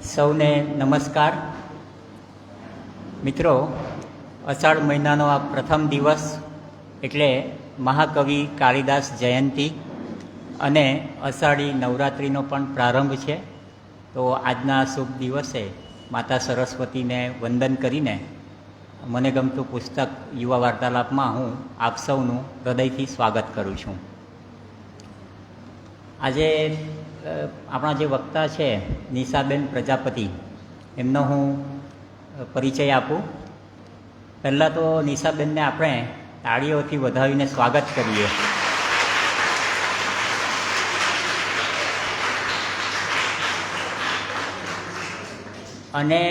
સૌને નમસ્કાર. મિત્રો, અષાઢ મહિનાનો આ પ્રથમ દિવસ એટલે મહાકવિ કાલિદાસ જયંતિ અને અષાઢી નવરાત્રિનો પણ પ્રારંભ છે. તો આજના શુભ દિવસે માતા સરસ્વતીને વંદન કરીને મને ગમતું પુસ્તક યુવા વાર્તાલાપમાં હું આપ સૌનું હૃદયથી સ્વાગત કરું છું. આજે આપણા જે વક્તા છે નિશાબેન પ્રજાપતિ, એમનો હું પરિચય આપું. પહેલાં તો નિશાબેનને આપણે તાળીઓથી વધાવીને સ્વાગત કરીએ. અને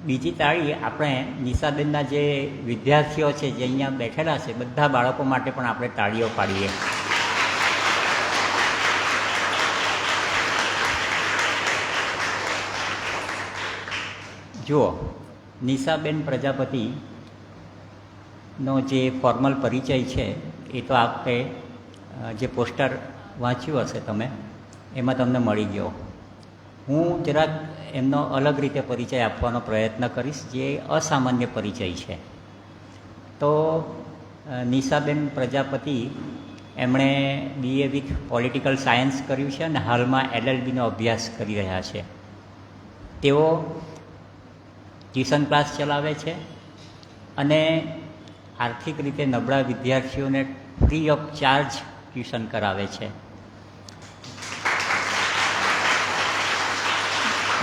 બીજી તાળી આપણે નિશાબેનના જે વિદ્યાર્થીઓ છે જે અહીંયા બેઠેલા છે બધા બાળકો માટે પણ આપણે તાળીઓ પાડીએ. જુઓ, નિશાબેન પ્રજાપતિનો જે ફોર્મલ પરિચય છે એ તો આપણે જે પોસ્ટર વાંચ્યું હશે તમે, એમાં તમને મળી ગયો. હું જરાક એમનો અલગ રીતે પરિચય આપવાનો પ્રયત્ન કરીશ, જે અસામાન્ય પરિચય છે. તો નિશાબેન પ્રજાપતિ એમણે BA વિથ પોલિટિકલ સાયન્સ કર્યું છે અને હાલમાં LLBનો અભ્યાસ કરી રહ્યા છે. તેઓ ટ્યુશન ક્લાસ ચલાવે છે અને આર્થિક રીતે નબળા વિદ્યાર્થીઓને ફ્રી ઓફ ચાર્જ ટ્યુશન કરાવે છે.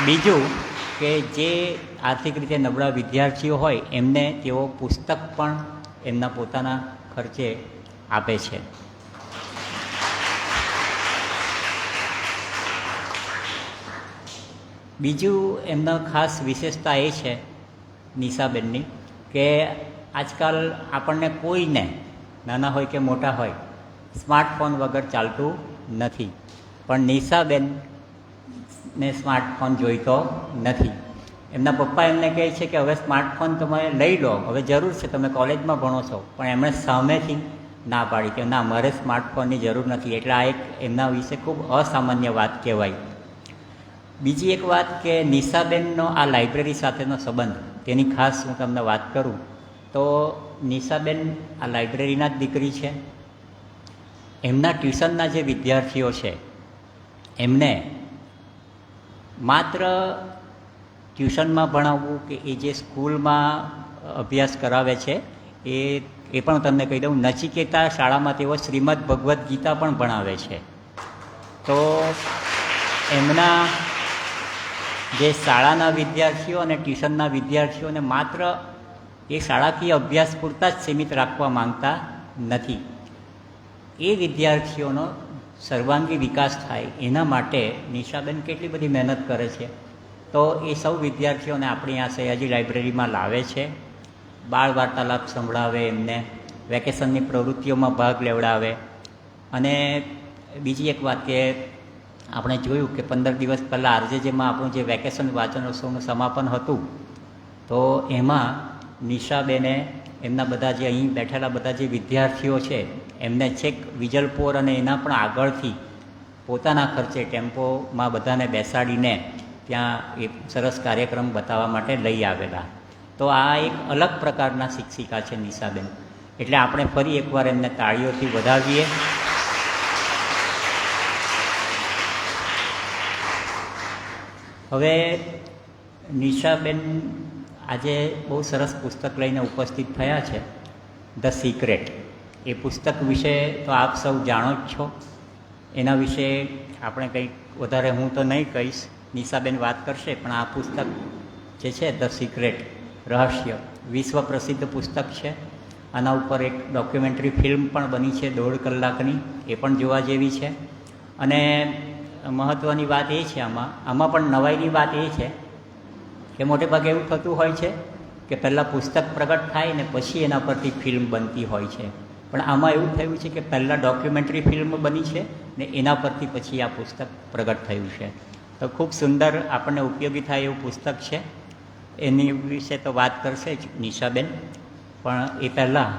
બીજું કે જે આર્થિક રીતે નબળા વિદ્યાર્થીઓ હોય એમને તેઓ પુસ્તક પણ એમના પોતાના ખર્ચે આપે છે. બીજું એમના ખાસ વિશેષતા એ છે નિશાબેનની કે આજકાલ આપણને કોઈને, નાના હોય કે મોટા હોય, સ્માર્ટફોન વગર ચાલતું નથી. પણ નિશાબેનને સ્માર્ટફોન જોઈતો નથી. એમના પપ્પા એમને કહે છે કે હવે સ્માર્ટફોન તમે લઈ લો, હવે જરૂર છે, તમે કોલેજમાં ભણો છો. પણ એમણે સામેથી ના પાડી કે ના, મારે સ્માર્ટફોનની જરૂર નથી. એટલે આ એક એમના વિશે ખૂબ અસામાન્ય વાત કહેવાય. બીજી એક વાત કે નિશાબેનનો આ લાઇબ્રેરી સાથેનો સંબંધ, તેની ખાસ હું તમને વાત કરું તો નિશાબેન આ લાઇબ્રેરીના જ દીકરી છે. એમના ટ્યુશનના જે વિદ્યાર્થીઓ છે એમને માત્ર ટ્યુશનમાં ભણાવવું કે એ જે સ્કૂલમાં અભ્યાસ કરાવે છે એ પણ તમને કહી દઉં, નચિકેતા શાળામાં તેઓ શ્રીમદ ભગવદ્ ગીતા પણ ભણાવે છે. તો એમના જે શાળાના વિદ્યાર્થીઓ અને ટ્યુશનના વિદ્યાર્થીઓને માત્ર એ શાળાકીય અભ્યાસ પૂરતા જ સીમિત રાખવા માંગતા નથી. એ વિદ્યાર્થીઓનો સર્વાંગી વિકાસ થાય એના માટે નિશાબેન કેટલી બધી મહેનત કરે છે. તો એ સૌ વિદ્યાર્થીઓને આપણી આ સયાજી લાઇબ્રેરીમાં લાવે છે, બાળ વાર્તાલાપ સંભળાવે, એમને વેકેશનની પ્રવૃત્તિઓમાં ભાગ લેવડાવે. અને બીજી એક વાત કે આપણે જોયું કે 15 દિવસ પહેલાં RJJમાં આપણું જે વેકેશન વાંચનોત્સવનું સમાપન હતું, તો એમાં નિશાબેને એમના બધા જે અહીં બેઠેલા બધા જે વિદ્યાર્થીઓ છે એમને છેક વિજલપોર અને એના પણ આગળથી પોતાના ખર્ચે ટેમ્પોમાં બધાને બેસાડીને ત્યાં એ સરસ કાર્યક્રમ બતાવવા માટે લઈ આવેલા. તો આ એક અલગ પ્રકારના શિક્ષિકા છે નિશાબેન. એટલે આપણે ફરી એકવાર એમને તાળીઓથી વધાવીએ. હવે નિશાબેન આજે બહુ સરસ પુસ્તક લઈને ઉપસ્થિત થયા છે, ધ સિક્રેટ. એ પુસ્તક વિશે તો આપ સૌ જાણો જ છો. એના વિશે આપણે કંઈક વધારે હું તો નહીં કહીશ, નિશાબેન વાત કરશે. પણ આ પુસ્તક જે છે ધ સિક્રેટ, રહસ્ય, વિશ્વ પ્રસિદ્ધ પુસ્તક છે. આના ઉપર એક ડોક્યુમેન્ટરી ફિલ્મ પણ બની છે 1.5 કલાકની, એ પણ જોવા જેવી છે. અને મહત્ત્વની વાત એ છે આમાં પણ નવાઈની વાત એ છે કે મોટે ભાગે એવું થતું હોય છે કે પહેલાં પુસ્તક પ્રગટ થાય ને પછી એના પરથી ફિલ્મ બનતી હોય છે. પણ આમાં એવું થયું છે કે પહેલાં ડોક્યુમેન્ટરી ફિલ્મ બની છે ને એના પરથી પછી આ પુસ્તક પ્રગટ થયું છે. તો ખૂબ સુંદર, આપણને ઉપયોગી થાય એવું પુસ્તક છે. એની વિશે તો વાત કરશે જ નિશાબેન. પણ એ પહેલાં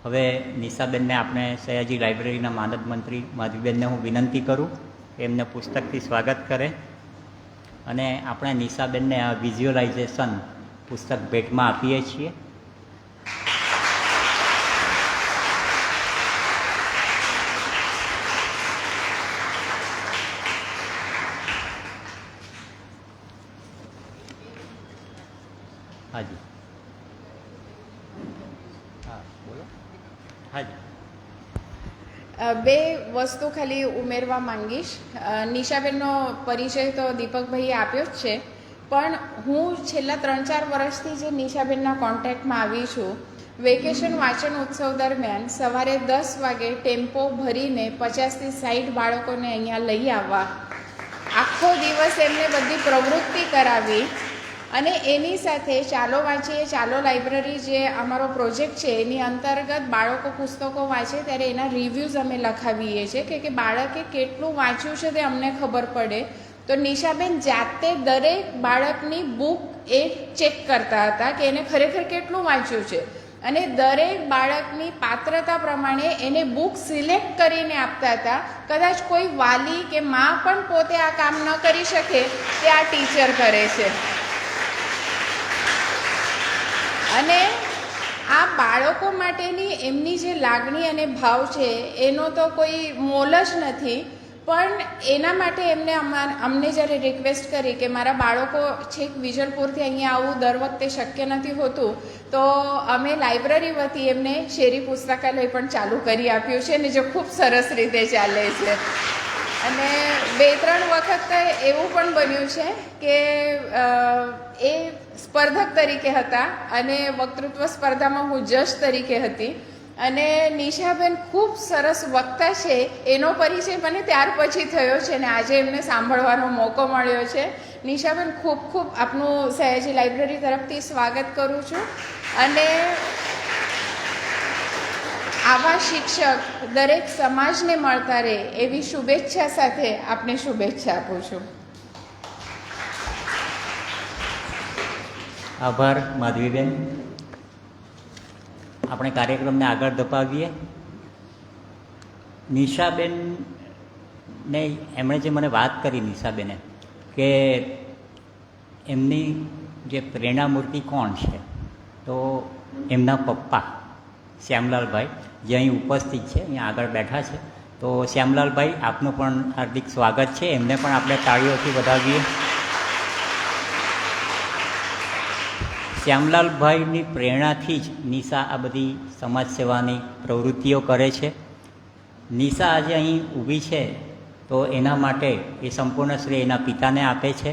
હવે નિશાબેનને આપણે સયાજી લાઇબ્રેરીના માનદ મંત્રી માધવીબેનને હું વિનંતી કરું કે એમને પુસ્તકથી સ્વાગત કરે અને આપણે નિશાબેનને આ વિઝ્યુઅલાઇઝેશન પુસ્તક ભેટમાં આપીએ છીએ. હાજી, હા બોલો. હાજી, બે વસ્તુ ખાલી ઉમેરવા માંગીશ. નિશાબેનનો પરિચય તો દીપકભાઈએ આપ્યો જ છે, પણ હું છેલ્લા 3-4 વર્ષથી જે નિશાબેનના કોન્ટેક્ટમાં આવી છું, વેકેશન વાંચન ઉત્સવ દરમિયાન સવારે 10 વાગે ટેમ્પો ભરીને 50થી 60 બાળકોને અહીંયા લઈ આવવા, આખો દિવસ એમને બધી પ્રવૃત્તિ કરાવી, અને એની સાથે ચાલો વાંચીએ ચાલો લાઇબ્રેરી જે અમારો પ્રોજેક્ટ છે એની અંતર્ગત બાળકો પુસ્તકો વાંચે ત્યારે એના રિવ્યૂઝ અમે લખાવીએ છીએ કે બાળકે કેટલું વાંચ્યું છે તે અમને ખબર પડે. તો નિશાબેન જાતે દરેક બાળકની બુક એ ચેક કરતા હતા કે એને ખરેખર કેટલું વાંચ્યું છે, અને દરેક બાળકની પાત્રતા પ્રમાણે એને બુક સિલેક્ટ કરીને આપતા હતા. કદાચ કોઈ વાલી કે મા પણ પોતે આ કામ ન કરી શકે તે આ ટીચર કરે છે. અને આ બાળકો માટેની એમની જે લાગણી અને ભાવ છે એનો તો કોઈ મોલ જ નથી. પણ એના માટે એમને અમને જ્યારે રિક્વેસ્ટ કરી કે મારા બાળકો છેક વિજલપુરથી અહીંયા આવવું દર વખતે શક્ય નથી હોતું, તો અમે લાઇબ્રેરી વતી એમને શેરી પુસ્તકાલય પણ ચાલુ કરી આપ્યું છે, અને જે ખૂબ સરસ રીતે ચાલે છે. અને 2-3 વખત એવું પણ બન્યું છે કે એ સ્પર્ધક તરીકે હતા અને વક્તૃત્વ સ્પર્ધામાં હું જજ તરીકે હતી, અને નિશાબેન ખૂબ સરસ વક્તા છે એનો પરિચય મને ત્યાર પછી થયો છે, અને આજે એમને સાંભળવાનો મોકો મળ્યો છે. નિશાબેન, ખૂબ ખૂબ આપનું સયાજી લાઇબ્રેરી તરફથી સ્વાગત કરું છું, અને આવા શિક્ષક દરેક સમાજને મળતા રહે એવી શુભેચ્છા સાથે આપને શુભેચ્છા આપું છું. આભાર માધવીબેન. આપણે કાર્યક્રમને આગળ ધપાવીએ. નિશાબેનને એમણે જે મને વાત કરી, નિશાબેને, કે એમની જે પ્રેરણામૂર્તિ કોણ છે, તો એમના પપ્પા શ્યામલાલભાઈ, જે અહીં ઉપસ્થિત છે, અહીંયા આગળ બેઠા છે. તો શ્યામલાલભાઈ, આપનું પણ હાર્દિક સ્વાગત છે. એમને પણ આપણે તાળીઓથી વધાવીએ. શ્યામલાલભાઈની પ્રેરણાથી જ નિશા આ બધી સમાજ સેવાની પ્રવૃત્તિઓ કરે છે. નિશા આજે અહીં ઊભી છે તો એના માટે એ સંપૂર્ણ શ્રેય એના પિતાને આપે છે.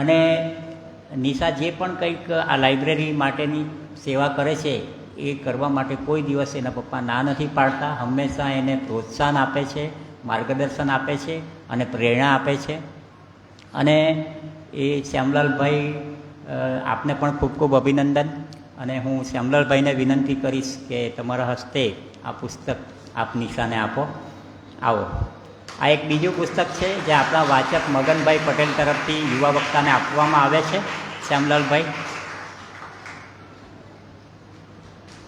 અને નિશા જે પણ કંઈક આ લાઇબ્રેરી માટેની સેવા કરે છે એ કરવા માટે કોઈ દિવસ એના પપ્પા ના નથી પાડતા. હંમેશા એને પ્રોત્સાહન આપે છે, માર્ગદર્શન આપે છે અને પ્રેરણા આપે છે. અને એ શ્યામલાલભાઈ, આપને પણ ખૂબ ખૂબ અભિનંદન. અને હું શ્યામલાલભાઈને વિનંતી કરીશ કે તમારા હસ્તે આ પુસ્તક આપ નિશાને આપો. આવો. આ એક બીજું પુસ્તક છે જે આપણા વાચક મગનભાઈ પટેલ તરફથી યુવા વક્તાને આપવામાં આવે છે. શ્યામલાલભાઈ,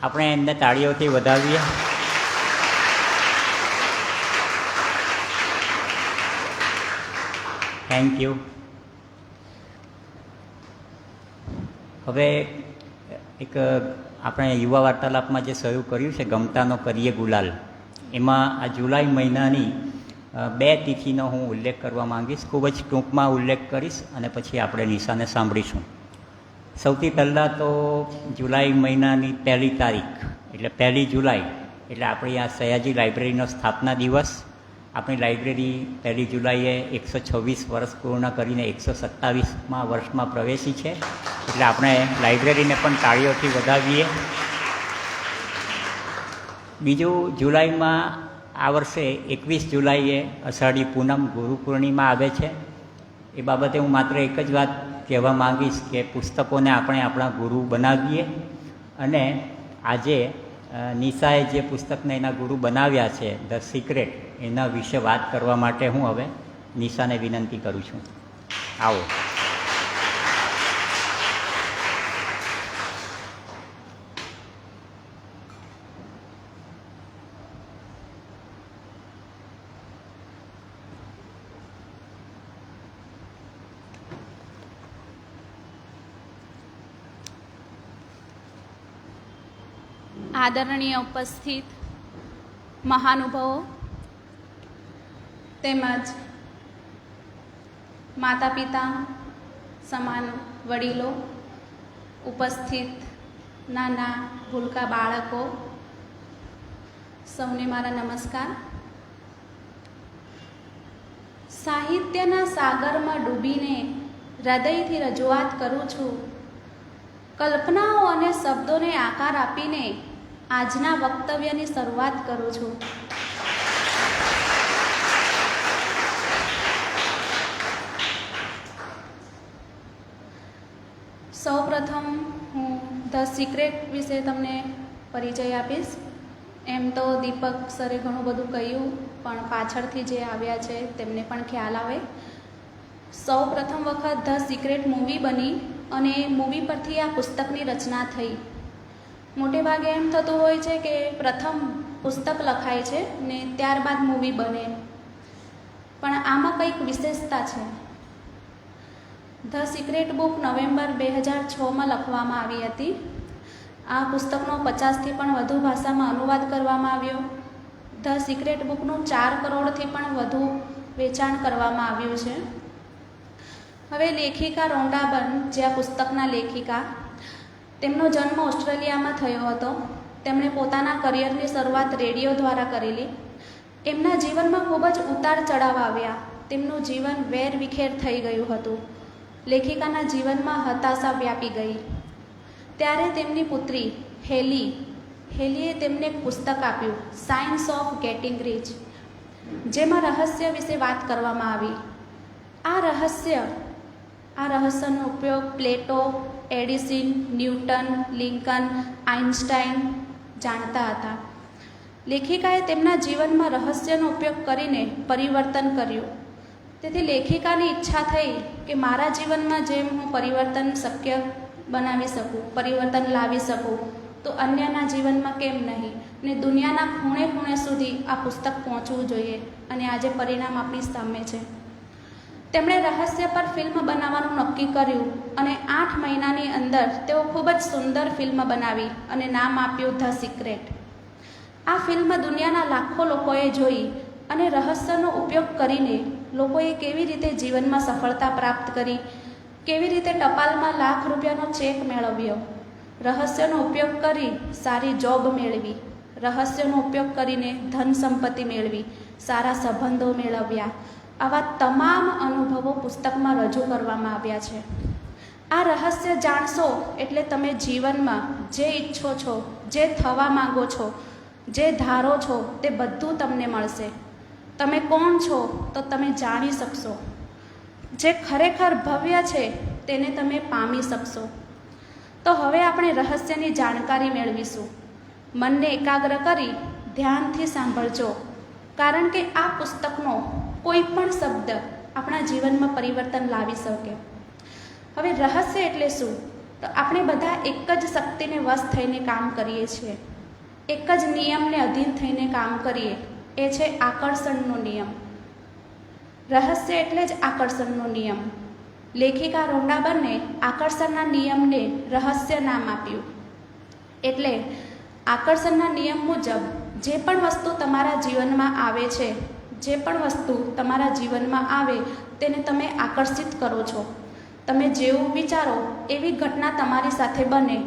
આપણે એમને તાળીઓથી વધાવીએ. Thank you. હવે એક આપણે યુવા વાર્તાલાપમાં જે શરૂ કર્યું છે, ગમતાનો કરીએ ગુલાલ, એમાં આ જુલાઈ મહિનાની 2 તિથિનો હું ઉલ્લેખ કરવા માંગીશ. ખૂબ જ ટૂંકમાં ઉલ્લેખ કરીશ અને પછી આપણે નિશાને સાંભળીશું. સૌથી પહેલાં તો જુલાઈ મહિનાની 1લી તારીખ એટલે 1 જુલાઈ એટલે આપણી આ સયાજી લાઇબ્રેરીનો સ્થાપના દિવસ. આપણી લાઇબ્રેરી 1 જુલાઈએ 126 વર્ષ પૂર્ણ કરીને 127મા વર્ષમાં પ્રવેશી છે. એટલે આપણે લાઇબ્રેરીને પણ તાળીઓથી વધાવીએ. બીજું, જુલાઈમાં આ વર્ષે 21 જુલાઈએ અષાઢી પૂનમ ગુરુ પૂર્ણિમા આવે છે. એ બાબતે હું માત્ર એક જ વાત કહેવા માંગીશ કે પુસ્તકોને આપણે આપણા ગુરુ બનાવીએ. અને આજે નિશાએ જે પુસ્તકને એના ગુરુ બનાવ્યા છે, ધ સિક્રેટ, એના વિશે વાત કરવા માટે હું હવે નિશાને વિનંતી કરું છું. આવો. આદરણીય ઉપસ્થિત મહાનુભાવો તેમજ માતા પિતા સમાન વડીલો, ઉપસ્થિત નાના ભૂલકા બાળકો, સૌને મારા નમસ્કાર. સાહિત્યના સાગરમાં ડૂબીને હૃદયથી રજૂઆત કરું છું. કલ્પનાઓ અને શબ્દોને આકાર આપીને આજના વક્તવ્યની શરૂઆત કરું છું. સૌપ્રથમ હું ધ સિક્રેટ વિશે તમને પરિચય આપીશ. એમ તો દીપક સરે ઘણું બધું કહ્યું, પણ પાછળથી જે આવ્યા છે તેમને પણ ખ્યાલ આવે. સૌ પ્રથમ વખત ધ સિક્રેટ મૂવી બની અને એ મૂવી પરથી આ પુસ્તકની રચના થઈ. મોટે ભાગે એમ થતું હોય છે કે પ્રથમ પુસ્તક લખાય છે ને ત્યારબાદ મૂવી બને, પણ આમાં કંઈક વિશેષતા છે. ધ સિક્રેટ બુક નવેમ્બર 2006માં લખવામાં આવી હતી. આ પુસ્તકનો 50થી પણ વધુ ભાષામાં અનુવાદ કરવામાં આવ્યો. ધ સિક્રેટ બુકનું 4 કરોડથી પણ વધુ વેચાણ કરવામાં આવ્યું છે. હવે લેખિકા રોન્ડા બર્ન, જે આ પુસ્તકના લેખિકા, તેમનો જન્મ ઓસ્ટ્રેલિયામાં થયો હતો. તેમણે પોતાના કરિયરની શરૂઆત રેડિયો દ્વારા કરેલી. એમના જીવનમાં ખૂબ જ ઉતાર ચઢાવ આવ્યા. તેમનું જીવન વેરવિખેર થઈ ગયું હતું. લેખિકાના જીવનમાં હતાશા વ્યાપી ગઈ. ત્યારે તેમની પુત્રી હેલીએ તેમને એક પુસ્તક આપ્યું, સાયન્સ ઓફ ગેટિંગ રીચ, જેમાં રહસ્ય વિશે વાત કરવામાં આવી. આ રહસ્યનો ઉપયોગ પ્લેટો, એડિસન, ન્યૂટન, લિંકન, આઇન્સ્ટાઈન જાણતા હતા. લેખિકાએ તેમના જીવનમાં રહસ્યનો ઉપયોગ કરીને પરિવર્તન કર્યું. તેથી લેખિકાની ઈચ્છા થઈ કે મારા જીવનમાં જેમ હું પરિવર્તન શક્ય બનાવી શકું, પરિવર્તન લાવી શકું, તો અન્યના જીવનમાં કેમ નહીં, ને દુનિયાના ખૂણે ખૂણે સુધી આ પુસ્તક પહોંચવું જોઈએ. અને આજે પરિણામ આપણી સામે છે. તેમણે રહસ્ય પર ફિલ્મ બનાવવાનું નક્કી કર્યું અને 8 મહિનાની અંદર તેઓ ખૂબ જ સુંદર ફિલ્મ બનાવી અને નામ આપ્યું ધ સિક્રેટ. આ ફિલ્મ દુનિયાના લાખો લોકોએ જોઈ અને રહસ્યનો ઉપયોગ કરીને લોકોએ કેવી રીતે જીવનમાં સફળતા પ્રાપ્ત કરી, કેવી રીતે ટપાલમાં લાખ રૂપિયાનો ચેક મેળવ્યો, રહસ્યનો ઉપયોગ કરી સારી જોબ મેળવી, રહસ્યનો ઉપયોગ કરીને ધન સંપત્તિ મેળવી, સારા સંબંધો મેળવ્યા. આવા તમામ અનુભવો પુસ્તકમાં રજૂ કરવામાં આવ્યા છે. આ રહસ્ય જાણશો એટલે તમે જીવનમાં જે ઈચ્છો છો, જે થવા માંગો છો, જે ધારો છો, તે બધું તમને મળશે. તમે કોણ છો તો તમે જાણી શકશો. જે ખરેખર ભવ્ય છે તેને તમે પામી શકશો. તો હવે આપણે રહસ્યની જાણકારી મેળવીશું. મનને એકાગ્ર કરી ધ્યાનથી સાંભળજો, કારણ કે આ પુસ્તકનો કોઈ પણ શબ્દ આપણા જીવનમાં પરિવર્તન લાવી શકે. હવે રહસ્ય એટલે શું? તો આપણે બધા એક જ શક્તિને વશ થઈને કામ કરીએ છીએ, એક જ નિયમને અધીન થઈને કામ કરીએ. એ છે આકર્ષણનો નિયમ. રહસ્ય એટલે જ આકર્ષણનો નિયમ. લેખિકા રોન્ડા બર્ને આકર્ષણના નિયમને રહસ્ય નામ આપ્યું. એટલે આકર્ષણના નિયમ મુજબ જે પણ વસ્તુ તમારા જીવનમાં આવે છે, જે પણ વસ્તુ તમારા જીવનમાં આવે તેને તમે આકર્ષિત કરો છો. તમે જેવું વિચારો એવી ઘટના તમારી સાથે બને.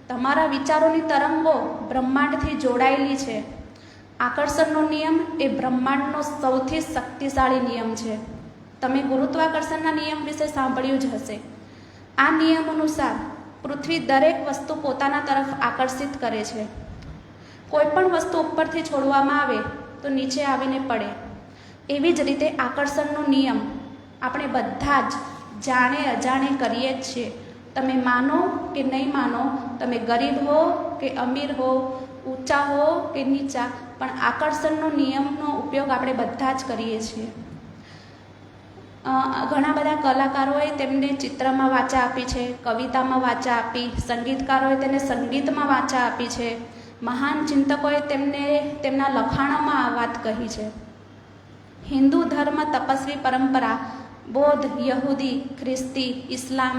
તમારા વિચારોની તરંગો બ્રહ્માંડથી જોડાયેલી છે. આકર્ષણનો નિયમ એ બ્રહ્માંડનો સૌથી શક્તિશાળી નિયમ છે. તમે ગુરુત્વાકર્ષણના નિયમ વિશે સાંભળ્યું જ હશે. આ નિયમ અનુસાર પૃથ્વી દરેક વસ્તુ પોતાના તરફ આકર્ષિત કરે છે. કોઈ પણ વસ્તુ ઉપરથી છોડવામાં આવે તો નીચે આવીને પડે. એવી જ રીતે આકર્ષણનો નિયમ આપણે બધા જ જાણે અજાણે કરીએ જ છીએ. તમે માનો કે નહીં માનો, તમે ગરીબ હો કે અમીર હો, ઊંચા હો કે નીચા, પણ આકર્ષણનો નિયમનો ઉપયોગ આપણે બધા જ કરીએ છીએ. ઘણા બધા કલાકારોએ તેમને ચિત્રમાં વાચા આપી છે, કવિતામાં વાચા આપી, સંગીતકારોએ તેને સંગીતમાં વાચા આપી છે, મહાન ચિંતકોએ તેમને તેમના લખાણોમાં આ વાત કહી છે. હિન્દુ ધર્મ, તપસ્વી પરંપરા, બૌદ્ધ, યહૂદી, ખ્રિસ્તી, ઇસ્લામ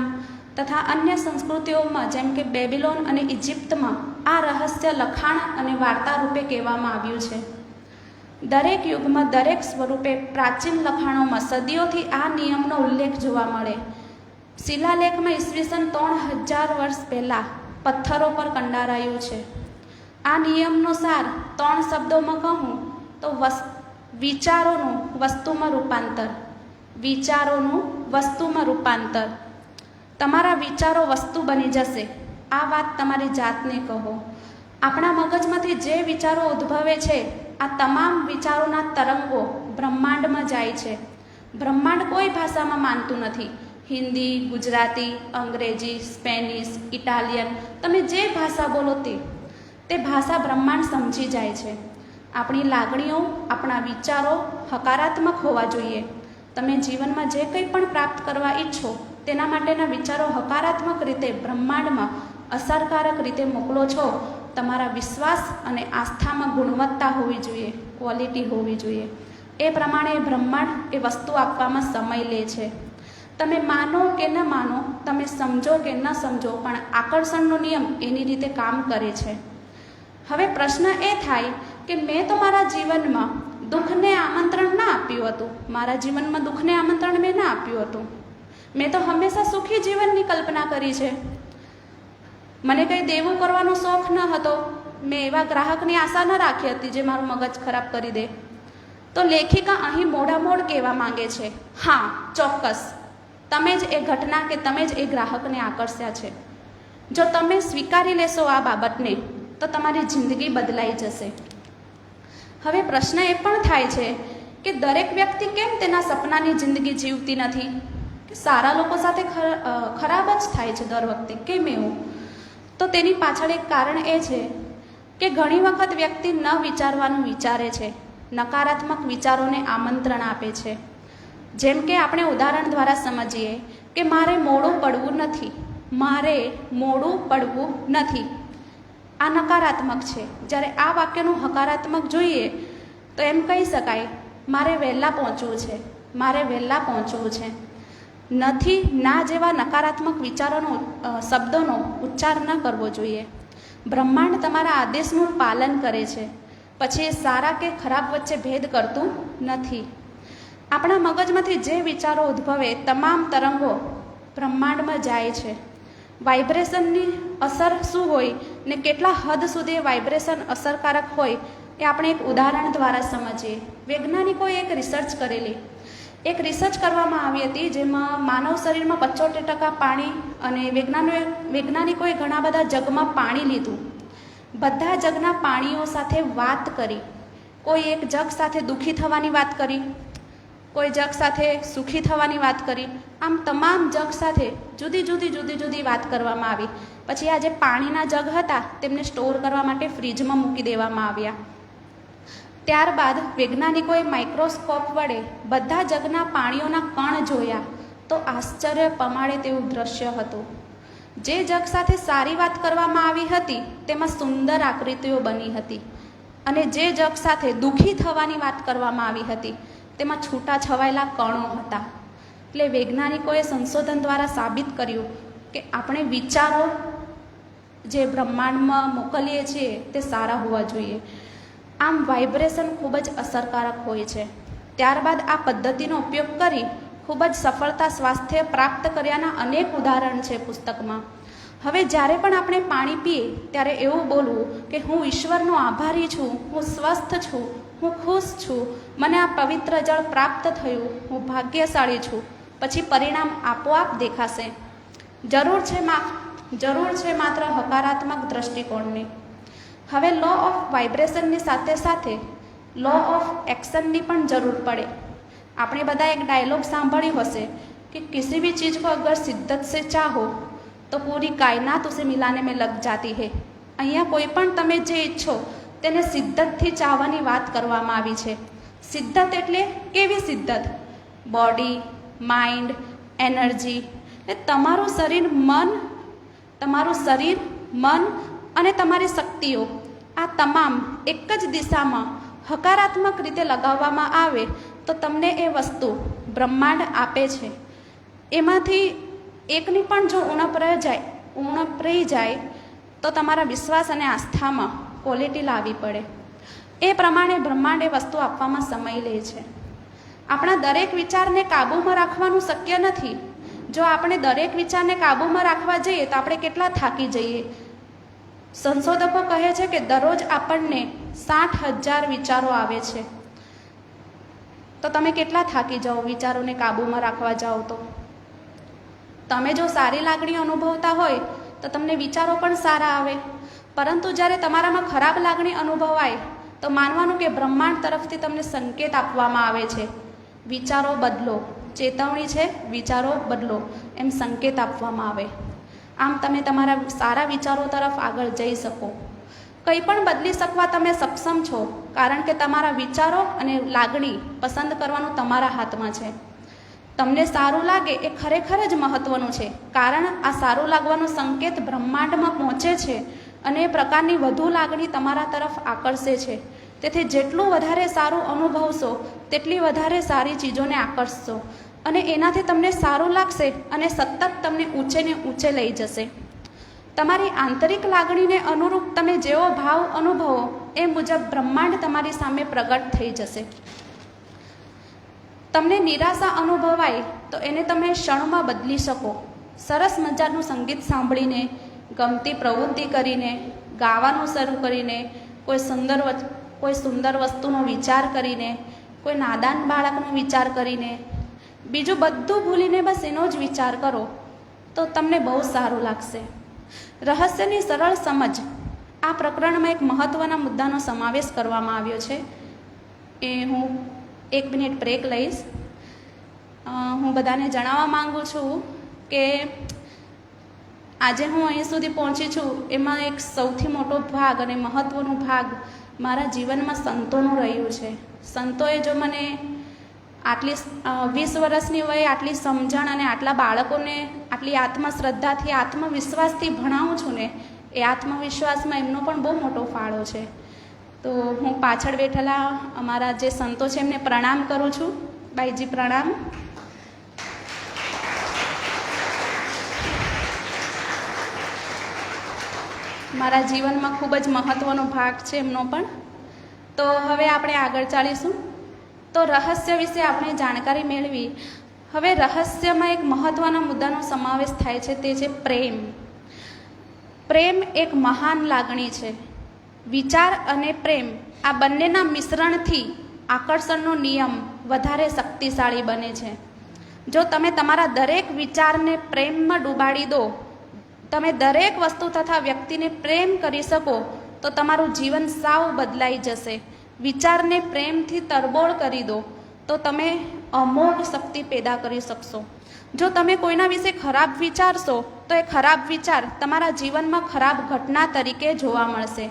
તથા અન્ય સંસ્કૃતિઓમાં જેમ કે બેબીલોન અને ઇજિપ્તમાં આ રહસ્ય લખાણ અને વાર્તા રૂપે કહેવામાં આવ્યું છે. દરેક યુગમાં દરેક સ્વરૂપે પ્રાચીન લખાણોમાં સદીઓથી આ નિયમનો ઉલ્લેખ જોવા મળે. શિલાલેખમાં ઈસવીસન 3000 વર્ષ પહેલાં પથ્થરો પર કંડારાયું છે. આ નિયમનો સાર 3 શબ્દોમાં કહું તો વિચારોનું વસ્તુમાં રૂપાંતર. વિચારોનું વસ્તુમાં રૂપાંતર. તમારા વિચારો વસ્તુ બની જશે. આ વાત તમારી જાતને કહો. આપણા મગજમાંથી જે વિચારો ઉદ્ભવે છે આ તમામ વિચારોના તરંગો બ્રહ્માંડમાં જાય છે. બ્રહ્માંડ કોઈ ભાષામાં માનતું નથી. હિન્દી, ગુજરાતી, અંગ્રેજી, સ્પેનિશ, ઇટાલિયન, તમે જે ભાષા બોલો તે ભાષા બ્રહ્માંડ સમજી જાય છે. આપણી લાગણીઓ, આપણા વિચારો હકારાત્મક હોવા જોઈએ. તમે જીવનમાં જે કંઈ પણ પ્રાપ્ત કરવા ઈચ્છો તેના માટેના વિચારો હકારાત્મક રીતે બ્રહ્માંડમાં અસરકારક રીતે મોકલો છો. તમારા વિશ્વાસ અને આસ્થામાં ગુણવત્તા હોવી જોઈએ, ક્વોલિટી હોવી જોઈએ. એ પ્રમાણે બ્રહ્માંડ એ વસ્તુ આપવામાં સમય લે છે. તમે માનો કે ન માનો, તમે સમજો કે ન સમજો, પણ આકર્ષણનો નિયમ એની રીતે કામ કરે છે. હવે પ્રશ્ન એ થાય કે મેં તો મારા જીવનમાં દુઃખને આમંત્રણ ના આપ્યું હતું. મારા જીવનમાં દુઃખને આમંત્રણ મેં ના આપ્યું હતું. મેં તો હંમેશા સુખી જીવનની કલ્પના કરી છે. મને કંઈ દેવું કરવાનો શોખ ન હતો. મેં એવા ગ્રાહકની આશા ન રાખી હતી જે મારું મગજ ખરાબ કરી દે. તો લેખિકા અહીં મોઢામોઢ કહેવા માંગે છે, હા ચોક્કસ તમે જ એ ઘટના કે તમે જ એ ગ્રાહકને આકર્ષ્યા છે. જો તમે સ્વીકારી લેશો આ બાબતને તો તમારી જિંદગી બદલાઈ જશે. હવે પ્રશ્ન એ પણ થાય છે કે દરેક વ્યક્તિ કેમ તેના સપનાની જિંદગી જીવતી નથી? કે સારા લોકો સાથે ખરાબ જ થાય છે દર વખતે, કેમ એવું? તો તેની પાછળ એક કારણ એ છે કે ઘણી વખત વ્યક્તિ ન વિચારવાનું વિચારે છે, નકારાત્મક વિચારોને આમંત્રણ આપે છે. જેમ કે આપણે ઉદાહરણ દ્વારા સમજીએ કે મારે મોડું પડવું નથી. મારે મોડું પડવું નથી, આ નકારાત્મક છે. જ્યારે આ વાક્યનું હકારાત્મક જોઈએ તો એમ કહી શકાય મારે વહેલા પહોંચવું છે, મારે વહેલા પહોંચવું છે. નથી, ના જેવા નકારાત્મક વિચારોનો શબ્દોનો ઉચ્ચાર ન કરવો જોઈએ. બ્રહ્માંડ તમારા આદેશનું પાલન કરે છે, પછી એ સારા કે ખરાબ વચ્ચે ભેદ કરતું નથી. આપણા મગજમાંથી જે વિચારો ઉદ્ભવે તમામ તરંગો બ્રહ્માંડમાં જાય છે. વાઇબ્રેશનની અસર શું હોય ને કેટલા હદ સુધી વાઇબ્રેશન અસરકારક હોય એ આપણે એક ઉદાહરણ દ્વારા સમજીએ. વૈજ્ઞાનિકોએ એક રિસર્ચ કરેલી. એક રિસર્ચ કરવામાં આવી હતી જેમાં માનવ શરીરમાં 75% પાણી અને વૈજ્ઞાનિકોએ ઘણા બધા જગમાં પાણી લીધું. બધા જગના પાણીઓ સાથે વાત કરી. કોઈ એક જગ સાથે દુઃખી થવાની વાત કરી, કોઈ જગ સાથે સુખી થવાની વાત કરી. આમ તમામ જગ સાથે જુદી જુદી વાત કરવામાં આવી. પછી આ જે પાણીના જગ હતા તેમને સ્ટોર કરવા માટે ફ્રીજમાં મૂકી દેવામાં આવ્યા. ત્યારબાદ વૈજ્ઞાનિકોએ માઇક્રોસ્કોપ વડે બધા જગના પાણીઓના કણ જોયા તો આશ્ચર્ય પમાડે તેવું દ્રશ્ય હતું. જે જગ સાથે સારી વાત કરવામાં આવી હતી તેમાં સુંદર આકૃતિઓ બની હતી, અને જે જગ સાથે દુઃખી થવાની વાત કરવામાં આવી હતી તેમાં છૂટા છવાયેલા કણો હતા. એટલે વૈજ્ઞાનિકોએ સંશોધન દ્વારા સાબિત કર્યું કે આપણે વિચારો જે બ્રહ્માંડમાં મોકલીએ છીએ તે સારા હોવા જોઈએ. આમ વાઇબ્રેશન ખૂબ જ અસરકારક હોય છે. ત્યારબાદ આ પદ્ધતિનો ઉપયોગ કરી ખૂબ જ સફળતા સ્વાસ્થ્ય પ્રાપ્ત કર્યાના અનેક ઉદાહરણ છે પુસ્તકમાં. હવે જ્યારે પણ આપણે પાણી પીએ ત્યારે એવું બોલવું કે હું ઈશ્વરનો આભારી છું, હું સ્વસ્થ છું, હું ખુશ છું, મને આ પવિત્ર જળ પ્રાપ્ત થયું, હું ભાગ્યશાળી છું. પછી પરિણામ આપોઆપ દેખાશે. જરૂર છે માત્ર હકારાત્મક દ્રષ્ટિકોણની. હવે લો ઓફ વાઇબ્રેશનની સાથે સાથે લો ઓફ એક્શનની પણ જરૂર પડે. આપણે બધા એક ડાયલોગ સાંભળ્યો હશે કે કિસી भी चीज़ को अगर शिद्दत से चाहो तो पूरी कायनात उसे मिलाने में लग जाती है. અહીંયા કોઈ પણ તમે જે ઈચ્છો તેને શિદ્દતથી ચાહવાની વાત કરવામાં આવી છે. શિદ્દત એટલે કેવી શિદ્દત? Body, mind, energy. તમારું શરીર, મન અને તમારી શક્તિઓ આ તમામ એક જ દિશામાં હકારાત્મક રીતે લગાવવામાં આવે તો તમને એ વસ્તુ બ્રહ્માંડ આપે છે. એમાંથી એકની પણ જો ઉણપ રહી જાય તો તમારા વિશ્વાસ અને આસ્થામાં ક્વોલિટી લાવવી પડે. એ પ્રમાણે બ્રહ્માંડ એ વસ્તુ આપવામાં સમય લે છે. આપણા દરેક વિચારને કાબૂમાં રાખવાનું શક્ય નથી. જો આપણે દરેક વિચારને કાબૂમાં રાખવા જઈએ તો આપણે કેટલા થાકી જઈએ. સંશોધકો કહે છે કે દરરોજ આપણને 60,000 વિચારો આવે છે. તો તમે કેટલા થાકી જાઓ વિચારોને કાબૂમાં રાખવા જાઓ તો. તમે જો સારી લાગણી અનુભવતા હોય તો તમને વિચારો પણ સારા આવે, પરંતુ જ્યારે તમારામાં ખરાબ લાગણી અનુભવાય તો માનવાનું કે બ્રહ્માંડ તરફથી તમને સંકેત આપવામાં આવે છે, વિચારો બદલો, ચેતવણી છે, વિચારો બદલો, એમ સંકેત આપવામાં આવે. આમ તમે તમારા સારા વિચારો તરફ આગળ જઈ શકો. કંઈ પણ બદલી શકવા તમે સક્ષમ છો, કારણ કે તમારા વિચારો અને લાગણી પસંદ કરવાનું તમારા હાથમાં છે. તમને સારું લાગે એ ખરેખર જ મહત્ત્વનું છે, કારણ આ સારું લાગવાનો સંકેત બ્રહ્માંડમાં પહોંચે છે અને એ પ્રકારની વધુ લાગણી તમારા તરફ આકર્ષે છે. તેથી જેટલું વધારે સારું અનુભવશો તેટલી વધારે સારી ચીજોને આકર્ષશો અને એનાથી તમને સારું લાગશે અને સતત તમને ઊંચે ને ઊંચે લઈ જશે. તમારી આંતરિક લાગણીને અનુરૂપ તમે જેવો ભાવ અનુભવો એ મુજબ બ્રહ્માંડ તમારી સામે પ્રગટ થઈ જશે. તમને નિરાશા અનુભવાય તો એને તમે ક્ષણમાં બદલી શકો. સરસ મજાનું સંગીત સાંભળીને, ગમતી પ્રવૃત્તિ કરીને, ગાવાનું શરૂ કરીને, કોઈ સુંદર વસ્તુનો વિચાર કરીને, કોઈ નાદાન બાળકનો વિચાર કરીને, બીજું બધું ભૂલીને બસ એનો જ વિચાર કરો તો તમને બહુ સારું લાગશે. રહસ્યની સરળ સમજ આ પ્રકરણમાં એક મહત્ત્વના મુદ્દાનો સમાવેશ કરવામાં આવ્યો છે. એ હું 1 મિનિટ બ્રેક લઈશ. હું બધાને જણાવવા માંગુ છું કે આજે હું અહીં સુધી પહોંચી છું એમાં એક સૌથી મોટો ભાગ અને મહત્ત્વનો ભાગ મારા જીવનમાં સંતોનું રહ્યું છે. સંતોએ જો મને આટલી 20 વર્ષની વયે આટલી સમજણ અને આટલા બાળકોને આટલી આત્મશ્રદ્ધાથી, આત્મવિશ્વાસથી ભણાવું છું ને, એ આત્મવિશ્વાસમાં એમનો પણ બહુ મોટો ફાળો છે. તો હું પાછળ બેઠેલા અમારા જે સંતો છે એમને પ્રણામ કરું છું. બાઈજી પ્રણામ. મારા જીવનમાં ખૂબ જ મહત્ત્વનો ભાગ છે એમનો પણ. તો હવે આપણે આગળ ચાલીશું. તો રહસ્ય વિશે આપણે જાણકારી મેળવી. હવે રહસ્યમાં એક મહત્ત્વના મુદ્દાનો સમાવેશ થાય છે, તે છે પ્રેમ. પ્રેમ એક મહાન લાગણી છે. વિચાર અને પ્રેમ આ બંનેના મિશ્રણથી આકર્ષણનો નિયમ વધારે શક્તિશાળી બને છે. જો તમે તમારા દરેક વિચારને પ્રેમમાં ડૂબાડી દો, તમે દરેક વસ્તુ તથા વ્યક્તિને પ્રેમ કરી શકો તો તમારું જીવન સાવ બદલાઈ જશે. વિચારને પ્રેમથી તરબોળ કરી દો તો તમે અમોઘ શક્તિ પેદા કરી શકશો. જો તમે કોઈના વિશે ખરાબ વિચારશો તો એ ખરાબ વિચાર તમારા જીવનમાં ખરાબ ઘટના તરીકે જોવા મળશે.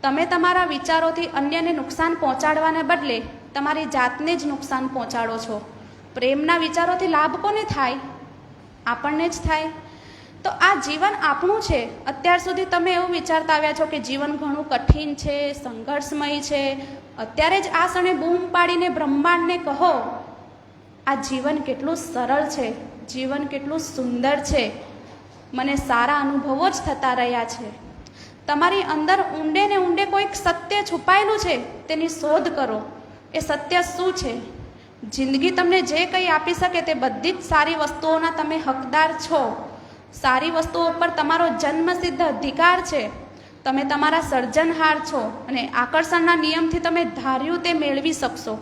તમે તમારા વિચારોથી અન્યને નુકસાન પહોંચાડવાને બદલે તમારી જાતને જ નુકસાન પહોંચાડો છો. પ્રેમના વિચારોથી લાભ કોને થાય? આપણને જ થાય. તો આ જીવન આપણું છે. અત્યાર સુધી તમે એવું વિચારતા આવ્યા છો કે જીવન ઘણું કઠિન છે, સંઘર્ષમય છે. અત્યારે જ આ ક્ષણે બૂમ પાડીને બ્રહ્માંડને કહો, આ જીવન કેટલું સરળ છે, જીવન કેટલું સુંદર છે, મને સારા અનુભવો જ થતા રહ્યા છે. તમારી અંદર ઊંડે ને ઊંડે કોઈક સત્ય છુપાયેલું છે, તેની શોધ કરો. એ સત્ય શું છે? જિંદગી તમને જે કંઈ આપી શકે તે બધી જ સારી વસ્તુઓના તમે હકદાર છો. સારી વસ્તુઓ પર તમારો જન્મસિદ્ધ અધિકાર છે. તમે તમારા સર્જનહાર છો અને આકર્ષણના નિયમથી તમે ધાર્યું તે મેળવી શકશો.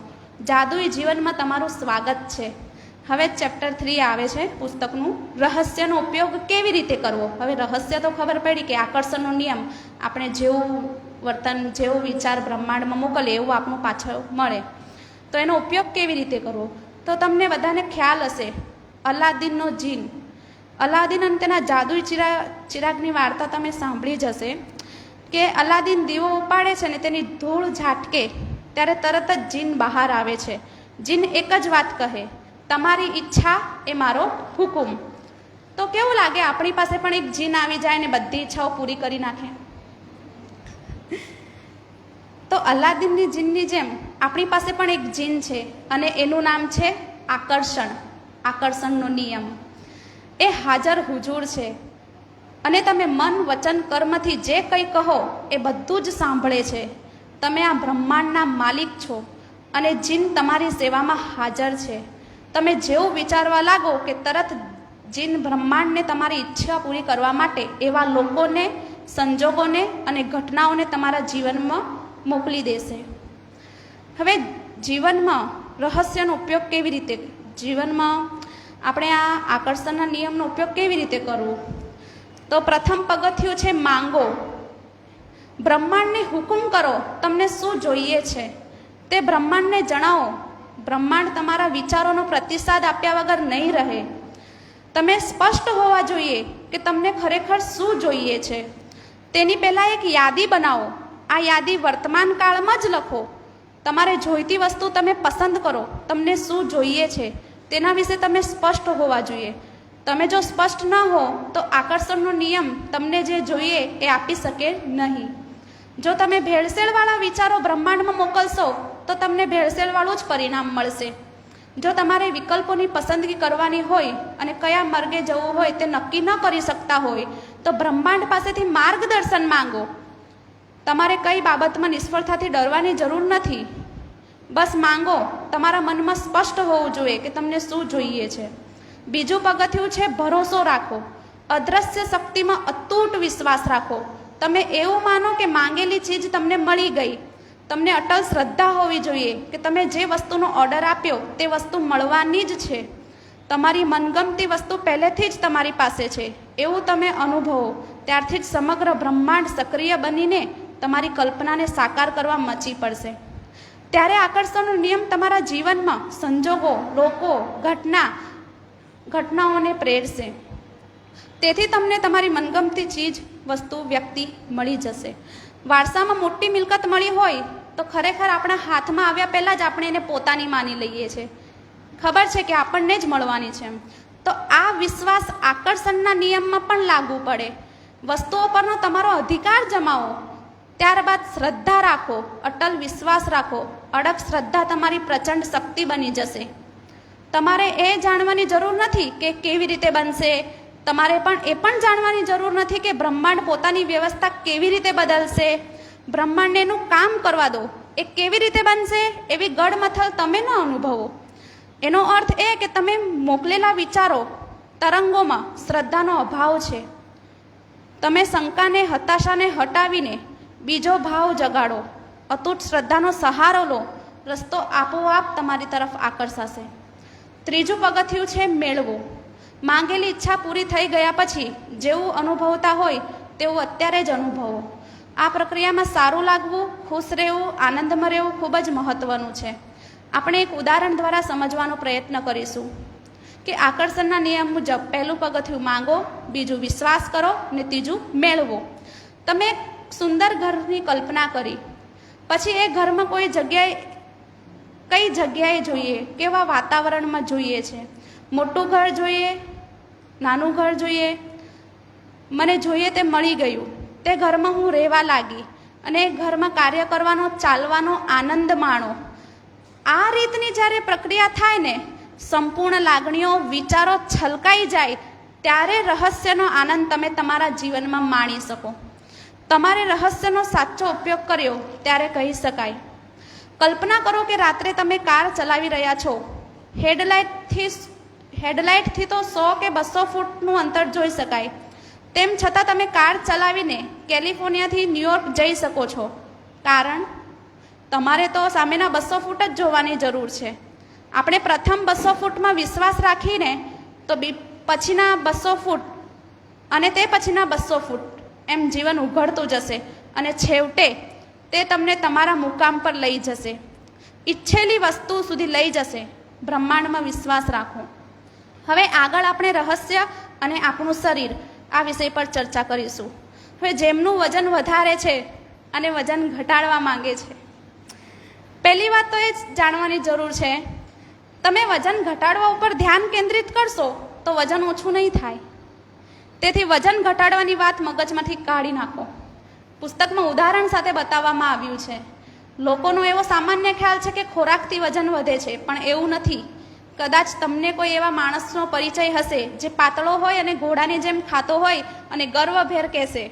જાદુઈ જીવનમાં તમારું સ્વાગત છે. હવે ચેપ્ટર 3 આવે છે પુસ્તકનું, રહસ્યનો ઉપયોગ કેવી રીતે કરવો. હવે રહસ્ય તો ખબર પડી કે આકર્ષણનો નિયમ, આપણે જેવું વર્તન, જેવો વિચાર બ્રહ્માંડમાં મોકલીએ એવું આપણું પાછળ મળે. તો એનો ઉપયોગ કેવી રીતે કરવો? તો તમને બધાને ખ્યાલ હશે અલાદીનનો જીન. અલાદીન અને તેના જાદુઈ ચિરાગની વાર્તા તમે સાંભળી જ હશે કે અલાદીન દીવો ઉપાડે છે ને તેની ધૂળ ઝાટકે ત્યારે તરત જ જીન બહાર આવે છે. જીન એક જ વાત કહે, તમારી ઈચ્છા એ મારો હુકુમ. તો કેવું લાગે આપણી પાસે પણ એક જીન આવી જાય ને બધી ઈચ્છાઓ પૂરી કરી નાખે? તો અલાદીનની જીનની જેમ આપણી પાસે પણ એક જીન છે અને એનું નામ છે આકર્ષણ, આકર્ષણનો નિયમ. એ હાજર હુજૂર છે અને તમે મન વચન કર્મથી જે કંઈ કહો એ બધું જ સાંભળે છે. તમે આ બ્રહ્માંડના માલિક છો અને જીન તમારી સેવામાં હાજર છે. તમે જેવું વિચારવા લાગો કે તરત જીન બ્રહ્માંડને તમારી ઈચ્છા પૂરી કરવા માટે એવા લોકોને, સંજોગોને અને ઘટનાઓને તમારા જીવનમાં મોકલી દેશે. હવે જીવનમાં રહસ્યનો ઉપયોગ કેવી રીતે, જીવનમાં આપણે આ આકર્ષણના નિયમનો ઉપયોગ કેવી રીતે કરવો? તો પ્રથમ પગથિયું છે માંગો. બ્રહ્માંડને હુકુમ કરો તમને શું જોઈએ છે તે બ્રહ્માંડને જણાવો. બ્રહ્માંડ તમારા વિચારોનો પ્રતિસાદ આપ્યા વગર નહીં રહે. તમે સ્પષ્ટ હોવા જોઈએ કે તમને ખરેખર શું જોઈએ છે. તેની પહેલાં એક યાદી બનાવો. આ યાદી વર્તમાન કાળમાં જ લખો. તમારે જોઈતી વસ્તુ તમે પસંદ કરો. તમને શું જોઈએ છે તેના વિશે તમે સ્પષ્ટ હોવા જોઈએ. તમે જો સ્પષ્ટ ન હો તો આકર્ષણનો નિયમ તમને જે જોઈએ એ આપી શકે નહીં. જો તમે ભેળસેળવાળા વિચારો બ્રહ્માંડમાં મોકલશો તો તમને ભેળસેળવાળું જ પરિણામ મળશે. જો તમારે વિકલ્પોની પસંદગી કરવાની હોય અને કયા માર્ગે જવું હોય તે નક્કી ન કરી શકતા હોય તો બ્રહ્માંડ પાસેથી માર્ગદર્શન માંગો. તમારે કઈ બાબતમાં નિષ્ફળતાથી ડરવાની જરૂર નથી. બસ માંગો. તમારા મનમાં સ્પષ્ટ હોવું જોઈએ કે તમને શું જોઈએ છે. બીજું પગથિયું છે ભરોસો રાખો. અદ્રશ્ય શક્તિમાં અતૂટ વિશ્વાસ રાખો. તમે એવું માનો કે માંગેલી ચીજ તમને મળી ગઈ. તમને અટલ શ્રદ્ધા હોવી જોઈએ કે તમે જે વસ્તુનો ઓર્ડર આપ્યો તે વસ્તુ મળવાની જ છે. તમારી મનગમતી વસ્તુ પહેલેથી જ તમારી પાસે છે એવું તમે અનુભવો. ત્યારથી જ સમગ્ર બ્રહ્માંડ સક્રિય બનીને તમારી કલ્પનાને સાકાર કરવા મચી પડશે. ત્યારે આકર્ષણનો નિયમ તમારા જીવનમાં સંજોગો, લોકો, ઘટનાઓને પ્રેરશે. તેથી તમને તમારી મનગમતી ચીજ, વસ્તુ, વ્યક્તિ મળી જશે. વારસામાં મોટી મિલકત મળી હોય તો ખરેખર આપણા હાથમાં આવ્યા પહેલાં જ આપણે એને પોતાની માની લઈએ છીએ. ખબર છે કે આપણને જ મળવાની છે. તો આ વિશ્વાસ આકર્ષણના નિયમમાં પણ લાગુ પડે. વસ્તુઓ પરનો તમારો અધિકાર જમાવો. ત્યારબાદ શ્રદ્ધા રાખો, અટલ વિશ્વાસ રાખો. અડગ શ્રદ્ધા તમારી પ્રચંડ શક્તિ બની જશે. તમારે એ જાણવાની જરૂર નથી કે કેવી રીતે બનશે. તમારે પણ એ પણ જાણવાની જરૂર નથી કે બ્રહ્માંડ પોતાની વ્યવસ્થા કેવી રીતે બદલશે. બ્રહ્માંડને એનું કામ કરવા દો. એ કેવી રીતે બનશે એવી ગડમથલ તમે ન અનુભવો. એનો અર્થ એ કે તમે મોકલેલા વિચારો, તરંગોમાં શ્રદ્ધાનો અભાવ છે. તમે શંકાને, હતાશાને હટાવીને બીજો ભાવ જગાડો. અતૂટ શ્રદ્ધાનો સહારો લો. રસ્તો આપોઆપ તમારી તરફ આકર્ષાશે. ત્રીજું પગથિયું છે મેળવો. માંગેલી ઈચ્છા પૂરી થઈ ગયા પછી જેવું અનુભવતા હોય તેવું અત્યારે જ અનુભવો. આ પ્રક્રિયામાં સારું લાગવું, ખુશ રહેવું, આનંદમાં રહેવું ખૂબ જ મહત્વનું છે. આપણે એક ઉદાહરણ દ્વારા સમજવાનો પ્રયત્ન કરીશું કે આકર્ષણના નિયમ મુજબ પહેલું પગથિયું માંગો, બીજું વિશ્વાસ કરો અને ત્રીજું મેળવો. તમે એક સુંદર ઘરની કલ્પના કરી. પછી એ ઘરમાં કઈ જગ્યાએ જોઈએ, કેવા વાતાવરણમાં જોઈએ છે. મોટું ઘર જોઈએ, નાનું ઘર જોઈએ. મને જોઈએ તે મળી ગયું. તે ઘરમાં હું રહેવા લાગી અને એ ઘરમાં કાર્ય કરવાનો, ચાલવાનો આનંદ માણો. આ રીતની જ્યારે પ્રક્રિયા થાય ને, સંપૂર્ણ લાગણીઓ, વિચારો છલકાઈ જાય ત્યારે રહસ્યનો આનંદ તમે તમારા જીવનમાં માણી શકો. તમારે રહસ્યનો સાચો ઉપયોગ કર્યો ત્યારે કહી શકાય. કલ્પના કરો કે રાત્રે તમે કાર ચલાવી રહ્યા છો. હેડલાઇટથી તો 100 કે 200 ફૂટનું અંતર જોઈ શકાય. તેમ છતાં તમે કાર ચલાવીને કેલિફોર્નિયાથી ન્યુયોર્ક જઈ શકો છો. કારણ તમારે તો સામેના 200 ફૂટ જ જોવાની જરૂર છે. આપણે પ્રથમ 200 ફૂટમાં વિશ્વાસ રાખીને તો પછીના 200 ફૂટ અને તે પછીના 200 ફૂટ એમ જીવન ઉઘડતું જશે અને છેવટે તે તમને તમારા મુકામ પર લઈ જશે. ઈચ્છેલી વસ્તુ સુધી લઈ જશે. બ્રહ્માંડમાં વિશ્વાસ રાખો. હવે આગળ આપણે રહસ્ય અને આપણું શરીર આ વિષય પર ચર્ચા કરીશું. હવે જેમનું વજન વધારે છે અને વજન ઘટાડવા માંગે છે, પહેલી વાત તો એ જ જાણવાની જરૂર છે, તમે વજન ઘટાડવા ઉપર ધ્યાન કેન્દ્રિત કરશો તો વજન ઓછું નહીં થાય. તેથી વજન ઘટાડવાની વાત મગજમાંથી કાઢી નાખો. પુસ્તકમાં ઉદાહરણ સાથે બતાવવામાં આવ્યું છે. લોકોનો એવો સામાન્ય ખ્યાલ છે કે ખોરાકથી વજન વધે છે, પણ એવું નથી. કદાચ તમને કોઈ એવા માણસનો પરિચય હશે જે પાતળો હોય અને ઘોડાની જેમ ખાતો હોય અને ગર્વભેર કહેશે,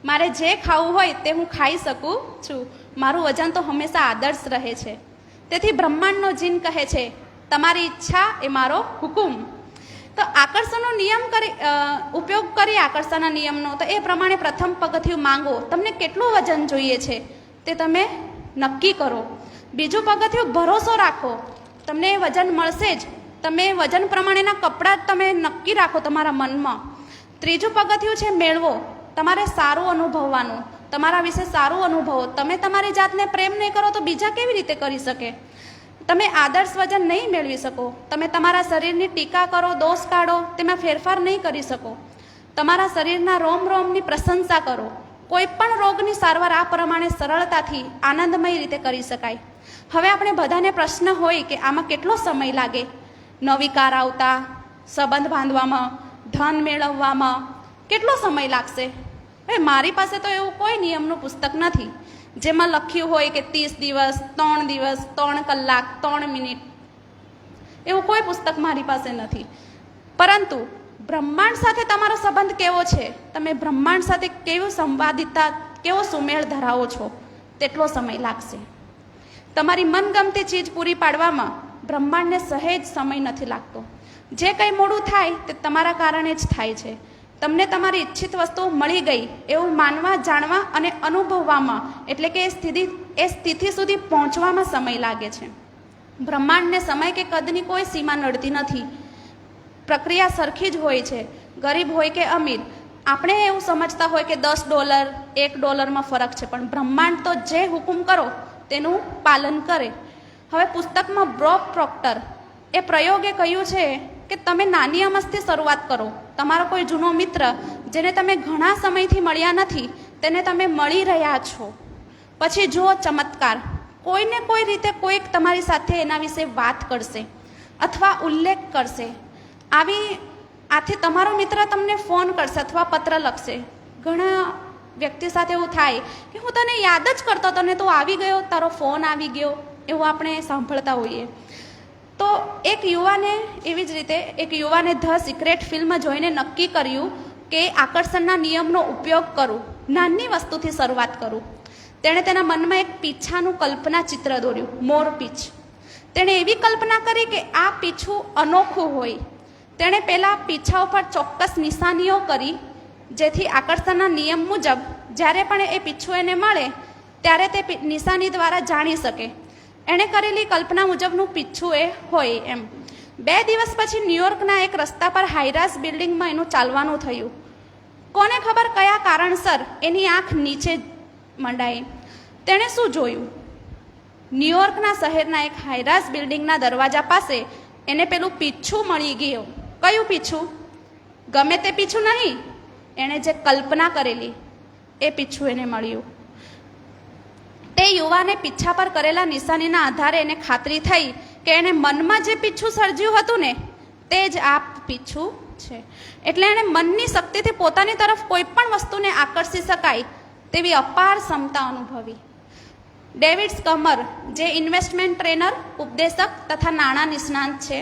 મારે જે ખાવું હોય તે હું ખાઈ શકું છું, મારું વજન તો હંમેશા આદર્શ રહે છે. તેથી બ્રહ્માંડનો જીન કહે છે, તમારી ઈચ્છા એ મારો હુકુમ. તો આકર્ષણનો નિયમ ઉપયોગ કરી આકર્ષણના નિયમનો, તો એ પ્રમાણે પ્રથમ પગથિયું માંગો. તમને કેટલું વજન જોઈએ છે તે તમે નક્કી કરો. બીજું પગથિયું ભરોસો રાખો, તમને એ વજન મળશે જ. તમે વજન પ્રમાણેના કપડાં તમે નક્કી રાખો તમારા મનમાં. ત્રીજું પગથિયું છે મેળવો. તમારે સારું અનુભવવાનું, તમારા વિશે સારું અનુભવો. તમે તમારી જાતને પ્રેમ નહીં કરો તો બીજા કેવી રીતે કરી શકે? તમે આદર્શ વજન નહીં મેળવી શકો. તમે તમારા શરીરની ટીકા કરો, દોષ કાઢો, તેમાં ફેરફાર નહીં કરી શકો. તમારા શરીરના રોમ રોમની પ્રશંસા કરો. કોઈ પણ રોગની સારવાર આ પ્રમાણે સરળતાથી આનંદમય રીતે કરી શકાય. હવે આપણે બધાને પ્રશ્ન હોય કે આમાં કેટલો સમય લાગે? નવી કાર આવતા, સંબંધ બાંધવામાં, ધન મેળવવામાં કેટલો સમય લાગશે? મારી પાસે તો એવું કોઈ નિયમનું પુસ્તક નથી જેમાં લખ્યું હોય કે 30 દિવસ, 3 દિવસ, 3 કલાક, 3 મિનિટ. એવું કોઈ પુસ્તક મારી પાસે નથી. પરંતુ બ્રહ્માંડ સાથે તમારો સંબંધ કેવો છે, તમે બ્રહ્માંડ સાથે કેવું સંવાદિતા, કેવો સુમેળ ધરાવો છો, તેટલો સમય લાગશે. તમારી મનગમતી ચીજ પૂરી પાડવામાં બ્રહ્માંડને સહેજ સમય નથી લાગતો. જે કંઈ મોડું થાય તે તમારા કારણે જ થાય છે. તમને તમારી ઈચ્છિત વસ્તુ મળી ગઈ એવું માનવા, જાણવા અને અનુભવવામાં, એટલે કે એ સ્થિતિ સુધી પહોંચવામાં સમય લાગે છે. બ્રહ્માંડને સમય કે કદની કોઈ સીમા નડતી નથી. પ્રક્રિયા સરખી જ હોય છે, ગરીબ હોય કે અમીર. આપણે એવું સમજતા હોય કે $10, $1 ફરક છે, પણ બ્રહ્માંડ તો જે હુકુમ કરો તેનું પાલન કરે. હવે પુસ્તકમાં બોબ પ્રોક્ટર એ પ્રયોગે કહ્યું છે કે તમે નાની અમસ્થી શરૂઆત કરો. તમારો કોઈ જૂનો મિત્ર જેને તમે ઘણા સમયથી મળ્યા નથી તેને તમે મળી રહ્યા છો. પછી જુઓ ચમત્કાર, કોઈને કોઈ રીતે કોઈક તમારી સાથે એના વિશે વાત કરશે અથવા ઉલ્લેખ કરશે. આથી તમારો મિત્ર તમને ફોન કરશે અથવા પત્ર લખશે. ઘણા વ્યક્તિ સાથે એવું થાય કે હું તને યાદ જ કરતો હતો ને તું આવી ગયો, તારો ફોન આવી ગયો, એવું આપણે સાંભળતા હોઈએ. તો એક યુવાને ધ સિક્રેટ ફિલ્મ જોઈને નક્કી કર્યું કે આકર્ષણના નિયમનો ઉપયોગ કરું, નાની વસ્તુથી શરૂઆત કરું. તેણે તેના મનમાં એક પીછાનું કલ્પના ચિત્ર દોર્યું, મોર પીછ. તેણે એવી કલ્પના કરી કે આ પીછું અનોખું હોય. તેણે પહેલાં પીછા ઉપર ચોક્કસ નિશાનીઓ કરી, જેથી આકર્ષણના નિયમ મુજબ જ્યારે પણ એ પીછું એને મળે ત્યારે તે નિશાની દ્વારા જાણી શકે એણે કરેલી કલ્પના મુજબનું પીછું એ હોય એમ. 2 દિવસ પછી ન્યુયોર્કના એક રસ્તા પર હાઈરાસ બિલ્ડિંગમાં એનું ચાલવાનું થયું. કોને ખબર કયા કારણસર એની આંખ નીચે મંડાઈ. તેણે શું જોયું? ન્યુયોર્કના શહેરના એક હાઈરાસ બિલ્ડિંગના દરવાજા પાસે એને પેલું પીછું મળી ગયું. કયું પીછું? ગમે તે પીછું નહીં, એણે જે કલ્પના કરેલી એ પીછું એને મળ્યું. તે યુવાને પીછા પર કરેલા નિશાનીના આધારે એને ખાતરી થઈ કે એણે મનમાં જે પીછું સર્જ્યું હતું ને તે જ આ પીછું છે. એટલે એણે મનની શક્તિથી પોતાની તરફ કોઈ પણ વસ્તુને આકર્ષી શકાય તેવી અપાર ક્ષમતા અનુભવી. ડેવિડ સ્કમર, જે ઇન્વેસ્ટમેન્ટ ટ્રેનર, ઉપદેશક તથા નાણાં નિષ્ણાંત છે,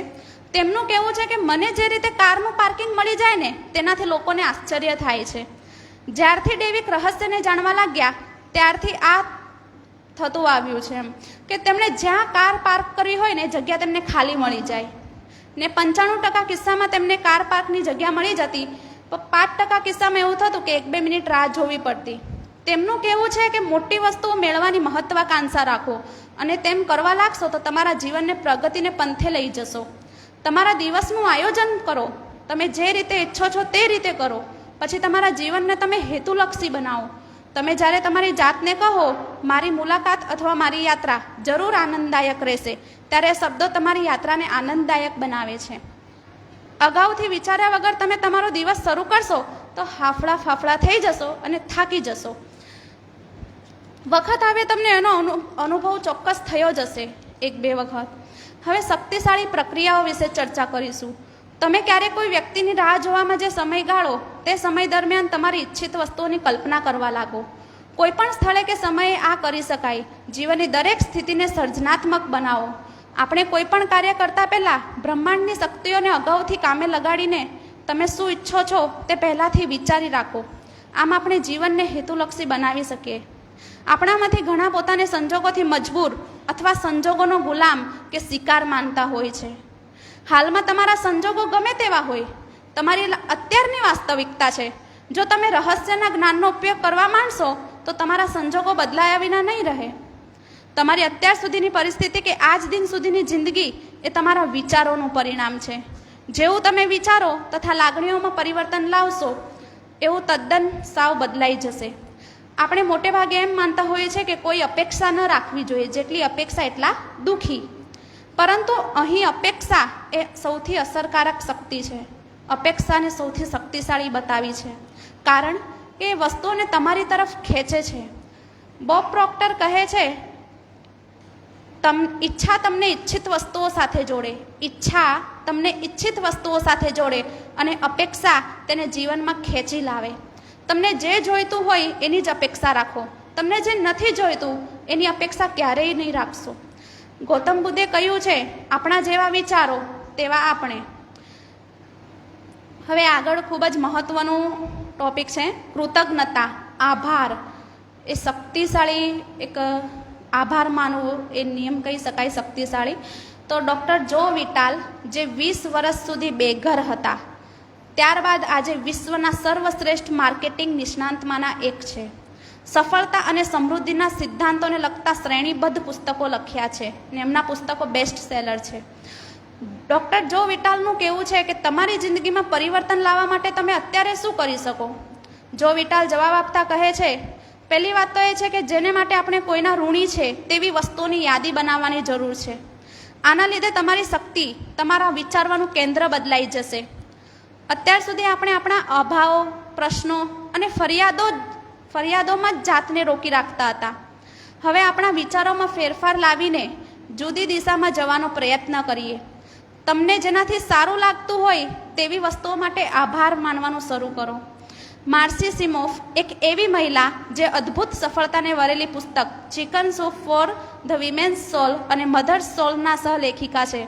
તેમનું કહેવું છે કે મને જે રીતે કારનું પાર્કિંગ મળી જાય ને તેનાથી લોકોને આશ્ચર્ય થાય છે. જ્યારથી ડેવિડ રહસ્યને જાણવા લાગ્યા ત્યારથી આ થતું આવ્યું છે એમ કે તેમણે જ્યાં કાર પાર્ક કરવી હોય ને જગ્યા તેમને ખાલી મળી જાય ને 95% કિસ્સામાં તેમને કાર પાર્કની જગ્યા મળી જતી, પણ 5% કિસ્સામાં એવું થતું કે 1-2 મિનિટ રાહ જોવી પડતી. તેમનું કહેવું છે કે મોટી વસ્તુઓ મેળવવાની મહત્વાકાંક્ષા રાખો અને તેમ કરવા લાગશો તો તમારા જીવનને પ્રગતિને પંથે લઈ જશો. તમારા દિવસનું આયોજન કરો, તમે જે રીતે ઈચ્છો છો તે રીતે કરો. પછી તમારા જીવનને તમે હેતુલક્ષી બનાવો. તમે જ્યારે તમારી જાતને કહો મારી મુલાકાત અથવા મારી યાત્રા જરૂર આનંદદાયક રહેશે, ત્યારે શબ્દો તમારી યાત્રાને આનંદદાયક બનાવે છે. અગાઉથી વિચાર્યા વગર તમે તમારો દિવસ શરૂ કરશો તો હાફળા ફાફડા થઈ જશો અને થાકી જશો. વખત આવે તમને એનો અનુભવ ચોક્કસ થયો જ હશે, 1-2 વખત. હવે શક્તિશાળી પ્રક્રિયાઓ વિશે ચર્ચા કરીશું. તમે ક્યારેક કોઈ વ્યક્તિની રાહ જોવામાં જે સમય ગાળો તે સમય દરમિયાન તમારી ઈચ્છિત વસ્તુઓની કલ્પના કરવા લાગો. કોઈ પણ સ્થળે કે સમયે આ કરી શકાય. જીવનની દરેક સ્થિતિને સર્જનાત્મક બનાવો. આપણે કોઈ પણ કાર્ય કરતાં પહેલાં બ્રહ્માંડની શક્તિઓને અગાઉથી કામે લગાડીને તમે શું ઈચ્છો છો તે પહેલાંથી વિચારી રાખો. આમ આપણે જીવનને હેતુલક્ષી બનાવી શકીએ. આપણામાંથી ઘણા પોતાને સંજોગોથી મજબૂર અથવા સંજોગોનો ગુલામ કે શિકાર માનતા હોય છે. હાલમાં તમારા સંજોગો ગમે તેવા હોય, તમારી અત્યારની વાસ્તવિકતા છે. જો તમે રહસ્યના જ્ઞાનનો ઉપયોગ કરવા માંડશો તો તમારા સંજોગો બદલાયા વિના નહીં રહે. તમારી અત્યાર સુધીની પરિસ્થિતિ કે આજ દિન સુધીની જિંદગી એ તમારા વિચારોનું પરિણામ છે. જેવું તમે વિચારો તથા લાગણીઓમાં પરિવર્તન લાવશો એવું તદ્દન સાવ બદલાઈ જશે. આપણે મોટે ભાગે એમ માનતા હોઈએ છીએ કે કોઈ અપેક્ષા ન રાખવી જોઈએ, જેટલી અપેક્ષા એટલા દુઃખી. પરંતુ અહીં અપેક્ષા એ સૌથી અસરકારક શક્તિ છે. અપેક્ષાને સૌથી શક્તિશાળી બતાવી છે, કારણ કે એ વસ્તુઓને તમારી તરફ ખેંચે છે. બોબ પ્રોક્ટર કહે છે, ઈચ્છા તમને ઈચ્છિત વસ્તુઓ સાથે જોડે, ઈચ્છા તમને ઈચ્છિત વસ્તુઓ સાથે જોડે અને અપેક્ષા તેને જીવનમાં ખેંચી લાવે. તમને જે જોઈતું હોય એની જ અપેક્ષા રાખો, તમને જે નથી જોઈતું એની અપેક્ષા ક્યારેય નહીં રાખશો. ગૌતમ બુદ્ધે કહ્યું છે, આપણા જેવા વિચારો તેવા આપણે. હવે આગળ ખૂબ જ મહત્વનું ટોપિક છે કૃતજ્ઞતા, આભાર. એ શક્તિશાળી એક આભાર માનવો એ નિયમ કહી શકાય શક્તિશાળી. તો ડૉક્ટર જો વિટાલ જે 20 વર્ષ સુધી બેઘર હતા, ત્યારબાદ આજે વિશ્વના સર્વશ્રેષ્ઠ માર્કેટિંગ નિષ્ણાંતમાંના એક છે. સફળતા અને સમૃદ્ધિના સિદ્ધાંતોને લગતા શ્રેણીબદ્ધ પુસ્તકો લખ્યા છે અને એમના પુસ્તકો બેસ્ટ સેલર છે. ડૉક્ટર જો વિટાલનું કહેવું છે કે તમારી જિંદગીમાં પરિવર્તન લાવવા માટે તમે અત્યારે શું કરી શકો. જો વિટાલ જવાબ આપતા કહે છે, પહેલી વાત તો એ છે કે જેને માટે આપણે કોઈના ઋણી છે તેવી વસ્તુઓની યાદી બનાવવાની જરૂર છે. આના લીધે તમારી શક્તિ, તમારા વિચારવાનું કેન્દ્ર બદલાઈ જશે. અત્યાર સુધી આપણે આપણા અભાવો, પ્રશ્નો અને ફરિયાદોમાં જ જાતને રોકી રાખતા હતા. હવે આપણા વિચારોમાં ફેરફાર લાવીને જુદી દિશામાં જવાનો પ્રયત્ન કરીએ. તમને જેનાથી સારું લાગતું હોય તેવી વસ્તુઓ માટે આભાર માનવાનું શરૂ કરો. માર્સી સિમોફ એક એવી મહિલા જે અદ્ભુત સફળતાને વરેલી પુસ્તક chicken soup for the women's soul અને મધર્સ સોલના સહલેખિકા છે.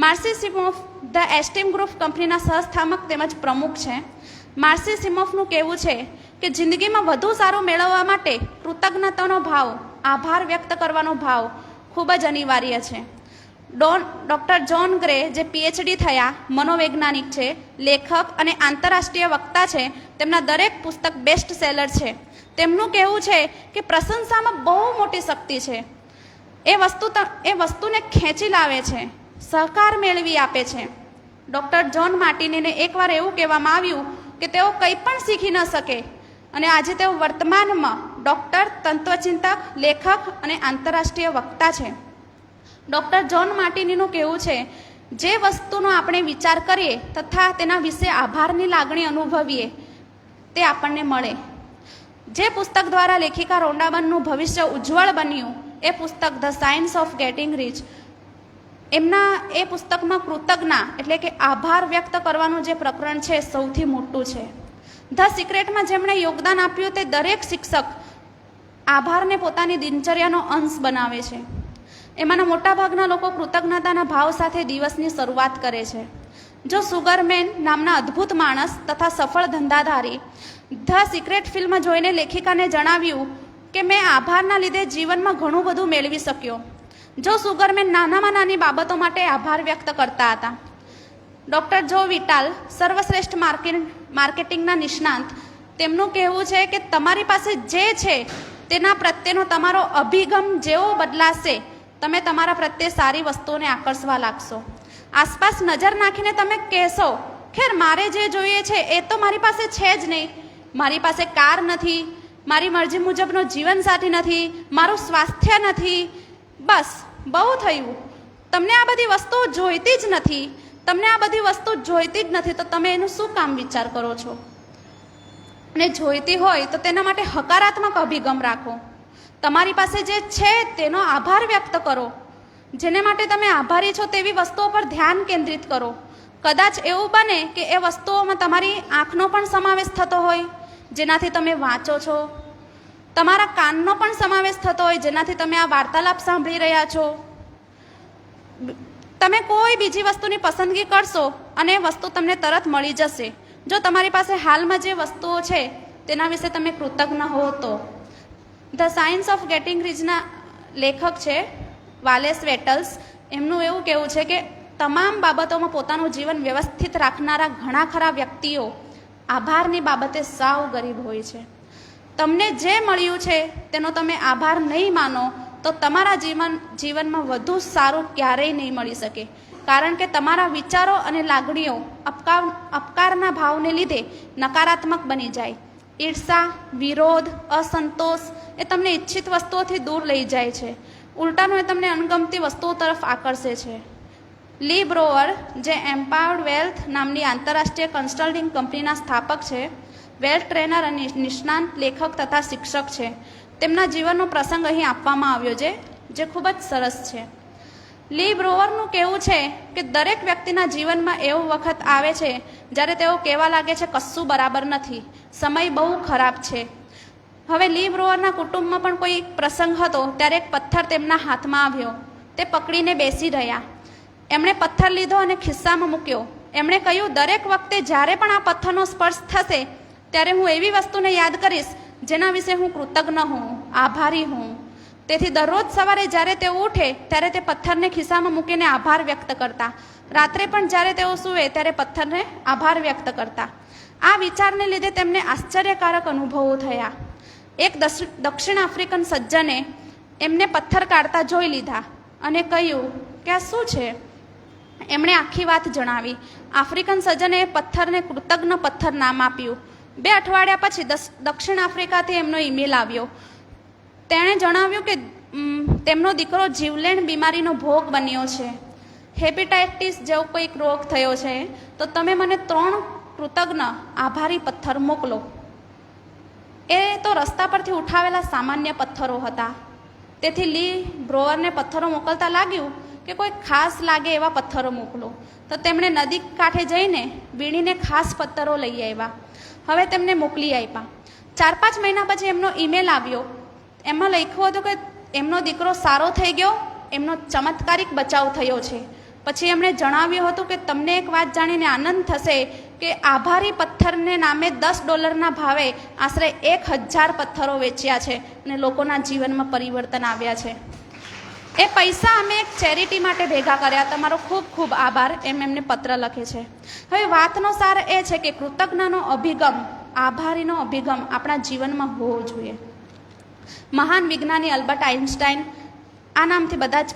Marci Shimoff the esteem group કંપનીના સહસ્થાપક તેમજ પ્રમુખ છે. માર્સી સિમોફનું કહેવું છે કે જિંદગીમાં વધુ સારું મેળવવા માટે કૃતજ્ઞતાનો ભાવ, આભાર વ્યક્ત કરવાનો ભાવ ખૂબ જ અનિવાર્ય છે. ડૉક્ટર જોન ગ્રે જે PhD થયા, મનોવૈજ્ઞાનિક છે, લેખક અને આંતરરાષ્ટ્રીય વક્તા છે, તેમના દરેક પુસ્તક બેસ્ટ સેલર છે. તેમનું કહેવું છે કે પ્રશંસામાં બહુ મોટી શક્તિ છે. એ વસ્તુને ખેંચી લાવે છે, સહકાર મેળવી આપે છે. ડૉક્ટર જોન માર્ટિનીને એકવાર એવું કહેવામાં આવ્યું કે તેઓ કંઈ પણ શીખી ન શકે અને આજે તેઓ વર્તમાનમાં ડૉક્ટર, તત્વચિંતક, લેખક અને આંતરરાષ્ટ્રીય વક્તા છે. ડૉક્ટર જોન માર્ટિનીનું કહેવું છે, જે વસ્તુનો આપણે વિચાર કરીએ તથા તેના વિશે આભારની લાગણી અનુભવીએ તે આપણને મળે. જે પુસ્તક દ્વારા લેખિકા રોન્ડાબનનું ભવિષ્ય ઉજ્જવળ બન્યું એ પુસ્તક the science of getting rich. એમના એ પુસ્તકમાં કૃતજ્ઞતા એટલે કે આભાર વ્યક્ત કરવાનું જે પ્રકરણ છે સૌથી મોટું છે. ધ સિક્રેટમાં જેમણે યોગદાન આપ્યું તે દરેક શિક્ષક આભારને પોતાની દિનચર્યાનો અંશ બનાવે છે. એમાંના મોટાભાગના લોકો કૃતજ્ઞતાના ભાવ સાથે દિવસની શરૂઆત કરે છે. જો સુગરમેન નામના અદ્ભુત માણસ તથા સફળ ધંધાધારી ધ સિક્રેટ ફિલ્મ જોઈને લેખિકાને જણાવ્યું કે મેં આભારના લીધે જીવનમાં ઘણું બધું મેળવી શક્યો. જો સુગરમેન નાનામાં નાની બાબતો માટે આભાર વ્યક્ત કરતા હતા. ડૉક્ટર જો વિટાલ સર્વશ્રેષ્ઠ માર્કેટિંગના નિષ્ણાંત, તેમનું કહેવું છે કે તમારી પાસે જે છે તેના પ્રત્યેનો તમારો અભિગમ જેવો બદલાશે, તમે તમારા પ્રત્યે સારી વસ્તુઓને આકર્ષવા લાગશો. આસપાસ નજર નાખીને તમે કહેશો, ખેર મારે જે જોઈએ છે એ તો મારી પાસે છે જ નહીં. મારી પાસે કાર નથી, મારી મરજી મુજબનો જીવનસાથી નથી, મારું સ્વાસ્થ્ય નથી, બસ બહુ થયું. તમને આ બધી વસ્તુઓ જોઈતી જ નથી. તમને આ બધી વસ્તુ જોઈતી જ નથી તો તમે એનું શું કામ વિચાર કરો છો? અને જોઈતી હોય તો તેના માટે હકારાત્મક અભિગમ રાખો. તમારી પાસે જે છે તેનો આભાર વ્યક્ત કરો. જેને માટે તમે આભારી છો તેવી વસ્તુઓ પર ધ્યાન કેન્દ્રિત કરો. કદાચ એવું બને કે એ વસ્તુઓમાં તમારી આંખનો પણ સમાવેશ થતો હોય, જેનાથી તમે વાંચો છો. તમારા કાનનો પણ સમાવેશ થતો હોય, જેનાથી તમે આ વાર્તાલાપ સાંભળી રહ્યા છો. તમે કોઈ બીજી વસ્તુની પસંદગી કરશો અને એ વસ્તુ તમને તરત મળી જશે. જો તમારી પાસે હાલમાં જે વસ્તુઓ છે તેના વિશે તમે કૃતજ્ઞ હો તો. ધ સાયન્સ ઓફ ગેટિંગ રીચના લેખક છે વાલેસ વેટલ્સ. એમનું એવું કહેવું છે કે તમામ બાબતોમાં પોતાનું જીવન વ્યવસ્થિત રાખનારા ઘણા ખરા વ્યક્તિઓ આભારની બાબતે સાવ ગરીબ હોય છે. તમને જે મળ્યું છે તેનો તમે આભાર નહીં માનો તો તમારા જીવનમાં વધુ સારું ક્યારેય નહીં મળી શકે. કારણ કે તમારા વિચારો અને લાગણીઓ અપકારના ભાવને લીધે નકારાત્મક બની જાય. ઈર્ષા, વિરોધ, અસંતોષ એ તમને ઈચ્છિત વસ્તુઓથી દૂર લઈ જાય છે. ઉલટાનું એ તમને અણગમતી વસ્તુઓ તરફ આકર્ષે છે. લી બ્રોઅર, જે એમ્પાવર્ડ વેલ્થ નામની આંતરરાષ્ટ્રીય કન્સલ્ટિંગ કંપનીના સ્થાપક છે, વેલ્થ ટ્રેનર અને નિષ્ણાંત લેખક તથા શિક્ષક છે, તેમના જીવનનો પ્રસંગ અહીં આપવામાં આવ્યો છે, જે ખૂબ જ સરસ છે. લી બ્રોઅરનું કહેવું છે કે દરેક વ્યક્તિના જીવનમાં એવો વખત આવે છે જ્યારે તેઓ કહેવા લાગે છે કશું બરાબર નથી, સમય બહુ ખરાબ છે. હવે લી બ્રોઅરના કુટુંબમાં પણ કોઈ પ્રસંગ હતો ત્યારે એક પથ્થર તેમના હાથમાં આવ્યો. તે પકડીને બેસી રહ્યા. એમણે પથ્થર લીધો અને ખિસ્સામાં મૂક્યો. એમણે કહ્યું, દરેક વખતે જ્યારે પણ આ પથ્થરનો સ્પર્શ થશે ત્યારે હું એવી વસ્તુને યાદ કરીશ જેના વિશે હું કૃતજ્ઞ હું, આભારી હું. તેથી દરરોજ સવારે જ્યારે તેઓ ઉઠે ત્યારે તે પથ્થરને ખિસ્સામાં મૂકીને આભાર વ્યક્ત કરતા. રાત્રે પણ જ્યારે તેઓ સૂવે ત્યારે પથ્થરને આભાર વ્યક્ત કરતા. આ વિચારને લીધે તેમને આશ્ચર્યકારક અનુભવો થયા. એક દક્ષિણ આફ્રિકન સજ્જને એમને પથ્થર કાઢતા જોઈ લીધા અને કહ્યું કે આ શું છે. એમણે આખી વાત જણાવી. આફ્રિકન સજ્જને એ પથ્થરને કૃતજ્ઞ પથ્થર નામ આપ્યું. 2 અઠવાડિયા પછી દક્ષિણ આફ્રિકાથી એમનો ઈમેલ આવ્યો. તેણે જણાવ્યું કે તેમનો દીકરો જીવલેણ બીમારીનો ભોગ બન્યો છે. હેપેટાઇટિસ જેવો કોઈક રોગ થયો છે, તો તમે મને 3 કૃતજ્ઞ આભારી પથ્થર મોકલો. એ તો રસ્તા પરથી ઉઠાવેલા સામાન્ય પથ્થરો હતા. તેથી લી બ્રોઅરને પથ્થરો મોકલતા લાગ્યું કે કોઈ ખાસ લાગે એવા પથ્થરો મોકલો. તો તેમણે નદી કાંઠે જઈને વીણીને ખાસ પથ્થરો લઈ આવ્યા. હવે તેમને મોકલી આપ્યા. 4-5 મહિના પછી એમનો ઈમેલ આવ્યો. એમાં લખ્યું હતું કે એમનો દીકરો સારો થઈ ગયો, એમનો ચમત્કારિક બચાવ થયો છે. પછી એમણે જણાવ્યું હતું કે તમને એક વાત જાણીને આનંદ થશે કે આભારી પથ્થરને નામે $10 ભાવે આશરે 1000 પથ્થરો વેચ્યા છે અને લોકોના જીવનમાં પરિવર્તન આવ્યા છે. એ પૈસા અમે એક ચેરિટી માટે ભેગા કર્યા. તમારો ખૂબ ખૂબ આભાર, એમ એમને પત્ર લખે છે. હવે વાતનો સાર એ છે કે કૃતજ્ઞનો અભિગમ, આભારીનો અભિગમ આપણા જીવનમાં હોવો જોઈએ. મહાન વિજ્ઞાની અલ્બર્ટ આઇન્સ્ટાઈન આ નામથી બધા જ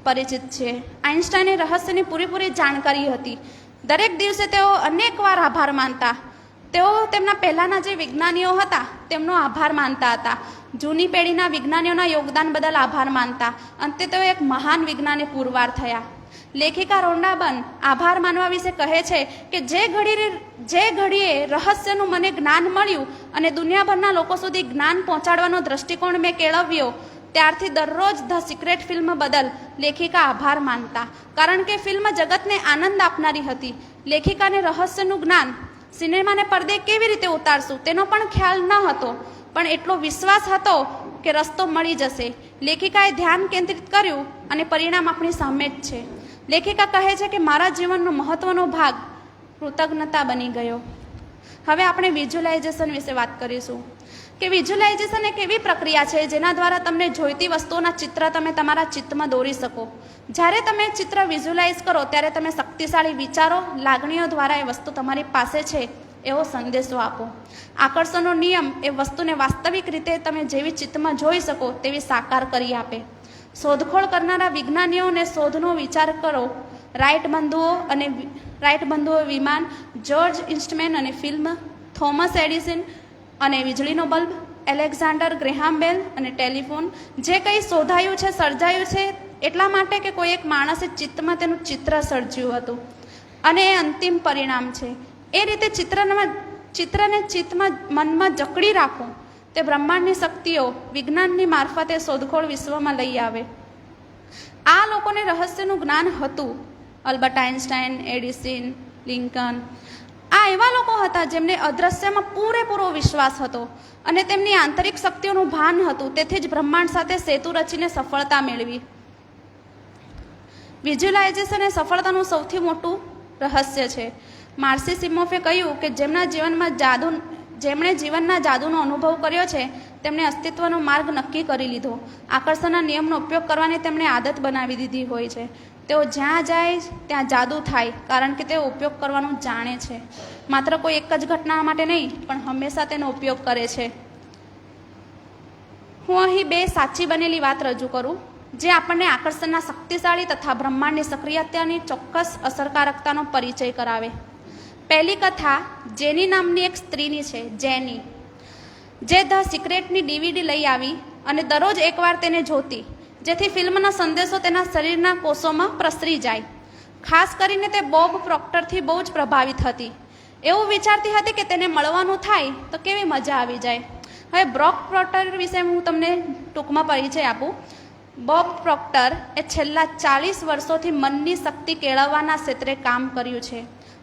પરિચિત છે. આઇન્સ્ટાઈને રહસ્યની પૂરેપૂરી જાણકારી હતી. દરેક દિવસે તેઓ અનેકવાર આભાર માનતા. તેઓ તેમના પહેલાંના જે વિજ્ઞાનીઓ હતા તેમનો આભાર માનતા હતા. જૂની પેઢીના વિજ્ઞાનીઓના યોગદાન બદલ આભાર માનતા. અંતે તેઓ એક મહાન વિજ્ઞાની પુરવાર થયા. લેખિકા રોન્ડા બર્ન આભાર માનવા વિશે કહે છે કે જે ઘડીએ રહસ્યનું મને જ્ઞાન મળ્યું અને દુનિયાભરના લોકો સુધી જ્ઞાન પહોંચાડવાનો દ્રષ્ટિકોણ મેં કેળવ્યો, ત્યારથી દરરોજ ધ સિક્રેટ ફિલ્મ બદલ લેખિકા આભાર માનતા. કારણ કે ફિલ્મ જગતને આનંદ આપનારી હતી. લેખિકાને રહસ્યનું જ્ઞાન સિનેમાને પડદે કેવી રીતે ઉતારશું તેનો પણ ખ્યાલ ન હતો, પણ એટલો વિશ્વાસ હતો કે રસ્તો મળી જશે. લેખિકાએ ધ્યાન કેન્દ્રિત કર્યું અને પરિણામ આપણી સામે જ છે. લેખિકા કહે છે કે મારા જીવનનો મહત્વનો ભાગ કૃતજ્ઞતા બની ગયો. હવે આપણે વિઝ્યુલાઇઝેશન વિશે વાત કરીશું કે વિઝ્યુલાઇઝેશન એક એવી પ્રક્રિયા છે જેના દ્વારા તમને જોઈતી વસ્તુઓના ચિત્ર તમે તમારા ચિત્તમાં દોરી શકો. જ્યારે તમે ચિત્ર વિઝ્યુલાઇઝ કરો ત્યારે તમે શક્તિશાળી વિચારો, લાગણીઓ દ્વારા એ વસ્તુ તમારી પાસે છે એવો સંદેશો આપો. આકર્ષણનો નિયમ એ વસ્તુને વાસ્તવિક રીતે તમે જેવી ચિત્તમાં જોઈ શકો તેવી સાકાર કરી આપે. શોધખોળ કરનારા વિજ્ઞાનીઓને શોધનો વિચાર કરો. રાઇટ બંધુઓ વિમાન, જ્યોર્જ ઇસ્ટમેન અને ફિલ્મ, થોમસ એડિસન અને વીજળીનો બલ્બ, એલેક્ઝાન્ડર ગ્રેહામ બેલ અને ટેલિફોન. જે કંઈ શોધાયું છે, સર્જાયું છે એટલા માટે કે કોઈ એક માણસે ચિત્તમાં તેનું ચિત્ર સર્જ્યું હતું અને એ અંતિમ પરિણામ છે. એ રીતે ચિત્રને ચિત્તમાં, મનમાં જકડી રાખો. તે બ્રહ્માંડની શક્તિઓ વિજ્ઞાનની મારફતે શોધખોળ વિશ્વમાં લઈ આવે. આ લોકોને રહસ્યનું જ્ઞાન હતું. અલ્બર્ટ આઇન્સ્ટાઈન, એડિસન, લિંકન આ એવા લોકો હતા જેમને અદૃશ્યમાં પૂરેપૂરો વિશ્વાસ હતો અને તેમની આંતરિક શક્તિઓનું ભાન હતું. તેથી જ બ્રહ્માંડ સાથે સેતુ રચીને સફળતા મેળવી. વિઝ્યુલાઇઝેશન એ સફળતાનું સૌથી મોટું રહસ્ય છે. માર્સી સિમોફે કહ્યું કે જેમણે જીવનના જાદુનો અનુભવ કર્યો છે તેમણે અસ્તિત્વનો માર્ગ નક્કી કરી લીધો. આકર્ષણના નિયમનો ઉપયોગ કરવાની તેમણે આદત બનાવી દીધી હોય છે. તેઓ જ્યાં જાય ત્યાં જાદુ થાય, કારણ કે તેઓ ઉપયોગ કરવાનું જાણે છે. માત્ર કોઈ એક જ ઘટના માટે નહીં, પણ હંમેશા તેનો ઉપયોગ કરે છે. હું અહીં બે સાચી બનેલી વાત રજૂ કરું, જે આપણને આકર્ષણના શક્તિશાળી તથા બ્રહ્માંડની સક્રિયતાની ચોક્કસ અસરકારકતાનો પરિચય કરાવે. પહેલી કથા જેની નામની એક સ્ત્રીની છે, જેની, જે ધ સિક્રેટની DVD લઈ આવી અને દરરોજ એકવાર તેને જોતી, જેથી ફિલ્મનો સંદેશો તેના શરીરના કોષોમાં પ્રસરી જાય. ખાસ કરીને તે બોબ પ્રોક્ટરથી બહુ જ પ્રભાવિત હતી. એવું વિચારતી હતી કે તેને મળવાનું થાય તો કેવી મજા આવી જાય. હવે બોબ પ્રોક્ટર વિશે હું તમને ટૂંકમાં પરિચય આપું. બોબ પ્રોક્ટર એ છેલ્લા 40 વર્ષોથી મનની શક્તિ કેળવવાના ક્ષેત્રે કામ કર્યું છે.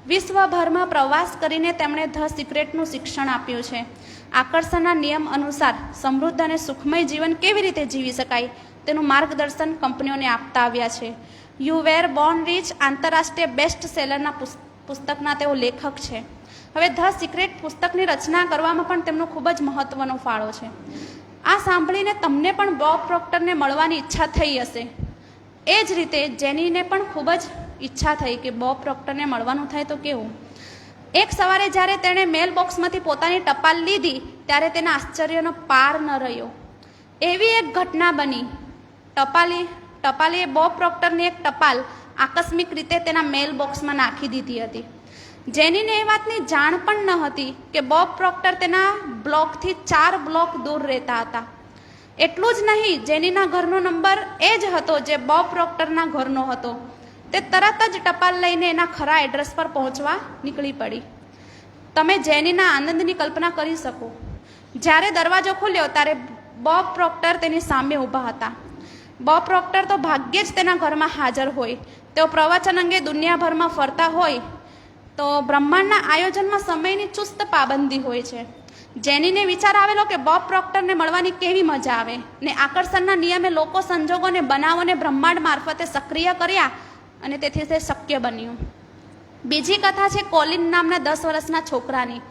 વિશ્વભરમાં પ્રવાસ કરીને તેમણે ધ સિક્રેટનું શિક્ષણ આપ્યું છે. આકર્ષણના નિયમ અનુસાર સમૃદ્ધ અને સુખમય જીવન કેવી રીતે જીવી શકાય તેનું માર્ગદર્શન કંપનીઓને આપતા આવ્યા છે. યુ વેર બોર્ન રીચ આંતરરાષ્ટ્રીય બેસ્ટ સેલરના પુસ્તકના તેઓ લેખક છે. હવે ધ સિક્રેટ પુસ્તકની રચના કરવામાં પણ તેમનો ખૂબ જ મહત્વનો ફાળો છે. આ સાંભળીને તમને પણ બોબ પ્રોક્ટરને મળવાની ઈચ્છા થઈ હશે. એ જ રીતે જેનીને પણ ખૂબ જ ઈચ્છા થઈ કે બોબ પ્રોક્ટરને મળવાનું થાય તો કેવું. એક સવારે જ્યારે તેણે મેલ બોક્સમાંથી પોતાની ટપાલ લીધી ત્યારે તેના આશ્ચર્યનો પાર ન રહ્યો. એવી એક ઘટના બની. ટપાલીએ બોબ પ્રોક્ટરની એક ટપાલ આકસ્મિક રીતે તેના મેલ બોક્સમાં નાખી દીધી હતી. જેનીને એ વાતની જાણ પણ ન હતી કે બોબ પ્રોક્ટર તેના બ્લોકથી 4 બ્લોક દૂર રહેતા હતા. એટલું જ નહીં, જેનીના ઘરનો નંબર એ જ હતો જે બોબ પ્રોક્ટરના ઘરનો હતો. તે તરત જ ટપાલ લઈને એના ખરા એડ્રેસ પર પહોંચવા નીકળી પડી. તમે જેનીના આનંદની કલ્પના કરી શકો. જ્યારે દરવાજો ખુલ્યો ત્યારે બોબ પ્રોક્ટર તેની સામે ઊભા હતા. બોબ પ્રોક્ટર તો ભાગ્યે જ તેના ઘરમાં હાજર હોય. તેઓ પ્રવચન અંગે દુનિયાભરમાં ફરતા હોય તો બ્રહ્માંડના આયોજનમાં સમયની ચુસ્ત પાબંદી હોય છે. જેનીને વિચાર આવેલો કે બોબ પ્રોક્ટરને મળવાની કેવી મજા આવે ને આકર્ષણના નિયમે લોકો સંજોગોને બનાવોને બ્રહ્માંડ મારફતે સક્રિય કર્યા અને તેથી તે શક્ય બન્યું. બીજી કથા છે કોલિન નામના 10 વર્ષના છોકરાની.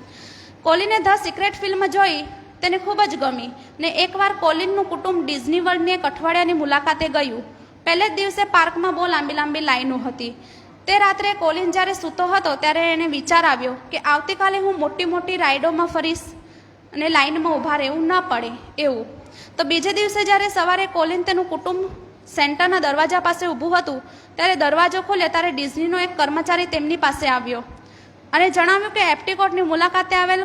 કોલિને ધ સિક્રેટ ફિલ્મ જોઈ, તેને ખૂબ જ ગમી ને એકવાર કોલિનનું કુટુંબ ડિઝની વર્લ્ડની એક અઠવાડિયાની મુલાકાતે ગયું. પહેલે જ દિવસે પાર્કમાં બહુ લાંબી લાઈનો હતી. તે રાત્રે કોલિન જ્યારે સૂતો હતો ત્યારે એને વિચાર આવ્યો કે આવતીકાલે હું મોટી રાઇડોમાં ફરીશ અને લાઈનમાં ઊભા રહેવું ન પડે એવું. તો બીજે દિવસે જ્યારે સવારે કોલિન તેનું કુટુંબ સેન્ટરના દરવાજા પાસે ઊભું હતું ત્યારે દરવાજો ખોલ્યો ત્યારે ડિઝનીનો એક કર્મચારી તેમની પાસે આવ્યો અને જણાવ્યું કે એપ્ટિકોટની મુલાકાતે આવેલ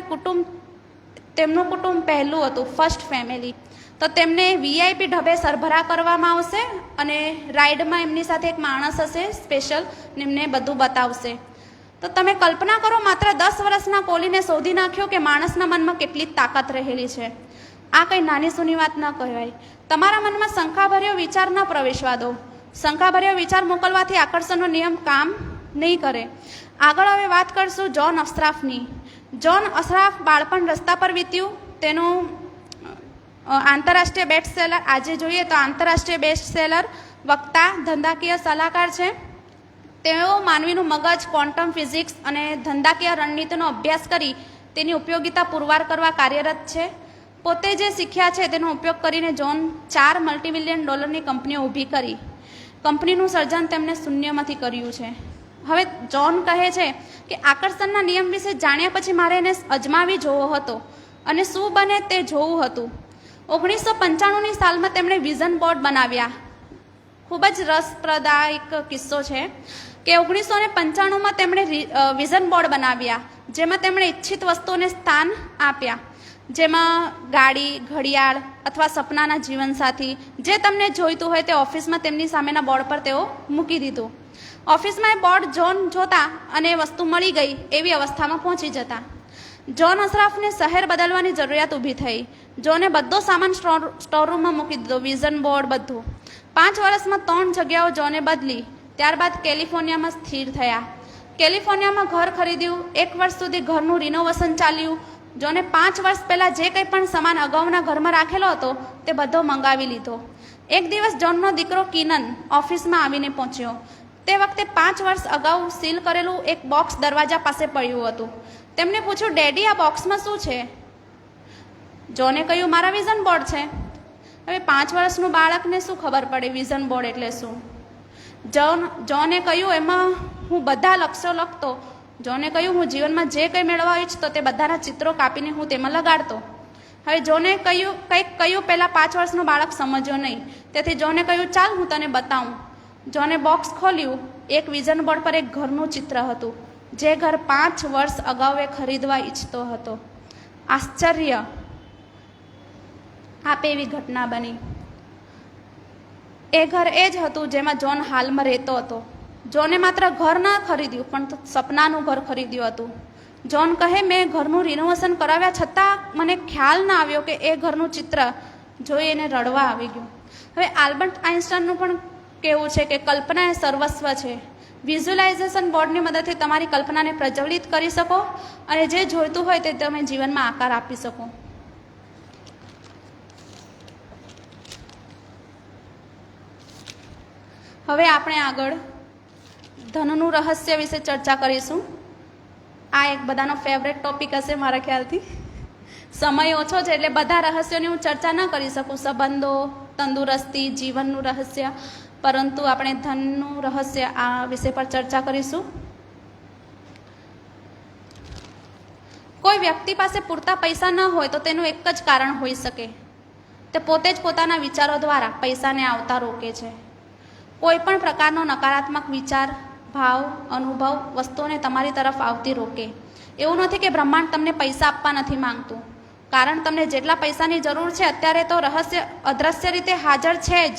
તેમનું કુટુંબ પહેલું હતું, ફર્સ્ટ ફેમિલી. તો તેમને VIP ઢબે સરભરા કરવામાં આવશે અને રાઇડમાં એમની સાથે એક માણસ હશે સ્પેશિયલ, એમને બધું બતાવશે. તો તમે કલ્પના કરો, માત્ર 10 વર્ષના કોલિને શોધી નાખ્યો કે માણસના મનમાં કેટલી તાકાત રહેલી છે. આ કંઈ નાની સૂની વાત ન કહેવાય. તમારા મનમાં શંકાભર્યો વિચાર ન પ્રવેશવા દો. શંકાભર્યો વિચાર મોકલવાથી આકર્ષણનો નિયમ કામ નહીં કરે. આગળ હવે વાત કરશું જોન અશરાફની. જોન અશરાફ બાળપણ રસ્તા પર વીત્યું. તેનું આંતરરાષ્ટ્રીય બેસ્ટ સેલર, આજે જોઈએ તો આંતરરાષ્ટ્રીય બેસ્ટ સેલર, વક્તા, ધંધાકીય સલાહકાર છે. તેઓ માનવીનું મગજ, ક્વોન્ટમ ફિઝિક્સ અને ધંધાકીય રણનીતિનો અભ્યાસ કરી તેની ઉપયોગિતા પુરવાર કરવા કાર્યરત છે. પોતે જે શીખ્યા છે તેનો ઉપયોગ કરીને જોન 4 મલ્ટીમિલિયન ડોલરની કંપનીઓ ઊભી કરી. કંપનીનું સર્જન તેમણે શૂન્યમાંથી કર્યું છે. હવે જોન કહે છે કે આકર્ષણના નિયમ વિશે જાણ્યા પછી મારે એને અજમાવી જોવો હતો અને શું બને તે જોવું હતું. 1995ની સાલમાં તેમણે વિઝન બોર્ડ બનાવ્યા. ખૂબ જ રસપ્રદાયક કિસ્સો છે કે 1995માં તેમણે વિઝન બોર્ડ બનાવ્યા, જેમાં તેમણે ઈચ્છિત વસ્તુઓને સ્થાન આપ્યા, જેમાં ગાડી, ઘડિયાળ અથવા સપનાના જીવનસાથી જે તમને જોઈતું હોય તે ઓફિસમાં તેમની સામેના બોર્ડ પર તેઓ મૂકી દીધું. ઓફિસમાં એ બોર્ડ જોન જોતા અને એ વસ્તુ મળી ગઈ એવી અવસ્થામાં પહોંચી જતા. જોન અશરાફને શહેર બદલવાની જરૂરિયાત ઊભી થઈ. જોને બધો સામાન સ્ટોરરૂમમાં મૂકી દીધો, વિઝન બોર્ડ બધું. 5 વર્ષમાં 3 જગ્યાઓ જોને બદલી. ત્યારબાદ કેલિફોર્નિયામાં સ્થિર થયા. કેલિફોર્નિયામાં ઘર ખરીદ્યું. 1 વર્ષ સુધી ઘરનું રિનોવેશન ચાલ્યું. જોને 5 વર્ષ પહેલાં જે કંઈ પણ સામાન અગાઉના ઘરમાં રાખેલો હતો તે બધો મંગાવી લીધો. એક દિવસ જોનનો દીકરો કિનન ઓફિસમાં આવીને પહોંચ્યો. તે વખતે 5 વર્ષ અગાઉ સીલ કરેલું એક બોક્સ દરવાજા પાસે પડ્યું હતું. તેમને પૂછ્યું, ડેડી, આ બોક્સમાં શું છે? જોને કહ્યું, મારા વિઝન બોર્ડ છે. હવે 5 વર્ષનું બાળકને શું ખબર પડે વિઝન બોર્ડ એટલે શું? જોને કહ્યું, એમાં હું બધા લક્ષ્યો લખતો. જોને કહ્યું, હું જીવનમાં જે કંઈ મેળવવા ઈચ્છતો તે બધાના ચિત્રો કાપીને હું તેમાં લગાડતો. હવે જોને કંઈક કહ્યું પહેલાં 5 વર્ષનું બાળક સમજ્યો નહીં. તેથી જોને કહ્યું, ચાલ હું તને બતાવું. જોને બોક્સ ખોલ્યું. એક વિઝન બોર્ડ પર એક ઘરનું ચિત્ર હતું, જે ઘર 5 વર્ષ અગાઉ એ ખરીદવા ઈચ્છતો હતો. આશ્ચર્ય આપે એવી ઘટના બની. એ ઘર એ જ હતું જેમાં જોન હાલમાં રહેતો હતો. જોને માત્ર ઘર ન ખરીદ્યું, પણ સપનાનું ઘર ખરીદ્યું હતું. જોન કહે, મેં ઘરનું રિનોવેશન કરાવ્યા છતાં મને ખ્યાલ ના આવ્યો કે એ ઘરનું ચિત્ર જોઈ એને રડવા આવી ગયું. હવે આલ્બર્ટ આઇન્સ્ટાઈનનું પણ કહેવું છે કે કલ્પના એ સર્વસ્વ છે. વિઝ્યુલાઇઝેશન બોર્ડની મદદથી તમારી કલ્પનાને પ્રજ્વલિત કરી શકો અને જે જોઈતું હોય તે તમે જીવનમાં આકાર આપી શકો. હવે આપણે આગળ ધનનું રહસ્ય વિશે ચર્ચા કરીશું. આ એક બધાનો ફેવરેટ ટોપિક હશે મારા ખ્યાલથી. સમય ઓછો છે એટલે બધા રહસ્યોની હું ચર્ચા ન કરી શકું, સંબંધો, તંદુરસ્તી, જીવનનું રહસ્ય, પરંતુ આપણે ધનનું રહસ્ય આ વિષય પર ચર્ચા કરીશું. કોઈ વ્યક્તિ પાસે પૂરતા પૈસા ન હોય તો તેનું એક જ કારણ હોઈ શકે. તે પોતે જ પોતાના વિચારો દ્વારા પૈસાને આવતા રોકે છે. કોઈ પણ પ્રકારનો નકારાત્મક વિચાર, ભાવ, અનુભવ વસ્તુઓને તમારી તરફ આવતી રોકે. એવું નથી કે બ્રહ્માંડ તમને પૈસા આપવા નથી માંગતું, કારણ તમને જેટલા પૈસાની જરૂર છે અત્યારે તો અદ્રશ્ય રીતે હાજર છે જ.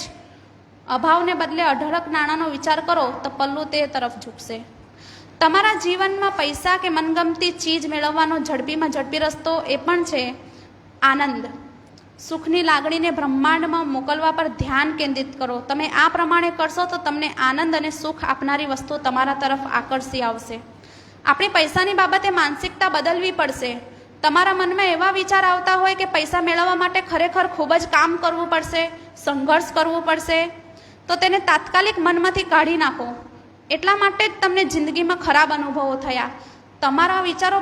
અભાવને બદલે અઢળક નાણાંનો વિચાર કરો તો પલ્લું તે તરફ ઝૂકશે. તમારા જીવનમાં પૈસા કે મનગમતી ચીજ મેળવવાનો ઝડપીમાં ઝડપી રસ્તો એ પણ છે આનંદ. સુખની લાગણીને બ્રહ્માંડમાં મોકલવા પર ધ્યાન કેન્દ્રિત કરો. તમે આ પ્રમાણે કરશો તો તમને આનંદ અને સુખ આપનારી વસ્તુઓ તમારા તરફ આકર્ષી આવશે. આપણી પૈસાની બાબતે માનસિકતા બદલવી પડશે. તમારા મનમાં એવા વિચાર આવતા હોય કે પૈસા મેળવવા માટે ખરેખર ખૂબ જ કામ કરવું પડશે, સંઘર્ષ કરવું પડશે, તો તેને તાત્કાલિક મનમાંથી કાઢી નાખો. એટલા માટે જ તમને જિંદગીમાં ખરાબ અનુભવો થયા. તમારા વિચારો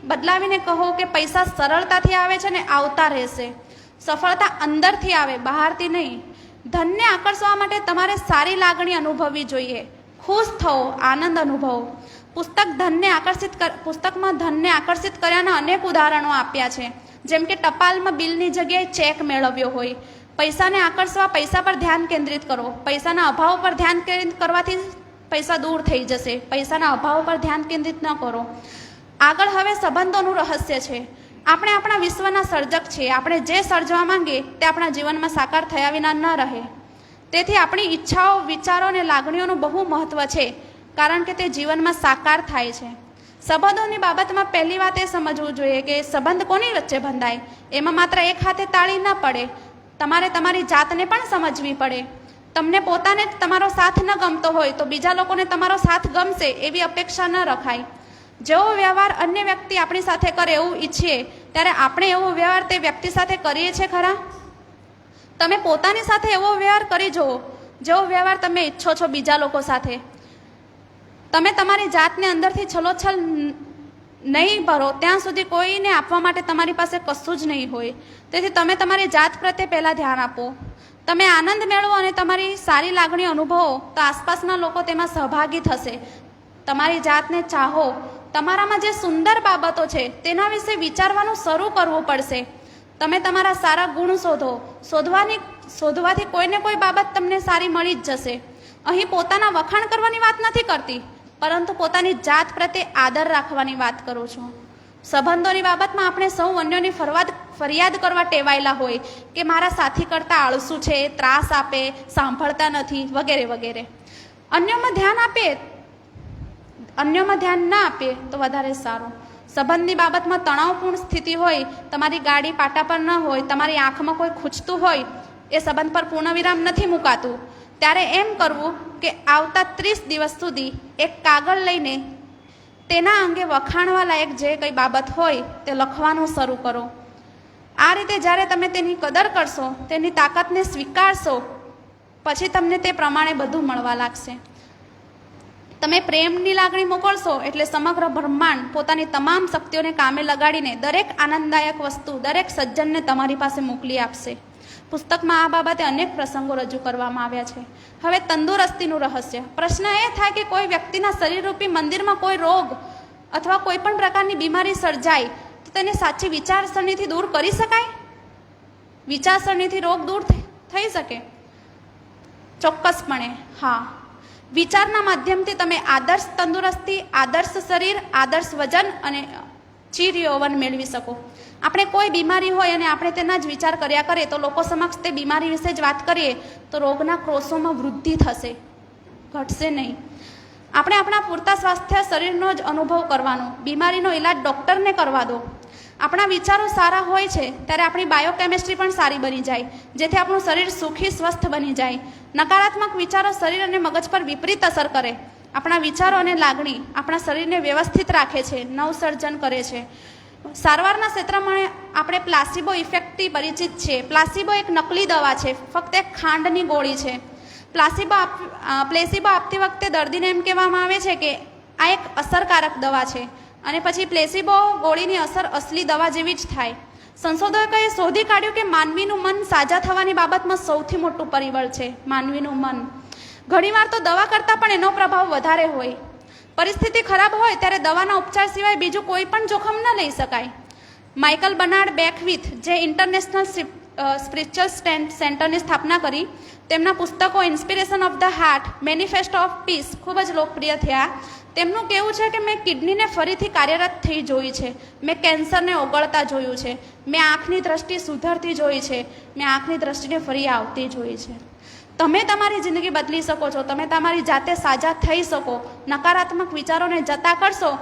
બદલાવીને કહો કે પૈસા સરળતાથી આવે છે ને આવતા રહેશે. સફળતા અંદરથી આવે, બહારથી નહીં. ધનને આકર્ષવા માટે તમારે સારી લાગણી અનુભવવી જોઈએ. ખુશ થવો, આનંદ અનુભવો. પુસ્તકમાં ધનને આકર્ષિત કર્યાના અનેક ઉદાહરણો આપ્યા છે. જેમ કે ટપાલમાં બિલની જગ્યાએ ચેક મેળવ્યો હોય. પૈસાને આકર્ષવા પૈસા પર ધ્યાન કેન્દ્રિત કરો. પૈસાના અભાવ પર ધ્યાન કેન્દ્રિત કરવાથી પૈસા દૂર થઈ જશે. પૈસાના અભાવ પર ધ્યાન કેન્દ્રિત ન કરો. આગળ હવે સંબંધોનું રહસ્ય છે. આપણે આપણા વિશ્વના સર્જક છીએ. આપણે જે સર્જવા માંગીએ તે આપણા જીવનમાં સાકાર થયા વિના ન રહે. તેથી આપણી ઈચ્છાઓ, વિચારો અને લાગણીઓનું બહુ મહત્વ છે, કારણ કે તે જીવનમાં સાકાર થાય છે. સંબંધોની બાબતમાં પહેલી વાત એ સમજવું જોઈએ કે સંબંધ કોની વચ્ચે બંધાય. એમાં માત્ર એક હાથે તાળી ન પડે. તમારે તમારી જાતને પણ સમજવી પડે. તમને પોતાને જ તમારો સાથ ન ગમતો હોય તો બીજા લોકોને તમારો સાથ ગમશે એવી અપેક્ષા ન રખાય. જેવો વ્યવહાર અન્ય વ્યક્તિ આપણી સાથે કરે એવું ઈચ્છીએ ત્યારે આપણે એવો વ્યવહાર તે વ્યક્તિ સાથે કરીએ છીએ ખરા? તમે પોતાની સાથે એવો વ્યવહાર કરી જુઓ જેવો વ્યવહાર તમે ઈચ્છો છો બીજા લોકો સાથે. તમે તમારી જાતને અંદરથી છલોછલ નહીં ભરો ત્યાં સુધી કોઈને આપવા માટે તમારી પાસે કશું જ નહીં હોય. તેથી તમે તમારી જાત પ્રત્યે પહેલાં ધ્યાન આપો. તમે આનંદ મેળવો અને તમારી સારી લાગણી અનુભવો તો આસપાસના લોકો તેમાં સહભાગી થશે. તમારી જાતને ચાહો. તમારામાં જે સુંદર બાબતો છે તેના વિશે વિચારવાનું શરૂ કરવું પડશે. તમે તમારા સારા ગુણ શોધો. શોધવાથી કોઈને કોઈ બાબત તમને સારી મળી જ જશે. અહીં પોતાના વખાણ કરવાની વાત નથી કરતી, પરંતુ પોતાની જાત પ્રત્યે આદર રાખવાની વાત કરું છું. સંબંધોની બાબતમાં આપણે સૌ અન્યોની ફરિયાદ કરવા ટેવાયેલા હોય કે મારા સાથી કરતાં આળસુ છે, ત્રાસ આપે, સાંભળતા નથી, વગેરે વગેરે. અન્યોમાં ધ્યાન ના આપીએ તો વધારે સારું. સંબંધની બાબતમાં તણાવપૂર્ણ સ્થિતિ હોય, તમારી ગાડી પાટા પર ન હોય, તમારી આંખમાં કોઈ ખૂંચતું હોય, એ સંબંધ પર પૂર્ણવિરામ નથી મુકાતું, ત્યારે એમ કરવું કે આવતા 30 દિવસ સુધી એક કાગળ લઈને તેના અંગે વખાણવા લાયક જે કંઈ બાબત હોય તે લખવાનું શરૂ કરો. આ રીતે જ્યારે તમે તેની કદર કરશો, તેની તાકાતને સ્વીકારશો, પછી તમને તે પ્રમાણે બધું મળવા લાગશે. તમે પ્રેમની લાગણી મોકલશો એટલે સમગ્ર બ્રહ્માંડ પોતાની તમામ શક્તિઓને કામે લગાડીને દરેક આનંદદાયક વસ્તુ દરેક સજ્જનને તમારી પાસે મોકલી આપશે. પુસ્તકમાં આ બાબતે અનેક પ્રસંગો રજૂ કરવામાં આવ્યા છે. હવે તંદુરસ્તીનું રહસ્ય. પ્રશ્ન એ થાય કે કોઈ વ્યક્તિના શરીરરૂપી મંદિરમાં કોઈ રોગ અથવા કોઈ પણ પ્રકારની બીમારી સર્જાય તો તેને સાચી વિચારસરણીથી દૂર કરી શકાય? વિચારસરણીથી રોગ દૂર થઈ શકે? ચોક્કસપણે હા. વિચારના માધ્યમથી તમે આદર્શ તંદુરસ્તી, આદર્શ શરીર, આદર્શ વજન અને ચીર યૌવન મેળવી શકો. આપણે કોઈ બીમારી હોય અને આપણે તેના જ વિચાર કર્યા કરીએ તો લોકો સમક્ષ તે બીમારી વિશે જ વાત કરીએ તો રોગના ક્રોશોમાં વૃદ્ધિ થશે, ઘટશે નહીં. આપણે આપણા પૂરતા સ્વાસ્થ્ય શરીરનો જ અનુભવ કરવાનો, બીમારીનો ઈલાજ ડૉક્ટરને કરવા દો. આપણા વિચારો સારા હોય છે ત્યારે આપણી બાયોકેમિસ્ટ્રી પણ સારી બની જાય, જેથી આપણું શરીર સુખી સ્વસ્થ બની જાય. નકારાત્મક વિચારો શરીર અને મગજ પર વિપરીત અસર કરે. આપણા વિચારો અને લાગણી આપણા શરીરને વ્યવસ્થિત રાખે છે, નવસર્જન કરે છે. સારવારના ક્ષેત્રમાં આપણે પ્લાસિબો ઇફેક્ટથી પરિચિત છીએ. પ્લાસિબો એક નકલી દવા છે, ફક્ત એક ખાંડની ગોળી છે. પ્લેસિબો આપતી વખતે દર્દીને એમ કહેવામાં આવે છે કે આ એક અસરકારક દવા છે અને પછી પ્લેસિબો ગોળીની અસર અસલી દવા જેવી જ થાય. સંશોધકોએ શોધી કાઢ્યું કે માનવીનું મન સાજા થવાની બાબતમાં સૌથી મોટું પરિબળ છે. માનવીનું મન ઘણીવાર તો દવા કરતાં પણ એનો પ્રભાવ વધારે હોય. પરિસ્થિતિ ખરાબ હોય ત્યારે દવાના ઉપચાર સિવાય બીજું કોઈ પણ જોખમ ન લઈ શકાય. માઇકલ બર્નાર્ડ બેકવિથ, જે ઇન્ટરનેશનલ સ્પિરિચ્યુઅલ સેન્ટરની સ્થાપના કરી, તેમના પુસ્તકો inspiration of the heart, manifesto of piece ખૂબ જ લોકપ્રિય થયા. તેમનું કહેવું છે કે મેં કિડનીને ફરીથી કાર્યરત થઈ જોઈ છે, મેં કેન્સરને ઓગળતા જોયું છે, મેં આંખની દ્રષ્ટિ સુધરતી જોઈ છે, મેં આંખની દ્રષ્ટિને ફરી આવતી જોઈ છે. તમે તમારી જિંદગી બદલી શકો છો, તમે તમારી જાતે સાજા થઈ શકો. નકારાત્મક વિચારોને જતા કરશો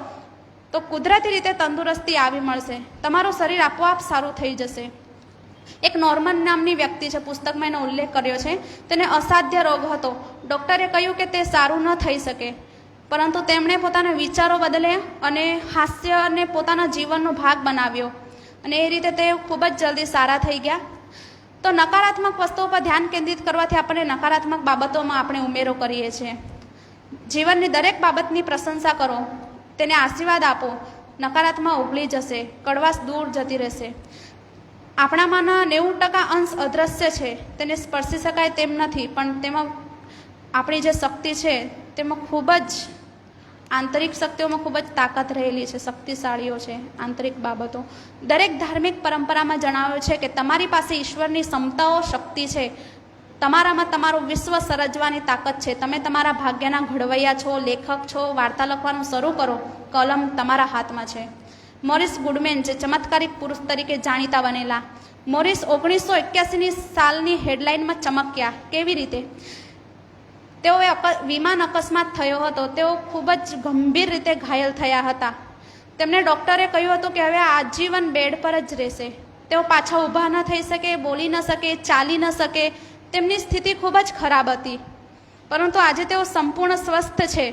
તો કુદરતી રીતે તંદુરસ્તી આવી મળશે. તમારું શરીર આપોઆપ સારું થઈ જશે. એક નોર્મન નામની વ્યક્તિ છે, પુસ્તકમાં એનો ઉલ્લેખ કર્યો છે. તેને અસાધ્ય રોગ હતો. ડૉક્ટરે કહ્યું કે તે સારું ન થઈ શકે, પરંતુ તેમણે પોતાના વિચારો બદલે અને હાસ્ય અને પોતાના જીવનનો ભાગ બનાવ્યો અને એ રીતે તે ખૂબ જ જલ્દી સારા થઈ ગયા. તો નકારાત્મક વસ્તુઓ પર ધ્યાન કેન્દ્રિત કરવાથી આપણે નકારાત્મક બાબતોમાં આપણે ઉમેરો કરીએ છીએ. જીવનની દરેક બાબતની પ્રશંસા કરો, તેને આશીર્વાદ આપો. નકારાત્મક ઉગલી જશે, કડવાશ દૂર જતી રહેશે. આપણામાંના 90% અંશ અદૃશ્ય છે, તેને સ્પર્શી શકાય તેમ નથી, પણ તેમાં આપણી જે શક્તિ છે તેમાં ખૂબ જ આંતરિક શક્તિઓમાં ખૂબ જ તાકાત રહેલી છે, શક્તિશાળીઓ છે આંતરિક બાબતો. દરેક ધાર્મિક પરંપરામાં જણાવ્યું છે કે તમારી પાસે ઈશ્વરની ક્ષમતાઓ, શક્તિ છે. તમારામાં તમારું વિશ્વ સર્જવાની તાકાત છે. તમે તમારા ભાગ્યના ઘડવૈયા છો, લેખક છો. વાર્તા લખવાનું શરૂ કરો, કલમ તમારા હાથમાં છે. મોરિસ ગુડમેન, જે ચમત્કારિક પુરુષ તરીકે જાણીતા બનેલા, મોરિસ 1981 સાલની હેડલાઇનમાં ચમક્યા. કેવી રીતે? તેઓએ વિમાન અકસ્માત થયો હતો. તેઓ ખૂબ જ ગંભીર રીતે ઘાયલ થયા હતા. તેમને ડૉક્ટરે કહ્યું હતું કે હવે આજીવન બેડ પર જ રહેશે. તેઓ પાછા ઊભા ન થઈ શકે, બોલી ન શકે, ચાલી ન શકે. તેમની સ્થિતિ ખૂબ જ ખરાબ હતી, પરંતુ આજે તેઓ સંપૂર્ણ સ્વસ્થ છે,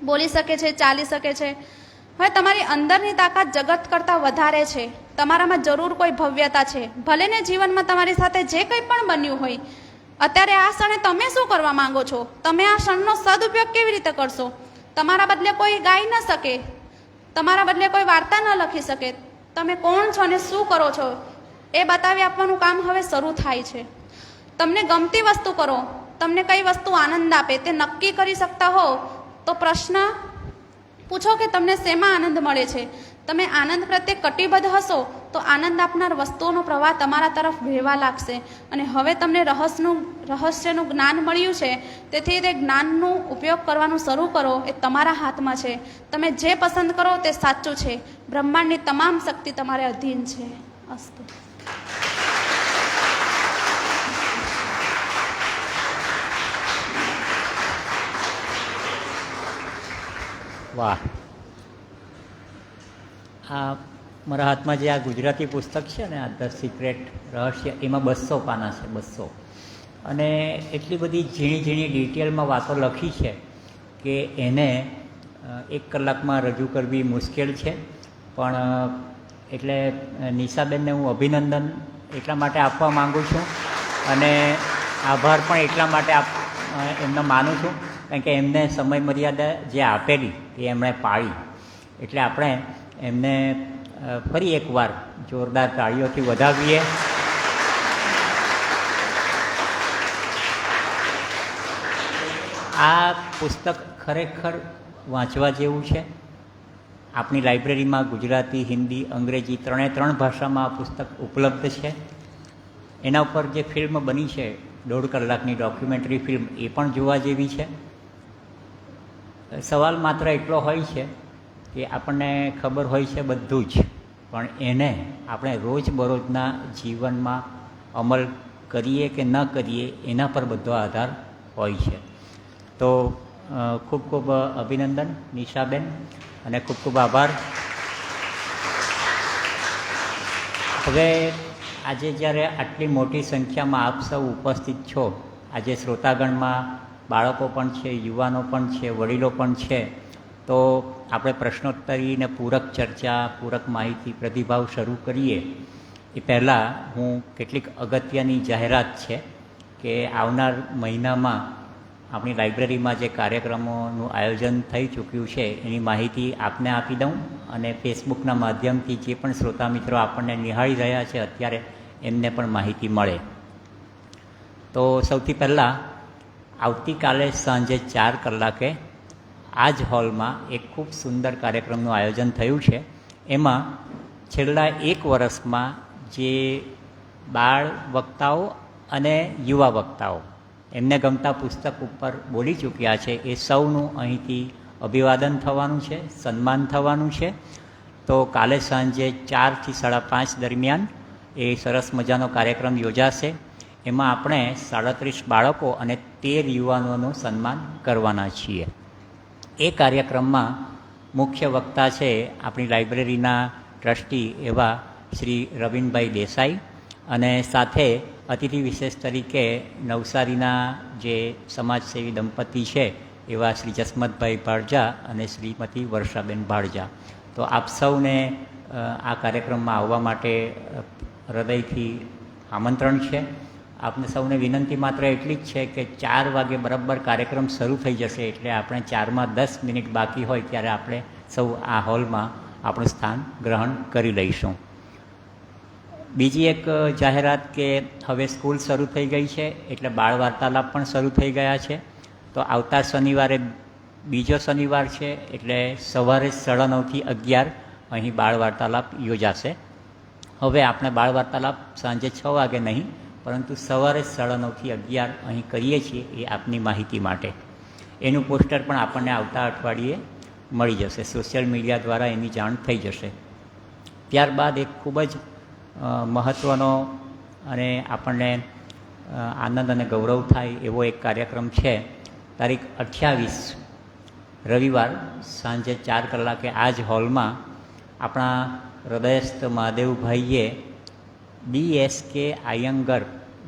બોલી શકે છે, ચાલી શકે છે. હવે તમારી અંદરની તાકાત જગત કરતાં વધારે છે. તમારામાં જરૂર કોઈ ભવ્યતા છે. ભલે ને જીવનમાં તમારી સાથે જે કંઈ પણ બન્યું હોય, અત્યારે આ ક્ષણે તમે શું કરવા માંગો છો? તમે આ ક્ષણનો સદુપયોગ કેવી રીતે કરશો? તમારા બદલે કોઈ ગાઈ ન શકે, તમારા બદલે કોઈ વાર્તા ન લખી શકે. તમે કોણ છો અને શું કરો છો એ બતાવી આપવાનું કામ હવે શરૂ થાય છે. તમને ગમતી વસ્તુ કરો. તમને કઈ વસ્તુ આનંદ આપે તે નક્કી કરી શકતા હો તો પ્રશ્ન પૂછો કે તમને શેમાં આનંદ મળે છે. તમે આનંદ પ્રત્યે કટિબદ્ધ હશો તો આનંદ આપનાર વસ્તુઓનો પ્રવાહ તમારા તરફ વહેવા લાગશે. અને હવે તમને રહસ્યનું જ્ઞાન મળ્યું છે, તેથી તે જ્ઞાનનો ઉપયોગ કરવાનું શરૂ કરો. એ તમારા હાથમાં છે. તમે જે પસંદ કરો તે સાચું છે. બ્રહ્માંડની તમામ શક્તિ તમારે અધીન છે. અસ્તુ. વાહ! આ મારા હાથમાં જે આ ગુજરાતી પુસ્તક છે ને, આ ધ સિક્રેટ રહસ્ય, એમાં 200 પાના છે, 200. અને એટલી બધી ઝીણી ઝીણી ડિટેલમાં વાતો લખી છે કે એને 1 કલાકમાં રજૂ કરવી મુશ્કેલ છે. પણ એટલે નિશાબેનને હું અભિનંદન એટલા માટે આપવા માગું છું અને આભાર પણ એટલા માટે એમને માનું છું કારણ કે એમને સમય મર્યાદા જે આપેલી એ એમણે પાળી, એટલે આપણે એમને ફરી એકવાર જોરદાર તાળીઓથી વધાવીએ. આ પુસ્તક ખરેખર વાંચવા જેવું છે. આપણી લાઇબ્રેરીમાં ગુજરાતી, હિન્દી, અંગ્રેજી ત્રણે ભાષામાં આ પુસ્તક ઉપલબ્ધ છે. એના ઉપર જે ફિલ્મ બની છે 1.5 કલાકની ડોક્યુમેન્ટરી ફિલ્મ, એ પણ જોવા જેવી છે. સવાલ માત્ર એટલો હોય છે કે આપણને ખબર હોય છે બધું જ, પણ એને આપણે રોજબરોજના જીવનમાં અમલ કરીએ કે ન કરીએ એના પર બધો આધાર હોય છે. તો ખૂબ ખૂબ અભિનંદન નિશાબેન, અને ખૂબ ખૂબ આભાર. હવે આજે જ્યારે આટલી મોટી સંખ્યામાં આપ સૌ ઉપસ્થિત છો, આજે શ્રોતાગણમાં બાળકો પણ છે, યુવાનો પણ છે, વડીલો પણ છે, તો આપણે પ્રશ્નોત્તરી ને પૂરક ચર્ચા, પૂરક માહિતી, પ્રતિભાવ શરૂ કરીએ એ પહેલાં હું કેટલીક અગત્યની જાહેરાત છે કે આવનાર મહિનામાં આપણી લાઇબ્રેરીમાં જે કાર્યક્રમોનું આયોજન થઈ ચૂક્યું છે એની માહિતી આપને આપી દઉં, અને ફેસબુકના માધ્યમથી જે પણ શ્રોતા મિત્રો આપણને નિહાળી રહ્યા છે અત્યારે એમને પણ માહિતી મળે. તો સૌથી પહેલાં આવતીકાલે સાંજે 4 કલાકે આ જ હોલમાં એક ખૂબ સુંદર કાર્યક્રમનું આયોજન થયું છે. એમાં છેલ્લા 1 વર્ષમાં જે બાળ વક્તાઓ અને યુવા વક્તાઓ એમને ગમતા પુસ્તક ઉપર બોલી ચૂક્યા છે એ સૌનું અહીંથી અભિવાદન થવાનું છે, સન્માન થવાનું છે. તો કાલે સાંજે 4 થી 5:30 દરમિયાન એ સરસ મજાનો કાર્યક્રમ યોજાશે. એમાં આપણે 37 બાળકો અને 13 યુવાનોનું સન્માન કરવાના છીએ. એ કાર્યક્રમમાં મુખ્ય વક્તા છે આપણી લાઇબ્રેરીના ટ્રસ્ટી એવા શ્રી રવિનભાઈ દેસાઈ, અને સાથે અતિથિ વિશેષ તરીકે નવસારીના જે સમાજસેવી દંપતી છે એવા શ્રી જસમતભાઈ ભાડજા અને શ્રીમતી વર્ષાબેન ભાડજા. તો આપ સૌને આ કાર્યક્રમમાં આવવા માટે હૃદયથી આમંત્રણ છે. આપને સૌને વિનંતી માત્ર એટલી જ છે કે 4 વાગે બરાબર કાર્યક્રમ શરૂ થઈ જશે, એટલે આપણે 4 માં 10 મિનિટ બાકી હોય ત્યારે આપણે સૌ આ હોલમાં આપણું સ્થાન ગ્રહણ કરી લઈશું. બીજી એક જાહેરાત કે હવે સ્કૂલ શરૂ થઈ ગઈ છે, એટલે બાળ વાર્તાલાપ પણ શરૂ થઈ ગયા છે. તો આવતા શનિવારે બીજો શનિવાર છે, એટલે સવારે 9:30 થી 11 અહીં બાળ વાર્તાલાપ યોજાશે. હવે આપણે બાળ વાર્તાલાપ સાંજે 6 વાગે નહીં, પરંતુ સવારે 9:30 થી 11 અહીં કરીએ છીએ, એ આપની માહિતી માટે. એનું પોસ્ટર પણ આપણને આવતા અઠવાડિયે મળી જશે, સોશિયલ મીડિયા દ્વારા એની જાણ થઈ જશે. ત્યારબાદ એક ખૂબ જ મહત્ત્વનો અને આપણને આનંદ અને ગૌરવ થાય એવો એક કાર્યક્રમ છે. તારીખ 28 રવિવાર સાંજે 4 કલાકે આ જ હોલમાં આપણા હૃદયસ્થ મહાદેવભાઈએ BSK આયંગર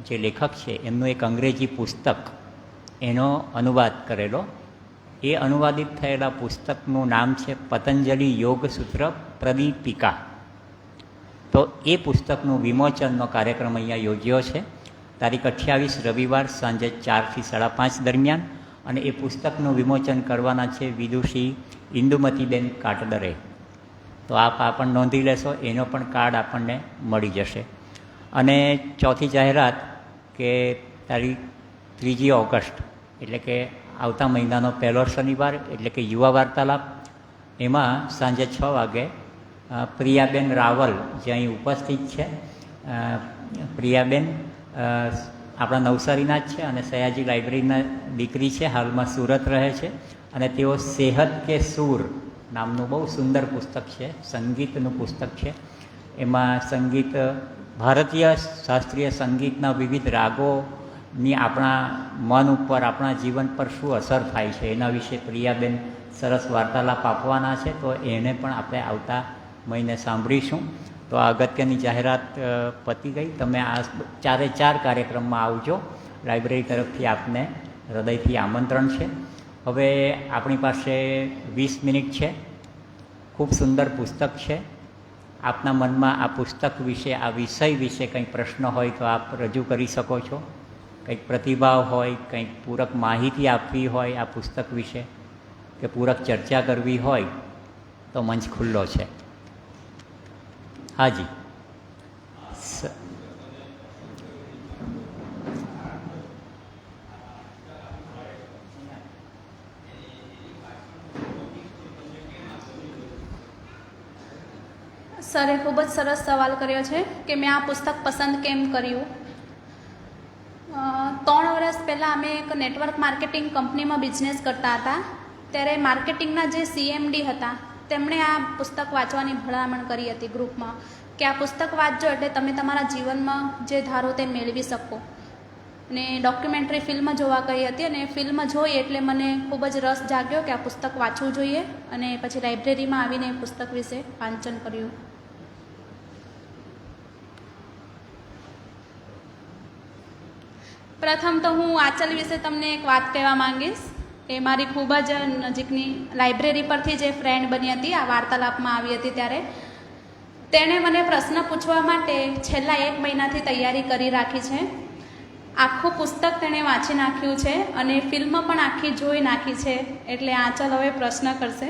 જે લેખક છે એમનું એક અંગ્રેજી પુસ્તક એનો અનુવાદ કરેલો. એ અનુવાદિત થયેલા પુસ્તકનું નામ છે પતંજલિ યોગસૂત્ર પ્રદીપિકા. તો એ પુસ્તકનું વિમોચનનો કાર્યક્રમ અહીંયા યોજ્યો છે તારીખ 28 રવિવાર સાંજે 4 થી 5:30 દરમિયાન. અને એ પુસ્તકનું વિમોચન કરવાના છે વિદુષી ઇન્દુમતીબેન કાટદરે. તો આપ પણ નોંધી લેશો, એનો પણ કાર્ડ આપણને મળી જશે. અને ચોથી જાહેરાત કે તારીખ 3 ઓગસ્ટ એટલે કે આવતા મહિનાનો પહેલો શનિવાર, એટલે કે યુવા વાર્તાલાપ, એમાં સાંજે 6 વાગે પ્રિયાબેન રાવલ જે અહીં ઉપસ્થિત છે, પ્રિયાબેન આપણા નવસારીના જ છે અને સયાજી લાઇબ્રેરીના દીકરી છે, હાલમાં સુરત રહે છે. અને તેઓ સેહત કે સૂર નામનું બહુ સુંદર પુસ્તક છે, સંગીતનું પુસ્તક છે. એમાં સંગીત, ભારતીય શાસ્ત્રીય સંગીતના વિવિધ રાગોની આપણા મન ઉપર, આપણા જીવન પર શું અસર થાય છે એના વિશે પ્રિયાબેન સરસ વાર્તાલાપ આપવાના છે. તો એને પણ આપણે આવતા મહિને સાંભળીશું. તો આ અગત્યની જાહેરાત પતી ગઈ. તમે આ 4 કાર્યક્રમમાં આવજો. લાઇબ્રેરી તરફથી આપને હૃદયથી આમંત્રણ છે. હવે આપણી પાસે 20 મિનિટ છે. ખૂબ સુંદર પુસ્તક છે. આપના મનમાં આ પુસ્તક વિશે, આ વિષય વિશે કંઈ પ્રશ્ન હોય તો આપ રજૂ કરી શકો છો. કંઈ કંઈક પ્રતિભાવ હોય, કંઈક પૂરક માહિતી આપવી હોય આ પુસ્તક વિશે, કે પૂરક ચર્ચા કરવી હોય તો મંચ ખુલ્લો છે. હાજી. સરે ખૂબ જ સરસ સવાલ કર્યો છે કે મેં આ પુસ્તક પસંદ કેમ કર્યું. 3 વર્ષ પહેલાં અમે એક નેટવર્ક માર્કેટિંગ કંપનીમાં બિઝનેસ કરતા હતા. ત્યારે માર્કેટિંગના જે CMD હતા તેમણે આ પુસ્તક વાંચવાની ભલામણ કરી હતી ગ્રુપમાં, કે આ પુસ્તક વાંચજો એટલે તમે તમારા જીવનમાં જે ધારો તે મેળવી શકો. અને ડોક્યુમેન્ટરી ફિલ્મ જોવા ગઈ હતી અને ફિલ્મ જોઈ એટલે મને ખૂબ જ રસ જાગ્યો કે આ પુસ્તક વાંચવું જોઈએ, અને પછી લાઇબ્રેરીમાં આવીને એ પુસ્તક વિશે વાંચન કર્યું. પ્રથમ તો હું આંચલ વિશે તમને એક વાત કહેવા માંગીશ. એ મારી ખૂબ જ નજીકની લાઇબ્રેરી પરથી જે ફ્રેન્ડ બની હતી, આ વાર્તાલાપમાં આવી હતી ત્યારે તેણે મને પ્રશ્ન પૂછવા માટે છેલ્લા 1 મહિનાથી તૈયારી કરી રાખી છે. આખું પુસ્તક તેણે વાંચી નાખ્યું છે અને ફિલ્મ પણ આખી જોઈ નાખી છે. એટલે આંચલ હવે પ્રશ્ન કરશે.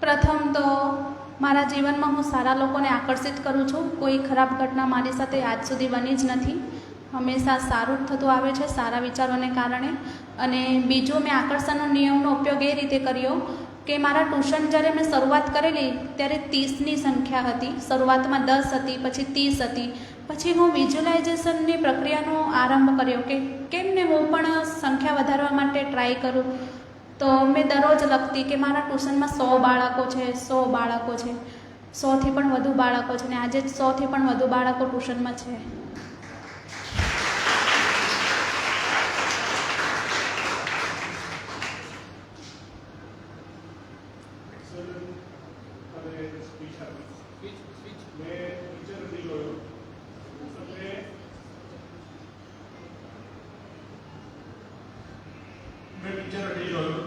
પ્રથમ તો મારા જીવનમાં હું સારા લોકોને આકર્ષિત કરું છું. કોઈ ખરાબ ઘટના મારી સાથે આજ સુધી બની જ નથી. હંમેશા સારું જ થતું આવે છે સારા વિચારોને કારણે. અને બીજું, મેં આકર્ષણનો નિયમનો ઉપયોગ એ રીતે કર્યો કે મારા ટ્યુશન જ્યારે મેં શરૂઆત કરેલી ત્યારે 30ની સંખ્યા હતી. શરૂઆતમાં 10 હતી, પછી 30 હતી. પછી હું વિઝ્યુલાઇઝેશનની પ્રક્રિયાનો આરંભ કર્યો કે કેમ ને હું પણ સંખ્યા વધારવા માટે ટ્રાય કરું. તો મેં દરરોજ લખતી કે મારા ટ્યુશનમાં 100 બાળકો છે, 100 બાળકો છે, 100થી પણ વધુ બાળકો છે, ને આજે 100થી પણ વધુ બાળકો ટ્યુશનમાં છે. મેં પિક્ચર નથી જોયું,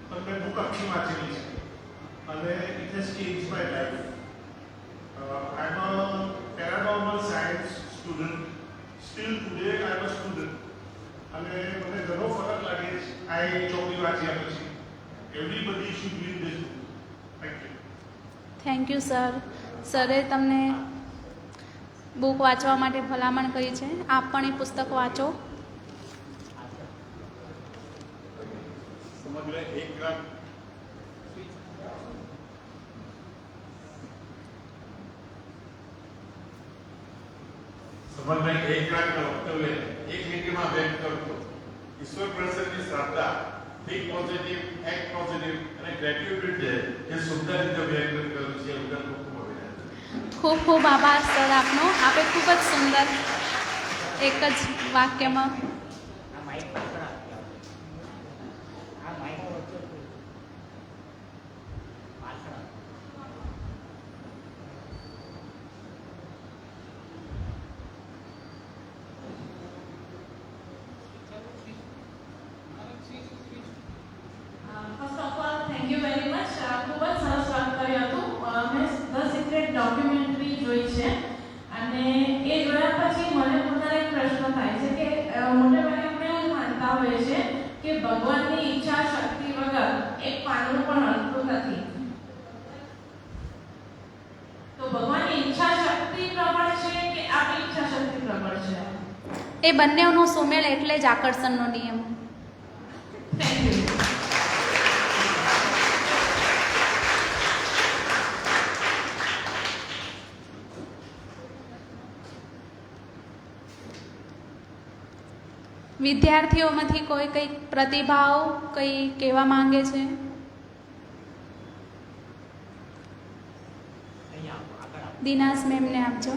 પણ મેં બુક આખી વાંચેલી છે અને it has change my life. I am a paranormal science student. Still today I am a student. અને મને ઘણો ફરક લાગે છે આ ચોપડી વાંચ્યા પછી. Everybody should read this book. Thank you. Thank you sir. સરે તમને બુક વાંચવા માટે ભલામણ કરી છે. આપ પણ એ પુસ્તક વાંચો. સમગ્ર એક ગ્રામ વક્તવ્ય 1 મિનિટમાં વ્યક્ત કરતો. ઈશ્વર પ્રસન્નની શ્રદ્ધા, થિંક પોઝિટિવ, એક્ટ પોઝિટિવ અને ગ્રેટિટ્યુડ છે એ સુંદર રીતે વ્યક્ત કર્યું છે. ખૂબ ખૂબ આભાર સર આપનો. આપે ખૂબ જ સુંદર એક જ વાક્યમાં ડોક્યુમેન્ટરી જોઈ છે અને એ જોયા પછી મને પોતાને એક પ્રશ્ન થાય છે કે મોટે ભાગે આપણે એવું માનતા હોઈએ છીએ કે ભગવાનની ઈચ્છા શક્તિ વગર એક પાનનું પણ હલતું નથી. તો ભગવાનની ઈચ્છા શક્તિ પ્રબળ છે કે આપણી ઈચ્છા શક્તિ પ્રબળ છે? એ બંનેનો સુમેળ એટલે જ આકર્ષણનો નિયમ. Thank you. વિદ્યાર્થીઓમાંથી કોઈ કંઈક પ્રતિભાવ કંઈ કહેવા માંગે છે? દિનાસ મેમને આપજો.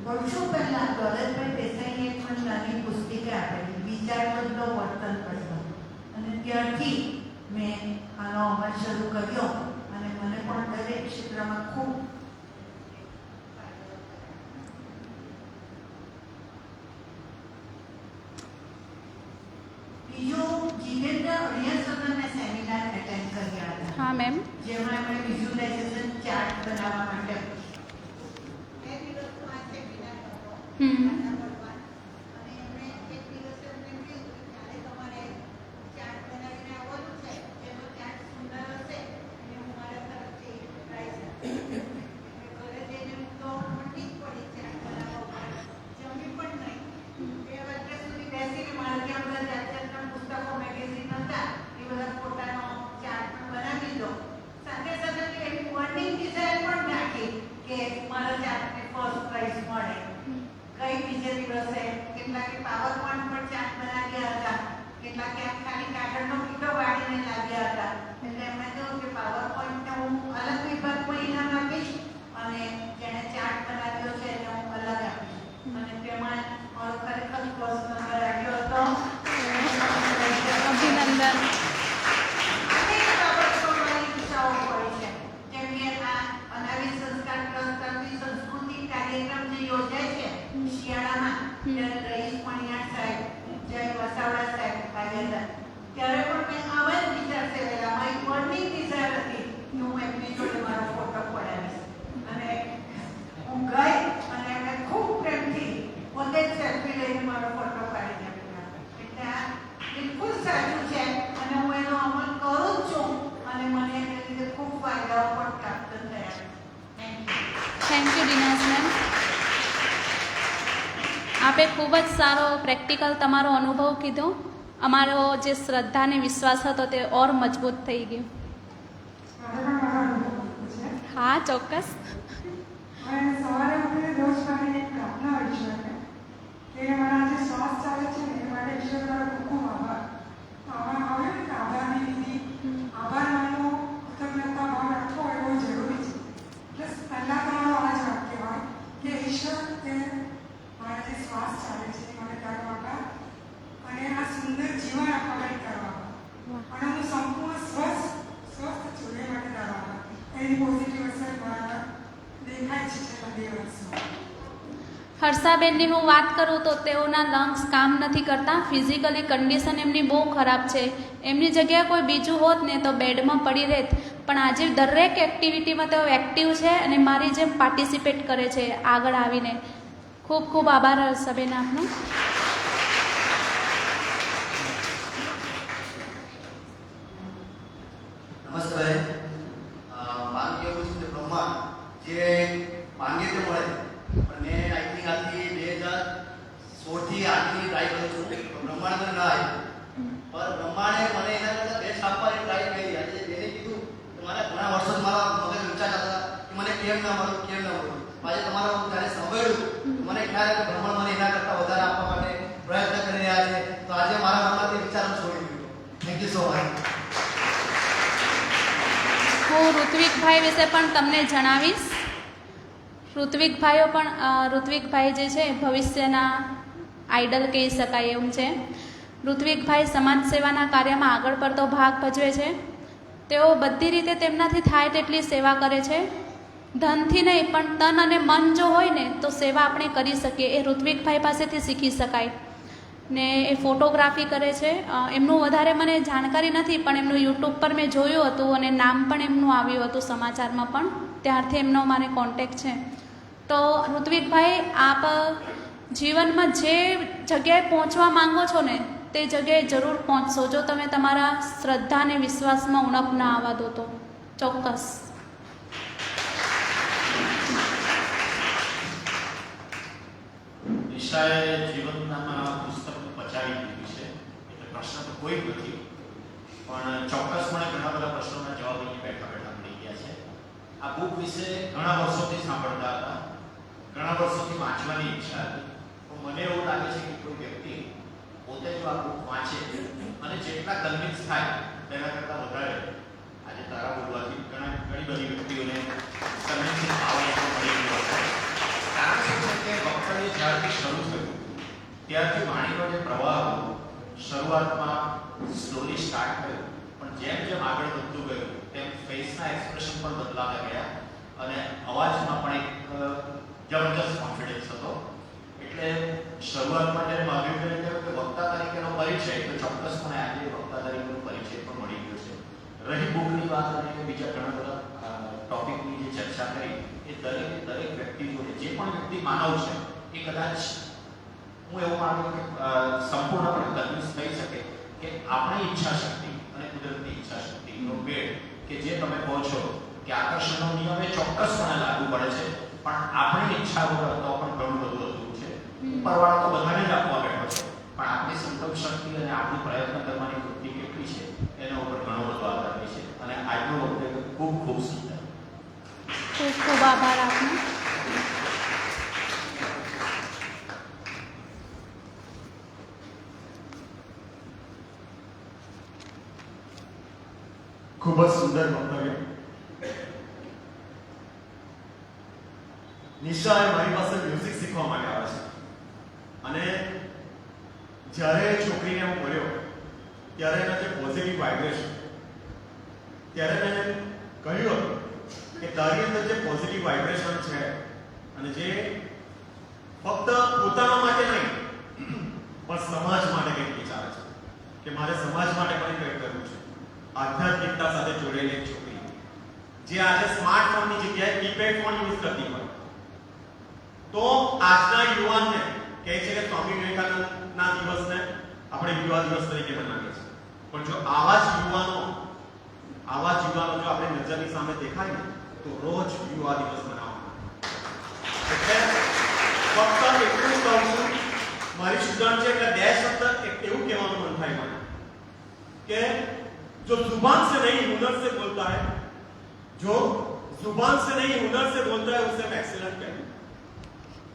વર્ષો પહેલા દોલતભાઈ દેસાઈએ એક મને નાની પુસ્તિકા આપેલી, વિચાર બદલો વર્તન બદલો, અને ત્યારથી મેં આનો અમલ શરૂ કર્યો અને મને પણ દરેક ક્ષેત્રમાં ખૂબ બીજું જીવેન્દ્ર અણિયાસરને સેમિનાર એટેન્ડ કર્યા હતા. હા મેમ. જેમાં એમણે વિઝ્યુલાઇઝેશન ચાર્ટ બનાવવા માટે આપે ખૂબ જ સારો પ્રેક્ટિકલ તમારો અનુભવ કીધો. અમારો જે શ્રદ્ધા અને વિશ્વાસ હતો તે ઓર મજબૂત થઈ ગયો. હા ચોક્કસ. સવારે ઉઠીને રોજ મારી એક પ્રાર્થના હોય છે કે મારા જે શ્વાસ ચાલે છે ને એ માટે ઈશ્વર તારો ખૂબ ખૂબ આભાર. આમાં આવે ને કે આભારની વિધિ, આભાર માનવો, કૃતજ્ઞતા ભાવ રાખવો એ બહુ જરૂરી છે. એટલે પહેલાં તમારો આ જ વાક્ય હોય કે ઈશ્વર તે મારા જે શ્વાસ ચાલે છે એ મને તારો આભાર, અને આ સુંદર જીવન આપવા માટે તારો આભાર, અને હું સંપૂર્ણ સ્વસ્થ છું એ માટે તારો આભાર. એની પોઝિટિવ અસર મારા દેખાય છે છેલ્લા 2 વર્ષમાં. હર્ષાબેનની હું વાત કરું તો તેઓના લંગ્સ કામ નથી કરતા. ફિઝિકલી કન્ડિશન એમની બહુ ખરાબ છે. એમની જગ્યાએ કોઈ બીજું હોત ને તો બેડમાં પડી રહેત, પણ આજે દરેક એક્ટિવિટીમાં તેઓ એક્ટિવ છે અને મારી જેમ પાર્ટિસિપેટ કરે છે આગળ આવીને. ખૂબ ખૂબ આભાર હર્ષાબેન આપનો. નમસ્તે. માનવીય વિશે બ્રહ્માંડ જે માન્યતા મળે, અને આઈ થિંક આજથી 2016 થી આજની ટ્રાય કરું છું, બ્રહ્માંડ ન આવ્યું, પણ બ્રહ્માંડે મને એના કરતાં બેસ્ટ આપવાની ટ્રાય કરી. આજે એને કીધું કે મારા ઘણા વર્ષો મારા મગજ વિચાર હતા કે મને કેમ ના મળ્યું, કેમ ના મળ્યું. આજે તમારો જ્યારે સાંભળ્યું મને ખ્યાલ આવ્યો કે બ્રહ્માંડ મને એના કરતાં વધારે આપવા માટે પ્રયત્ન કરી રહ્યા છે. તો આજે મારા મનમાંથી વિચાર છોડી દીધો. Thank you so much. હું ઋત્વિકભાઈ વિશે પણ તમને જણાવીશ. ઋત્વિકભાઈ જે છે ભવિષ્યના આઈડલ કહી શકાય એવું છે. ઋત્વિકભાઈ સમાજ સેવાના કાર્યમાં આગળ પડતો ભાગ ભજવે છે. તેઓ બધી રીતે તેમનાથી થાય તેટલી સેવા કરે છે. ધનથી નહીં પણ તન અને મન જો હોય ને તો સેવા આપણે કરી શકીએ. એ ઋત્વિકભાઈ પાસેથી શીખી શકાય. ને એ ફોટોગ્રાફી કરે છે. એમનું વધારે મને જાણકારી નથી, પણ એમનું યુટ્યુબ પર મેં જોયું હતું અને નામ પણ એમનું આવ્યું હતું સમાચારમાં પણ, ત્યારથી એમનો મારે કોન્ટેક્ટ છે. તો ઋત્વિકભાઈ, આપ જીવનમાં જે જગ્યાએ પહોંચવા માંગો છો ને તે જગ્યાએ જરૂર પહોંચશો, જો તમે તમારા શ્રદ્ધા અને વિશ્વાસમાં ઉણપ ના આવવા દો તો. ચોક્કસ. નિશાએ જીવનના પુસ્તક પચાવી દીધું છે, એટલે પ્રશ્ન તો કોઈ નથી, પણ ચોક્કસપણે ઘણા બધા પ્રશ્નોના જવાબ અહીં બેઠા બેઠા મળી ગયા છે. આ બુક વિશે ઘણા વર્ષોથી સાંભળતા હતા, ઘણા વર્ષોથી વાંચવાની ઈચ્છા હતી, પણ મને એવું લાગે છે કે કોઈ વ્યક્તિ પોતે જો આ બુક વાંચે અને જેટલા કન્વિન્સ થાય તેના કરતાં વધારે આજે તારા બોલવાથી ઘણી બધી વ્યક્તિઓને કન્વિન્સિંગ પાવર મળી ગયો છે. કારણ શું છે કે જ્યારથી શરૂ થયું ત્યારથી વાણીનો જે પ્રવાહ હતો, શરૂઆતમાં સ્લોલી સ્ટાર્ટ થયો, પણ જેમ જેમ આગળ વધતું ગયું તેમ ફેસના એક્સપ્રેશન પણ બદલાતા ગયા અને અવાજમાં પણ એક જબરદસ્ત કોન્ફિડન્સ હતો. એટલે શરૂઆતમાં જ્યારે મહાવીરભાઈએ કહ્યું કે વક્તા તરીકેનો પરિચય, તો ચોક્કસપણે આજે વક્તા તરીકેનો પરિચય પણ મળી ગયો છે. રહી બુકની વાત અને બીજા ઘણા બધા ટોપિકની જે ચર્ચા કરી, એ દરેક વ્યક્તિ જોડે જે પણ વ્યક્તિ માનવ છે એ કદાચ હું એવું માનું કે સંપૂર્ણપણે કન્વિન્સ થઈ શકે કે આપણી ઈચ્છા શક્તિ અને કુદરતની ઈચ્છા શક્તિનો ભેદ કે જે તમે કહો છો કે આકર્ષણનો નિયમ એ ચોક્કસપણે લાગુ પડે છે, પણ આપણી ઈચ્છા વગર તો પણ ઘણું બધું અધૂરું છે. ઉપરવાળો તો બધાને જ આપવા બેઠો છે, પણ આપણી સંકલ્પ શક્તિ અને આપણી પ્રયત્ન કરવાની વૃત્તિ કેટલી છે એના ઉપર ઘણો બધો આધાર રહે છે. અને આજનો વખતે ખૂબ ખૂબ સુંદર. ખૂબ ખૂબ આભાર આપનો. ખૂબ જ સુંદર મંતવ્ય. નિશા એ મારી પાસે મ્યુઝિક શીખવા માટે આવે છે અને જ્યારે છોકરીને હું મળ્યો ત્યારે એના જે પોઝિટિવ વાઇબ્રેશન, ત્યારે મેં કહ્યું હતું કે તારી અંદર જે પોઝિટિવ વાઇબ્રેશન છે અને જે ફક્ત પોતાના માટે નહીં પણ સમાજ માટે કંઈક વિચારે છે કે મારે સમાજ માટે પણ કંઈક કરવું છે, આધ્યાત્મિકતા સાથે જોડેલી એક છોકરી જે આજે સ્માર્ટફોનની જગ્યાએ કીપેડ ફોન યુઝ કરતી હોય, તો આજના યુવાનને કહે છે કે સ્વામી વિવેકાનંદના દિવસને આપણે યુવા દિવસ તરીકે મનાવીએ છીએ, પણ જો આવા જ યુવાનો જો આપણે નજરની સામે દેખાય ને તો રોજ યુવા દિવસ મનાવવાનો. એટલે ફક્ત એટલું કહું છું, મારી સ્ટુડન્ટ છે એટલે બે શબ્દ એવું કહેવાનું મન થાય મને કે जो जुबान से नहीं हुनर से बोलता है, जो जुबान से नहीं हुनर से बोलता है उसे हम एक्सीलेंट कहते हैं.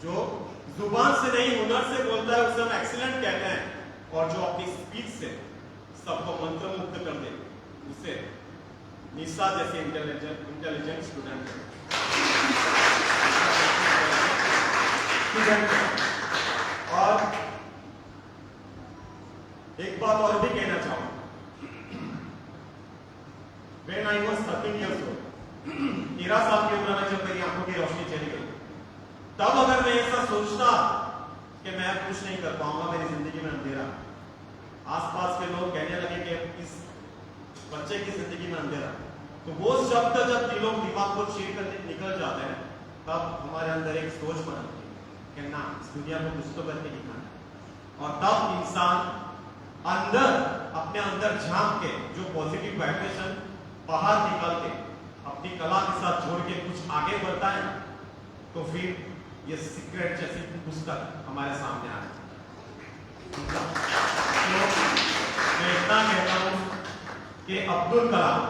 जो जुबान से नहीं हुनर से बोलता है उसे हम एक्सीलेंट कहते हैं, और जो अपनी स्पीच से सबको मंत्रमुग्ध कर दे उसे निशा जैसे इंटेलिजेंट स्टूडेंट और एक बात और भी कहना चाहूंगा. When I was 13 years old, 13 साल की उम्र में जब मेरी आंखों की रोशनी चली गई, तब अगर मैं ऐसा सोचता कि मैं कुछ नहीं कर पाऊंगा, मेरी जिंदगी में अंधेरा, आसपास के लोग कहने लगे कि इस बच्चे की जिंदगी में अंधेरा, तो वो शब्द जब दिमाग को चीर कर निकल जाते हैं, तब हमारे अंदर एक सोच बनती है कि ना, इस दुनिया को कुछ तो करके दिखाना, और तब इंसान अंदर अपने अंदर झांक के जो पॉजिटिव वाइब्रेशन बाहर निकल के अपनी कला के साथ जोड़ के कुछ आगे बढ़ता है, तो फिर ये सीक्रेट जैसी पुस्तक हमारे सामने आ जाती है. मैं इतना कहता हूँ कि अब्दुल कलाम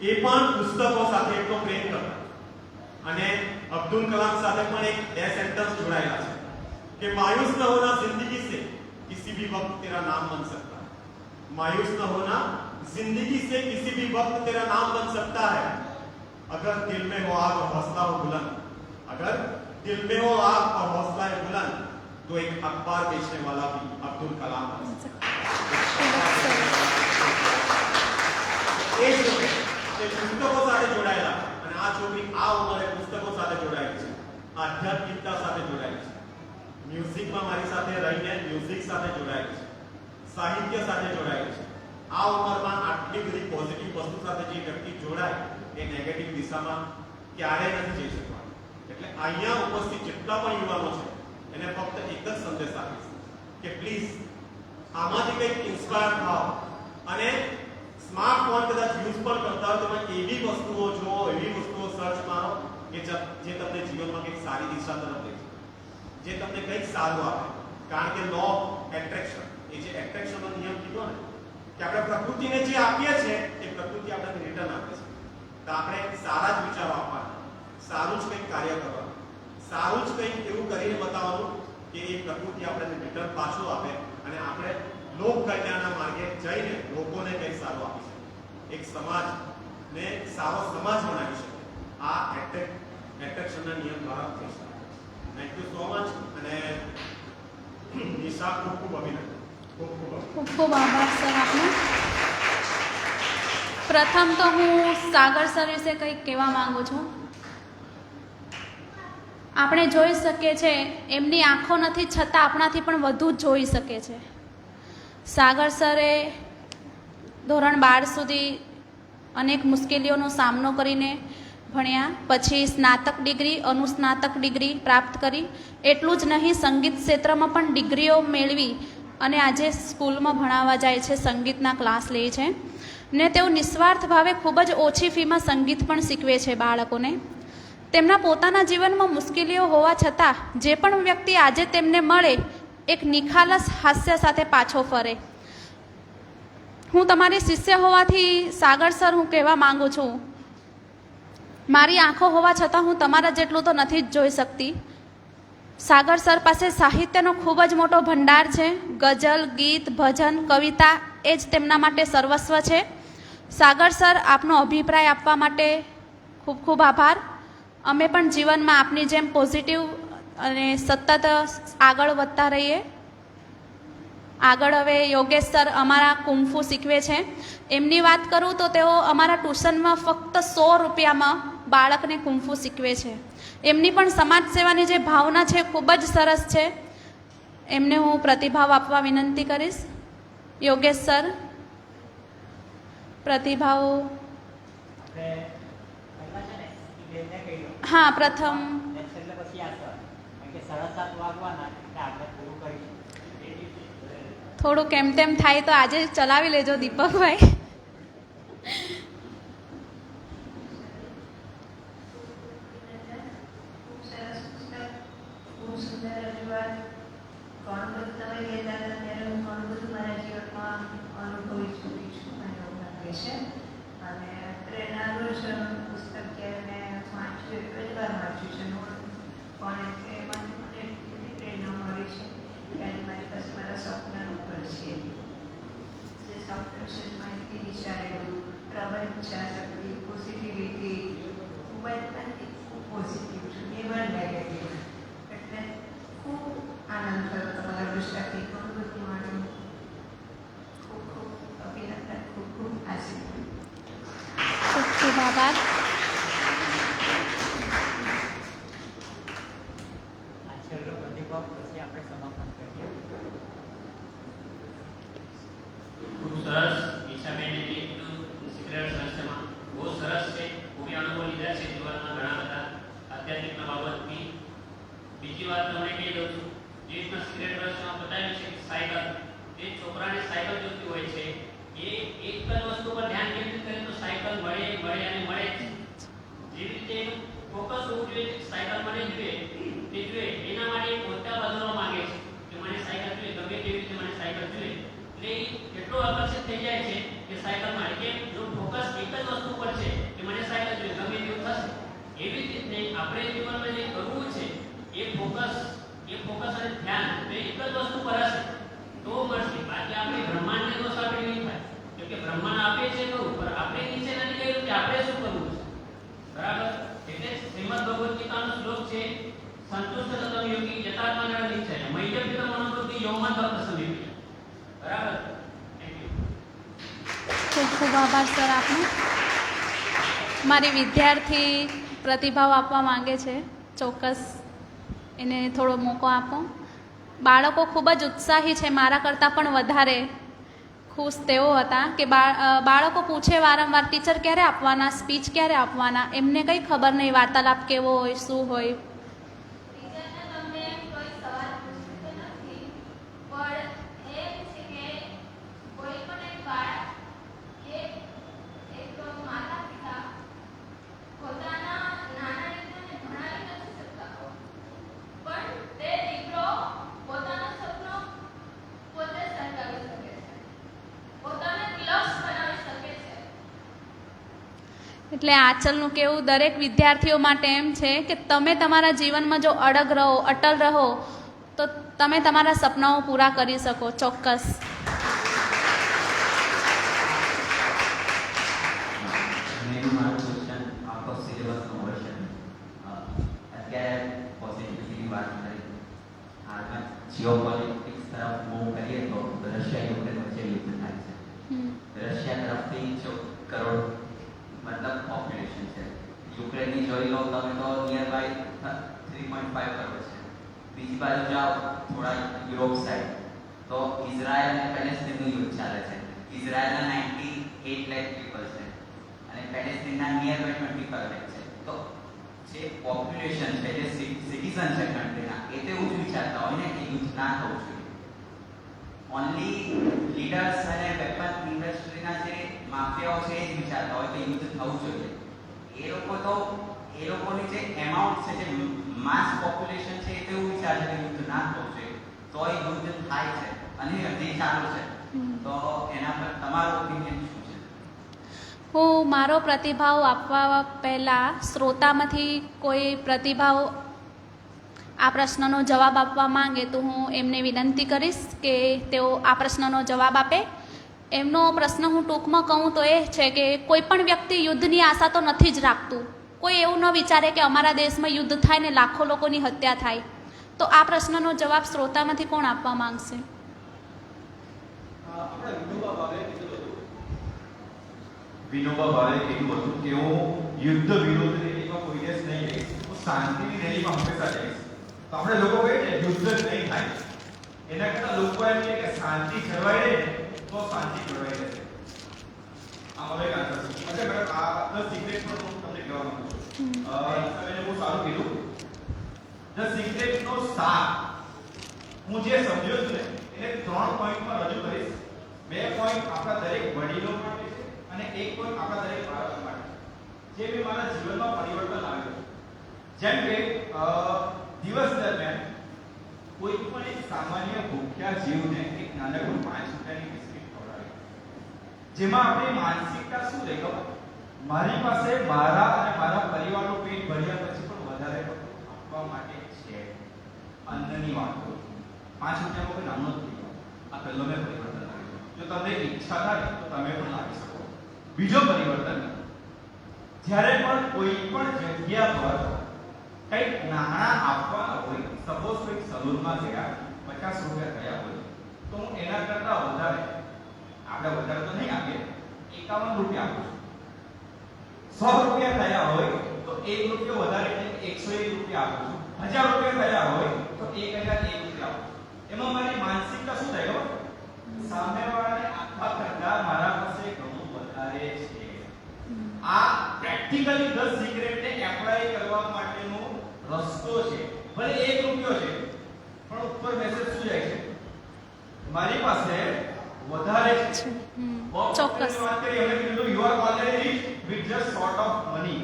એ પણ પુસ્તકો સાથે એટલો પ્રેમ કરતા અને અબ્દુલ કલામ સાથે પણ એક બે સેન્ટેન્સ જોડાયેલા છે કે मायूस न होना जिंदगी से किसी भी वक्त तेरा नाम बन सकता है. मायूस न होना जिंदगी से किसी भी वक्त तेरा नाम बन सकता है. अगर दिल में हो आग और हौसला हो बुलंद, अगर दिल में हो आग और हौसला है बुलंद, तो एक अखबार बेचने वाला भी अब्दुल कलाम बन सकता है. પુસ્તકો સાથે જોડાયેલા અને આ છોકરી આ ઉંમરે પુસ્તકો સાથે જોડાયેલી છે, આધ્યાત્મિકતા સાથે જોડાયેલી છે, મ્યુઝિકમાં મારી સાથે રહીને મ્યુઝિક સાથે જોડાયેલી છે, સાહિત્ય સાથે જોડાયેલી છે. આ ઉંમરમાં આટલી બધી પોઝિટિવ વસ્તુ સાથે જે વ્યક્તિ જોડાય એ નેગેટિવ દિશામાં ક્યારેય નથી જઈ શકવાનો. એટલે અહીંયા ઉપસ્થિત જેટલા પણ યુવાનો છે એને ફક્ત એક જ સંદેશ આપીશ કે પ્લીઝ આમાંથી કંઈક ઇન્સ્પાયર થાઓ અને સ્માર્ટફોન કદાચ યુઝ પણ કરતા હોય તો એવી વસ્તુઓ જુઓ, એવી વસ્તુઓ સર્ચ મારો કે જે તમને જીવનમાં કંઈક સારી દિશા તરફ લઈ જાય, જે તમને કંઈક સારું આપે. કારણ કે લો ઓફ એટ્રેક્શન, એ જે એટ્રેક્શનનો નિયમ કીધો ને કે આપણે પ્રકૃતિને જે આપીએ છીએ એ પ્રકૃતિ આપણને રિટર્ન આપે છે. તો આપણે સારા જ વિચારો આપવાના, સારું જ કંઈક કાર્ય કરવાનું, સારું જ કંઈક એવું કરીને બતાવવાનું કે એ પ્રકૃતિ આપણને રિટર્ન પાછું આપે અને આપણે લોક કલ્યાણના માર્ગે જઈને લોકોને કંઈક સારું આપી શકે, એક સમાજને સારો સમાજ બનાવી શકે. આ એટ્રેક્શનના નિયમ દ્વારા થઈ શકે. Thank you so much. અને સ્ટાફ ખૂબ ખૂબ અભિનંદન. ખૂબ ખૂબ આભાર. ખૂબ ખૂબ આભાર સર આપનો. પ્રથમ તો હું સાગર સર વિશે કંઈક કહેવા માંગુ છું. આપણે જોઈ શકીએ છે એમની આંખો નથી છતાં આપણાથી પણ વધુ જોઈ શકે છે. સાગર સરે ધોરણ 12 સુધી અનેક મુશ્કેલીઓનો સામનો કરીને ભણ્યા, પછી સ્નાતક ડિગ્રી, અનુસ્નાતક ડિગ્રી પ્રાપ્ત કરી. એટલું જ નહીં, સંગીત ક્ષેત્રમાં પણ ડિગ્રીઓ મેળવી અને આજે સ્કૂલમાં ભણાવવા જાય છે, સંગીતના ક્લાસ લે છે ને તેઓ નિસ્વાર્થ ભાવે ખૂબ જ ઓછી ફીમાં સંગીત પણ શીખવે છે બાળકોને. તેમના પોતાના જીવનમાં મુશ્કેલીઓ હોવા છતાં જે પણ વ્યક્તિ આજે તેમને મળે એક નિખાલસ હાસ્ય સાથે પાછો ફરે. હું તમારી શિષ્ય હોવાથી સાગર સર હું કહેવા માંગુ છું, મારી આંખો હોવા છતાં હું તમારા જેટલું તો નથી જ જોઈ શકતી. સાગર સર પાસે સાહિત્યનો ખૂબ જ મોટો ભંડાર છે. ગઝલ, ગીત, ભજન, કવિતા એ જ તેમના માટે સર્વસ્વ છે. સાગર સર, આપનો અભિપ્રાય આપવા માટે ખૂબ ખૂબ આભાર. અમે પણ જીવનમાં આપની જેમ પોઝિટિવ અને સતત આગળ વધતા રહીએ. આગળ હવે યોગેશ સર અમારા કુંફુ શીખવે છે. એમની વાત કરું તો તેઓ અમારા ટ્યુશનમાં ફક્ત 100 રૂપિયામાં બાળકને કુંફુ શીખવે છે. એમની પણ સમાજ સેવાની જે ભાવના છે ખૂબ જ સરસ છે. એમને હું પ્રતિભાવ આપવા વિનંતી કરીશ. યોગેશ સર, પ્રતિભાવ. હા, પ્રથમ થોડું કેમ તેમ થાય તો આજે ચલાવી લેજો દીપકભાઈ. ખૂબ સુંદર રજૂઆત. ઘણું બધું તમે કહેતા હતા ત્યારે હું ઘણું બધું મારા જીવનમાં અનુભવી ચૂકી છું, મને એવું લાગે છે. અને પ્રેરણાનું જ પુસ્તક જ્યારે મેં વાંચ્યું, પહેલી વાર વાંચ્યું છે પણ એમાંથી મને એટલી પ્રેરણા મળી છે કે આજે મારી પાસે મારા સપનાનું ઘર છે. જે સપનું છે માહિતી વિચારેલું, પ્રબળ ઈચ્છાશક્તિ, પોઝિટિવિટી, ખૂબ જ ખૂબ પોઝિટિવ છું, નેવર નેગેટિવ. એટલે ખૂબ આનંદ થયો તમારા પુસ્તકથી, ઘણું બધું માણ્યું. ખૂબ ખૂબ અભિનંદન, ખૂબ ખૂબ આશીર્વાદ. ખૂબ ખૂબ આભાર. ખૂબ સરસ. ઈચ્છાબેને જે સિક્રેટ સંસ્થામાં બહુ સરસ છે. ખૂબ અનુભવ લીધા છે જીવનમાં ઘણા બધા આધ્યાત્મિકના બાબતથી. બીજી વાત તમને કહી દઉં છું, જે રીતના સિક્રેટ સંસ્થામાં બતાવ્યું છે કે સાયકલ, જે છોકરાને સાયકલ જોતી હોય છે એ એક જ વસ્તુ પર ધ્યાન કેન્દ્રિત કરે તો સાયકલ મળે મળે અને મળે જ. જેવી રીતે એનું ફોકસ હોવું જોઈએ સાયકલ મને જોઈએ તે જોઈએ, એના માટે પોતા બદલવા માંગે છે કે મને સાયકલ જોઈએ, ગમે તેવી રીતે મને સાયકલ જોઈએ. એટલે એટલો આકર્ષિત થઈ જાય છે કે સાયકલમાં કે જો ફોકસ એક જ વસ્તુ પર છે કે મને સાયકલ જોઈએ, ગમે તેવું થશે. એવી જ રીતે આપણે જીવનમાં જે કરવું છે એ ફોકસ અને ધ્યાન એક જ વસ્તુ પર હશે તો મળશે. બાકી આપણે બ્રહ્માંડને દોષ આપણે નહીં થાય, કેમ કે બ્રહ્માંડ આપે છે ખરું પણ આપણે નીચે નથી કહ્યું કે આપણે શું કરવું છે. બરાબર? એટલે શ્રીમદ ભગવદ ગીતાનો શ્લોક છે, સંતુષ્ટ તમ યોગી યથાત્મા નિશ્ચય મૈયપિત મનોવૃત્તિ યોમન ભક્ત સમીપી. બરાબર? Thank you. ખૂબ ખૂબ આભાર સર આપનો. મારી વિદ્યાર્થી પ્રતિભાવ આપવા માંગે છે, ચોક્કસ એને થોડો મોકો આપો. બાળકો ખૂબ જ ઉત્સાહી છે, મારા કરતાં પણ વધારે ખુશ તેઓ હતા કે બાળકો પૂછે વારંવાર ટીચર ક્યારે આપવાના, સ્પીચ ક્યારે આપવાના. એમને કંઈ ખબર નહીં વાર્તાલાપ કેવો હોય, શું હોય. એટલે આંચલનું કહેવું દરેક વિદ્યાર્થીઓ માટે એમ છે કે તમે તમારા જીવનમાં જો અડગ રહો, અટલ રહો તો તમે તમારા સપનાઓ પૂરા કરી શકો. ચોક્કસ. અત્યારે પોઝિટિવિટીની વાત કરી, હાલમાં જીઓપોલિટિક્સ તરફ મૂવ કરીએ તો રશિયા યુક્રેન વચ્ચે યુદ્ધ થાય છે. રશિયા તરફથી 14 કરોડ મતલબ પોપ્યુલેશન છે. યુક્રેનની જોઈ લો તમે તો નિયર બાય 3.5 કરોડ છે. બીજી બાજુ જાઓ થોડા યુરોપ સાઈડ તો ઇઝરાયલ અને પેલેસ્ટીનનું યુદ્ધ ચાલે છે. ઇઝરાયલના 98 લાખ પીપલ છે અને પેલેસ્ટીનના નિયર બાય 25 લાખ છે. તો જે પોપ્યુલેશન છે, જે સિટીઝન છે કન્ટ્રીના, એ તો એવું જ વિચારતા હોય ને કે યુદ્ધ ના થવું જોઈએ. ઓનલી લીડર્સ અને વેપન ઇન્ડસ્ટ્રીના જે માફિયાઓ છે એ જ વિચારતા હોય કે યુદ્ધ થવું જોઈએ. એ લોકોની જે એમાઉન્ટ છે, જે માસ પોપ્યુલેશન છે, એ તો એવું વિચારે છે કે યુદ્ધ ના થવું જોઈએ. તો એ યુદ્ધ થાય છે અને હજી ચાલુ છે. તો એના પર તમારો ઓપિનિયન શું છે? હું મારો પ્રતિભાવ આપવા પહેલાં શ્રોતામાંથી કોઈ પ્રતિભાવ આ પ્રશ્નનો જવાબ આપવા માંગે તો હું એમને વિનંતી કરીશ કે તેઓ આ પ્રશ્નનો જવાબ આપે. એમનો પ્રશ્ન હું ટૂંકમાં કહું તો એ છે કે કોઈ પણ વ્યક્તિ યુદ્ધની આશા તો નથી જ રાખતું. કોઈ એવું ન વિચારે કે અમારા દેશમાં યુદ્ધ થાય ને લાખો લોકોની હત્યા થાય. તો આ પ્રશ્નનો જવાબ શ્રોતામાંથી કોણ આપવા માંગશે? વિનોબા ભાવે કીધું હતું કે હું યુદ્ધ વિરોધ રેલીમાં કોઈ દિવસ નહીં જઈશ, હું શાંતિની રેલીમાં હંમેશા જઈશ. તો આપણે લોકો કહીએ ને યુદ્ધ જ નહીં થાય, એના કરતા લોકો એમ કહે કે શાંતિ જળવાઈ રહે તો શાંતિ જળવાઈ રહેશે. આ મારો એક આન્સર છે. અચ્છા મેડમ, આ ધ સિક્રેટ પણ હું તમને કહેવા માંગુ છું. તમે બહુ સારું કીધું. ધ સિક્રેટનો સાર હું જે સમજ્યો છું ને એને 3 પોઈન્ટમાં રજૂ કરીશ. 2 પોઈન્ટ આપણા દરેક વડીલો માટે છે અને 1 પોઈન્ટ આપણા દરેક બાળકો માટે, જે મેં મારા જીવનમાં પરિવર્તન આવ્યું. જેમ કે દિવસ દરમિયાન કોઈ પણ એક સામાન્ય ભૂખ્યા જીવને એક નાનકડું 5 રૂપિયાની બિસ્કિટ ખવડાવી, જેમાં આપણી માનસિકતા શું રહે ખબર? મારી પાસે મારા અને મારા પરિવારનું પેટ ભર્યા પછી પણ વધારે આપવા માટે છે. અન્નની વાત કરું છું. 5 રૂપિયામાં કોઈ નામનો જ થઈ ગયો. આ પહેલો મેં પરિવર્તન આવ્યું. જો તમને ઈચ્છા થાય તો તમે પણ લાવી શકો. બીજો પરિવર્તન, જ્યારે પણ કોઈ પણ જગ્યા પર કંઈક નાણાં આપવાના હોય, સપોઝ કોઈ સલૂનમાં ગયા 50 રૂપિયા થયા હોય તો હું એના કરતા વધારે, આપણે વધારે તો નહીં આપીએ, 51 રૂપિયા આપું છું. 100 રૂપિયા થયા હોય તો 1 રૂપિયો વધારે એટલે 101 રૂપિયા આપું છું. 1000 રૂપિયા થયા હોય તો 1001 રૂપિયા આપું છું. એમાં મારી માનસિકતા શું થાય ખબર? સામેવાળાને આપવા કરતા મારા પાસે ઘણું વધારે છે. આ પ્રેક્ટિકલી ધ સિક્રેટને એપ્લાય કરવા માટેનો રસ્તો છે. ભલે 1 રૂપિયો છે પણ ઉપર મેસેજ શું જાય છે? મારી પાસે વધારે છે. ચોક્કસ. વાત કરી અમે કીધું you are already rich with just sort of money,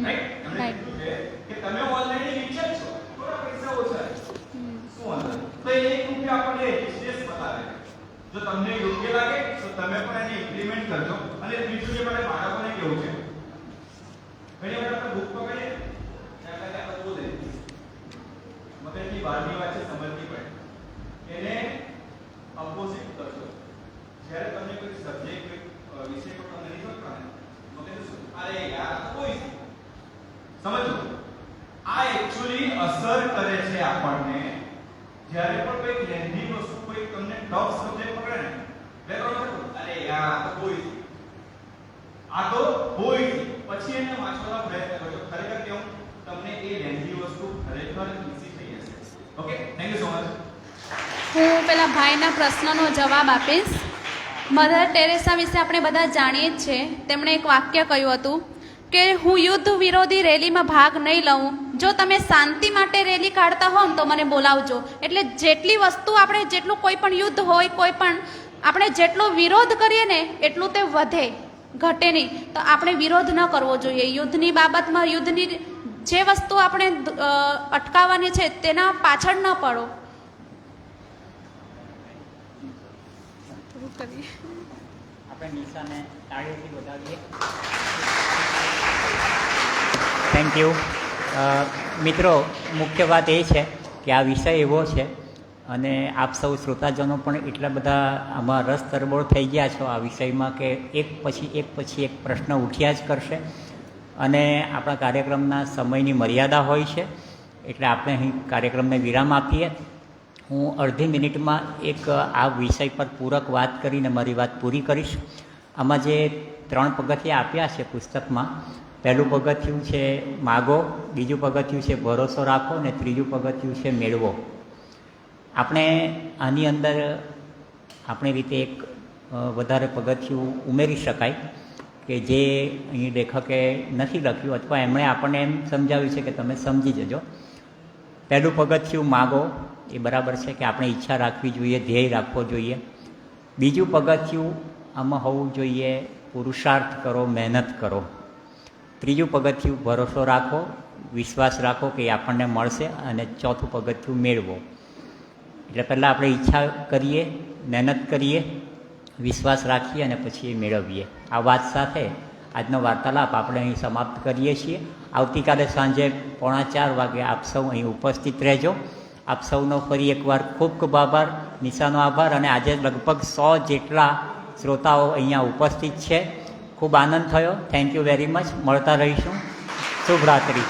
right? અમે કીધું છે કે તમે ઓલરેડી રીચ જ છો, થોડા પૈસા ઓછા છે. શું વાંધો? તો 1 રૂપિયા આપણને બિઝનેસ બતાવે. જો તમને યોગ્ય લાગે તો તમે પણ એને ઇમ્પ્લિમેન્ટ કરજો. અને બીજું જે મને બાળકોને કેવું છે, ઘણી વાર આપણે બુક પકડીએ એટલે આપણે બોલે મગજની બહારની વાત છે, સમજવી પડે. એને અપોઝિટ કરજો. જ્યારે તમને કોઈ સબ્જેક્ટ કોઈ વિષય પર તમને નહીં સમજતા ને, મગજ શું, અરે યાર કોઈ સમજો. આ એક્ચ્યુઅલી અસર કરે છે આપણને. જ્યારે પણ કોઈ લેન્ધી વસ્તુ, કોઈ તમને ટફ સબ્જેક્ટ પકડે ને, બેકગ્રાઉન્ડ અરે યાર આ તો કોઈ, આ તો કોઈ, પછી એને વાંચવાનો પ્રયત્ન કરજો. ખરેખર કેવું, તમને એ લેન્ધી વસ્તુ ખરેખર ઈઝી થઈ જશે. Okay, thank you so much. હું પેલા ભાઈના પ્રશ્નનો જવાબ આપીશ. મધર ટેરેસા વિશે આપણે બધા જાણીએ જ છે. તેમણે એક વાક્ય કહ્યું હતું કે હું યુદ્ધ વિરોધી રેલીમાં ભાગ નહીં લઉં, જો તમે શાંતિ માટે રેલી કાઢતા હો ને તો મને બોલાવજો. એટલે જેટલી વસ્તુ આપણે, જેટલું કોઈ પણ યુદ્ધ હોય, કોઈ પણ આપણે જેટલો વિરોધ કરીએ ને એટલું તે વધે, ઘટે નહીં. તો આપણે વિરોધ ન કરવો જોઈએ યુદ્ધની બાબતમાં. યુદ્ધની જે વસ્તુ આપણે અટકાવવાની છે તેના પાછળ ન પડો. આપણે નિશાને તાળીઓથી વધાવીએ. Thank you. મિત્રો, મુખ્ય વાત એ છે કે આ વિષય એવો છે અને આપ સૌ શ્રોતાજનો પણ એટલા બધા આમાં રસ તરબોળ થઈ ગયા છો આ વિષયમાં કે એક પછી એક પ્રશ્ન ઉઠ્યા જ કરશે. અને આપણા કાર્યક્રમના સમયની મર્યાદા હોય છે એટલે આપણે અહીં કાર્યક્રમને વિરામ આપીએ. હું અડધી મિનિટમાં એક આ વિષય પર પૂરક વાત કરીને મારી વાત પૂરી કરીશ. આમાં જે 3 પગથિયાં આપ્યા છે પુસ્તકમાં, પહેલું પગથિયું છે માગો, બીજું પગથિયું છે ભરોસો રાખો અને ત્રીજું પગથિયું છે મેળવો. આપણે આની અંદર આપણી રીતે એક વધારે પગથિયું ઉમેરી શકાય કે જે અહીં લેખકે નથી લખ્યું અથવા એમણે આપણને એમ સમજાવ્યું છે કે તમે સમજી જજો. પહેલું પગથિયું માગો, એ બરાબર છે કે આપણે ઈચ્છા રાખવી જોઈએ, ધ્યેય રાખવો જોઈએ. બીજું પગથિયું આમાં હોવું જોઈએ પુરુષાર્થ કરો, મહેનત કરો. ત્રીજું પગથિયું ભરોસો રાખો, વિશ્વાસ રાખો કે એ આપણને મળશે. અને ચોથું પગથિયું મેળવો. એટલે પહેલાં આપણે ઈચ્છા કરીએ, મહેનત કરીએ, વિશ્વાસ રાખીએ અને પછી એ મેળવીએ. આ વાત સાથે આજનો વાર્તાલાપ આપણે અહીં સમાપ્ત કરીએ છીએ. આવતીકાલે સાંજે 3:45 વાગે આપ સૌ અહીં ઉપસ્થિત રહેજો. આપ સૌનો ફરી એકવાર ખૂબ ખૂબ આભાર, નિશાનો આભાર. અને આજે લગભગ 100 જેટલા શ્રોતાઓ અહીંયા ઉપસ્થિત છે. ખૂબ આનંદ થયો. Thank you very much. મળતા રહીશું. શુભરાત્રિ.